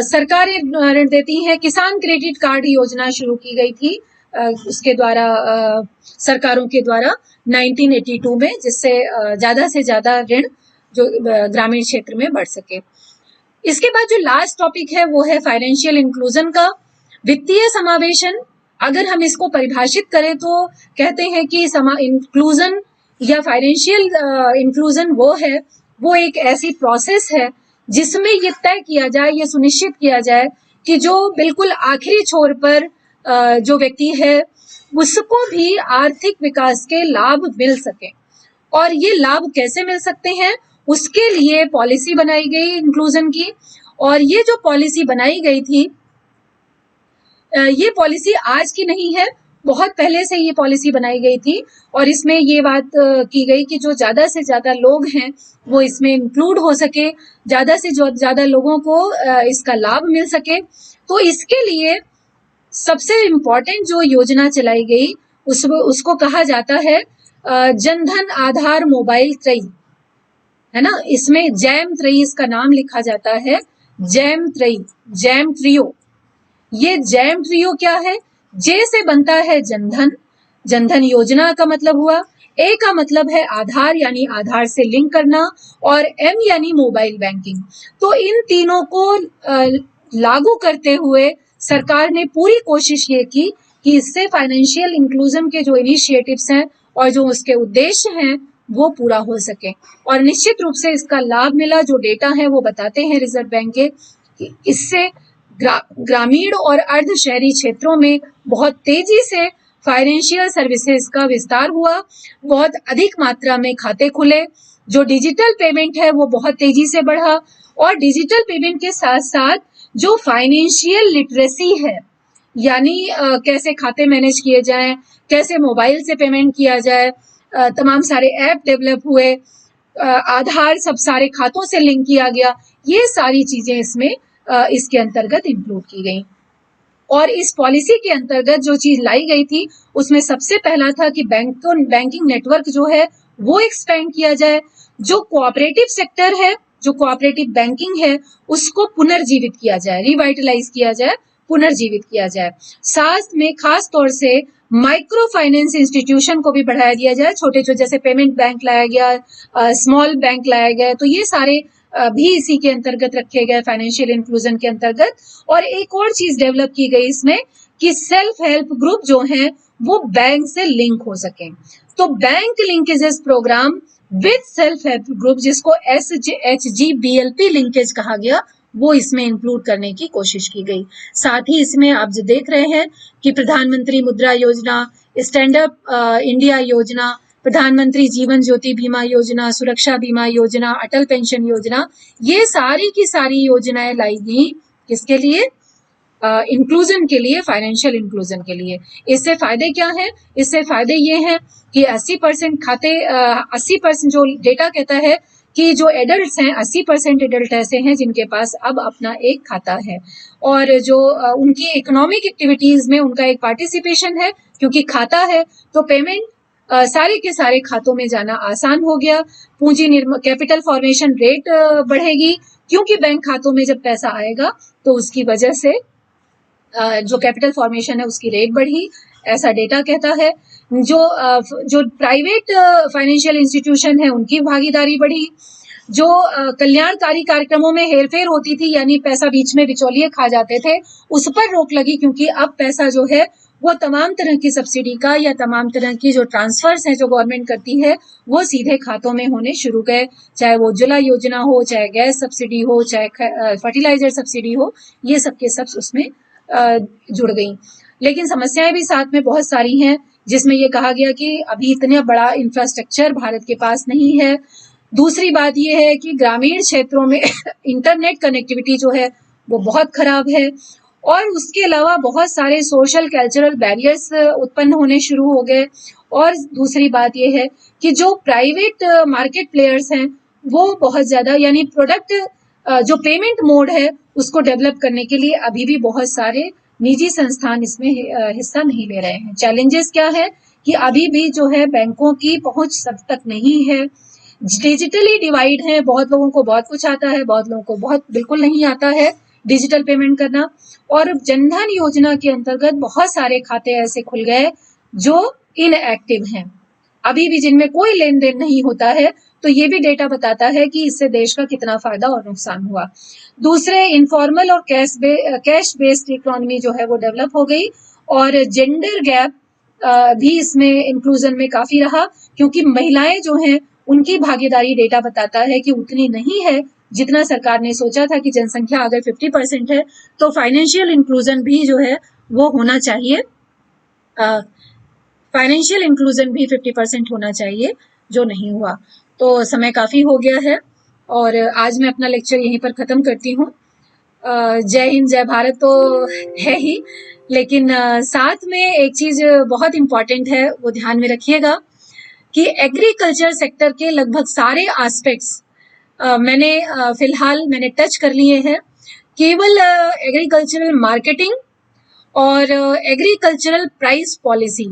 सरकारें ऋण देती हैं। किसान क्रेडिट कार्ड योजना शुरू की गई थी उसके द्वारा, सरकारों के द्वारा 1982 में, जिससे ज्यादा से ज्यादा ऋण जो ग्रामीण क्षेत्र में बढ़ सके। इसके बाद जो लास्ट टॉपिक है वो है फाइनेंशियल इंक्लूजन का, वित्तीय समावेशन। अगर हम इसको परिभाषित करें तो कहते हैं कि इंक्लूजन या फाइनेंशियल इंक्लूजन वो एक ऐसी प्रोसेस है जिसमें ये तय किया जाए, ये सुनिश्चित किया जाए कि जो बिल्कुल आखिरी छोर पर जो व्यक्ति है उसको भी आर्थिक विकास के लाभ मिल सके। और ये लाभ कैसे मिल सकते हैं, उसके लिए पॉलिसी बनाई गई इंक्लूजन की। और ये जो पॉलिसी बनाई गई थी, ये पॉलिसी आज की नहीं है, बहुत पहले से ये पॉलिसी बनाई गई थी। और इसमें ये बात की गई कि जो ज्यादा से ज्यादा लोग हैं वो इसमें इंक्लूड हो सके, ज्यादा से ज्यादा लोगों को इसका लाभ मिल सके। तो इसके लिए सबसे इम्पोर्टेंट जो योजना चलाई गई उसको कहा जाता है जनधन आधार मोबाइल त्रयी, है ना। इसमें जैम त्रयी इसका नाम लिखा जाता है, जैम त्रयी, जैम ट्रियो। ये जैम ट्रियो क्या है? जे से बनता है जनधन, जनधन योजना का मतलब हुआ, ए का मतलब है आधार यानी आधार से लिंक करना, और एम यानी मोबाइल बैंकिंग। तो इन तीनों को लागू करते हुए सरकार ने पूरी कोशिश ये की कि इससे फाइनेंशियल इंक्लूजन के जो इनिशिएटिव्स हैं और जो उसके उद्देश्य हैं वो पूरा हो सके। और निश्चित रूप से इसका लाभ मिला। जो डेटा है वो बताते हैं रिजर्व बैंक के कि इससे ग्रामीण और अर्ध शहरी क्षेत्रों में बहुत तेजी से फाइनेंशियल सर्विसेज का विस्तार हुआ, बहुत अधिक मात्रा में खाते खुले, जो डिजिटल पेमेंट है वो बहुत तेजी से बढ़ा, और डिजिटल पेमेंट के साथ साथ जो फाइनेंशियल लिटरेसी है, यानी कैसे खाते मैनेज किए जाएं, कैसे मोबाइल से पेमेंट किया जाए, तमाम सारे ऐप डेवलप हुए, आधार सब सारे खातों से लिंक किया गया, ये सारी चीजें इसमें इसके अंतर्गत इंक्लूड की गई। और इस पॉलिसी के अंतर्गत जो चीज लाई गई थी उसमें सबसे पहला था कि बैंकिंग नेटवर्क जो है वो एक्सपेंड किया जाए, जो कोऑपरेटिव सेक्टर है, जो कोऑपरेटिव बैंकिंग है, उसको पुनर्जीवित किया जाए, रिवाइटलाइज किया जाए, पुनर्जीवित किया जाए। साथ में खास तौर से माइक्रो फाइनेंस इंस्टीट्यूशन को भी बढ़ाया दिया जाए, छोटे छोटे जैसे पेमेंट बैंक लाया गया, स्मॉल बैंक लाया गया, तो ये सारे भी इसी के अंतर्गत रखे गए, फाइनेंशियल इंक्लूजन के अंतर्गत। और एक और चीज डेवलप की गई इसमें कि सेल्फ हेल्प ग्रुप जो हैं वो बैंक से लिंक हो सके। तो bank linkages programme with self help group, जिसको SHGBLP लिंकेज कहा गया, वो इसमें इंक्लूड करने की कोशिश की गई। साथ ही इसमें आप जो देख रहे हैं कि प्रधानमंत्री मुद्रा योजना, स्टैंड अप इंडिया योजना, प्रधानमंत्री जीवन ज्योति बीमा योजना, सुरक्षा बीमा योजना, अटल पेंशन योजना, ये सारी की सारी योजनाएं लाई गई किसके लिए? इंक्लूजन के लिए, फाइनेंशियल इंक्लूजन के लिए। इससे फायदे क्या हैं? इससे फायदे ये हैं कि 80% खाते 80% जो डेटा कहता है कि जो एडल्ट्स हैं 80% एडल्ट ऐसे हैं जिनके पास अब अपना एक खाता है, और जो उनकी इकोनॉमिक एक्टिविटीज में उनका एक पार्टिसिपेशन है, क्योंकि खाता है तो पेमेंट सारे के सारे खातों में जाना आसान हो गया। पूंजी कैपिटल फॉर्मेशन रेट बढ़ेगी, क्योंकि बैंक खातों में जब पैसा आएगा तो उसकी वजह से जो कैपिटल फॉर्मेशन है उसकी रेट बढ़ी, ऐसा डेटा कहता है। जो प्राइवेट फाइनेंशियल इंस्टीट्यूशन है उनकी भागीदारी बढ़ी। जो कल्याणकारी कार्यक्रमों में हेरफेर होती थी, यानी पैसा बीच में बिचौलिए खा जाते थे, उस पर रोक लगी, क्योंकि अब पैसा जो है वो तमाम तरह की सब्सिडी का या तमाम तरह की जो ट्रांसफर्स हैं जो गवर्नमेंट करती है वो सीधे खातों में होने शुरू गए, चाहे वो उज्ज्वला योजना हो, चाहे गैस सब्सिडी हो, चाहे फर्टिलाइजर सब्सिडी हो, ये सब के सब उसमें जुड़ गई। लेकिन समस्याएं भी साथ में बहुत सारी हैं, जिसमें ये कहा गया कि अभी इतना बड़ा इंफ्रास्ट्रक्चर भारत के पास नहीं है। दूसरी बात ये है कि ग्रामीण क्षेत्रों में इंटरनेट कनेक्टिविटी जो है वो बहुत खराब है, और उसके अलावा बहुत सारे सोशल कल्चरल बैरियर्स उत्पन्न होने शुरू हो गए। और दूसरी बात ये है कि जो प्राइवेट मार्केट प्लेयर्स हैं वो बहुत ज्यादा, यानी प्रोडक्ट जो पेमेंट मोड है उसको डेवलप करने के लिए अभी भी बहुत सारे निजी संस्थान इसमें हिस्सा नहीं ले रहे हैं। चैलेंजेस क्या है कि अभी भी जो है बैंकों की पहुंच सब तक नहीं है, डिजिटली डिवाइड है, बहुत लोगों को बहुत कुछ आता है, बहुत लोगों को बहुत बिल्कुल नहीं आता है डिजिटल पेमेंट करना। और जनधन योजना के अंतर्गत बहुत सारे खाते ऐसे खुल गए जो इनएक्टिव हैं, अभी भी जिनमें कोई लेन देन नहीं होता है। तो ये भी डेटा बताता है कि इससे देश का कितना फायदा और नुकसान हुआ। दूसरे, इनफॉर्मल और कैश बेस्ड इकोनॉमी जो है वो डेवलप हो गई, और जेंडर गैप भी इसमें इंक्लूजन में काफी रहा, क्योंकि महिलाएं जो हैं उनकी भागीदारी डेटा बताता है कि उतनी नहीं है जितना सरकार ने सोचा था कि जनसंख्या अगर 50% है तो फाइनेंशियल इंक्लूजन भी जो है वो होना चाहिए, फाइनेंशियल इंक्लूजन भी 50% होना चाहिए, जो नहीं हुआ। तो समय काफी हो गया है और आज मैं अपना लेक्चर यहीं पर खत्म करती हूँ। जय हिंद जय भारत तो है ही, लेकिन साथ में एक चीज बहुत इंपॉर्टेंट है, वो ध्यान में रखिएगा कि एग्रीकल्चर सेक्टर के लगभग सारे एस्पेक्ट्स मैंने टच कर लिए हैं। केवल एग्रीकल्चरल मार्केटिंग और agricultural price policy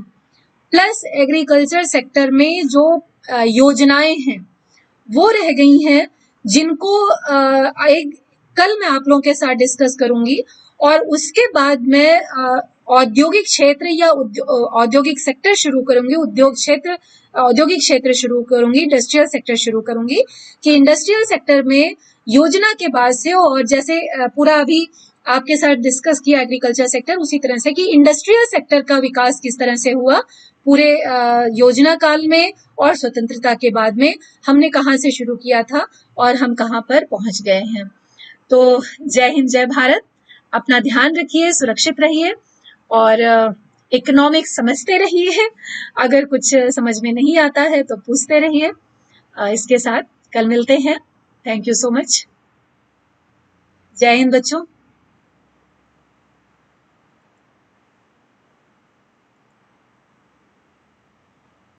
plus agriculture sector में जो योजनाएं हैं वो रह गई हैं, जिनको कल मैं आप लोगों के साथ डिस्कस करूंगी, और उसके बाद मैं औद्योगिक क्षेत्र या औद्योगिक सेक्टर शुरू करूंगी, औद्योगिक क्षेत्र शुरू करूंगी, इंडस्ट्रियल सेक्टर शुरू करूंगी, कि इंडस्ट्रियल सेक्टर में योजना के बाद से, और जैसे पूरा अभी आपके साथ डिस्कस किया एग्रीकल्चर सेक्टर, उसी तरह से कि इंडस्ट्रियल सेक्टर का विकास किस तरह से हुआ पूरे योजना काल में और स्वतंत्रता के बाद में, हमने कहाँ से शुरू किया था और हम कहाँ पर पहुंच गए हैं। तो जय हिंद जय भारत, अपना ध्यान रखिए, सुरक्षित रहिए और इकोनॉमिक्स समझते रहिए। अगर कुछ समझ में नहीं आता है तो पूछते रहिए। इसके साथ कल मिलते हैं। Thank you so much. जय हिंद बच्चों।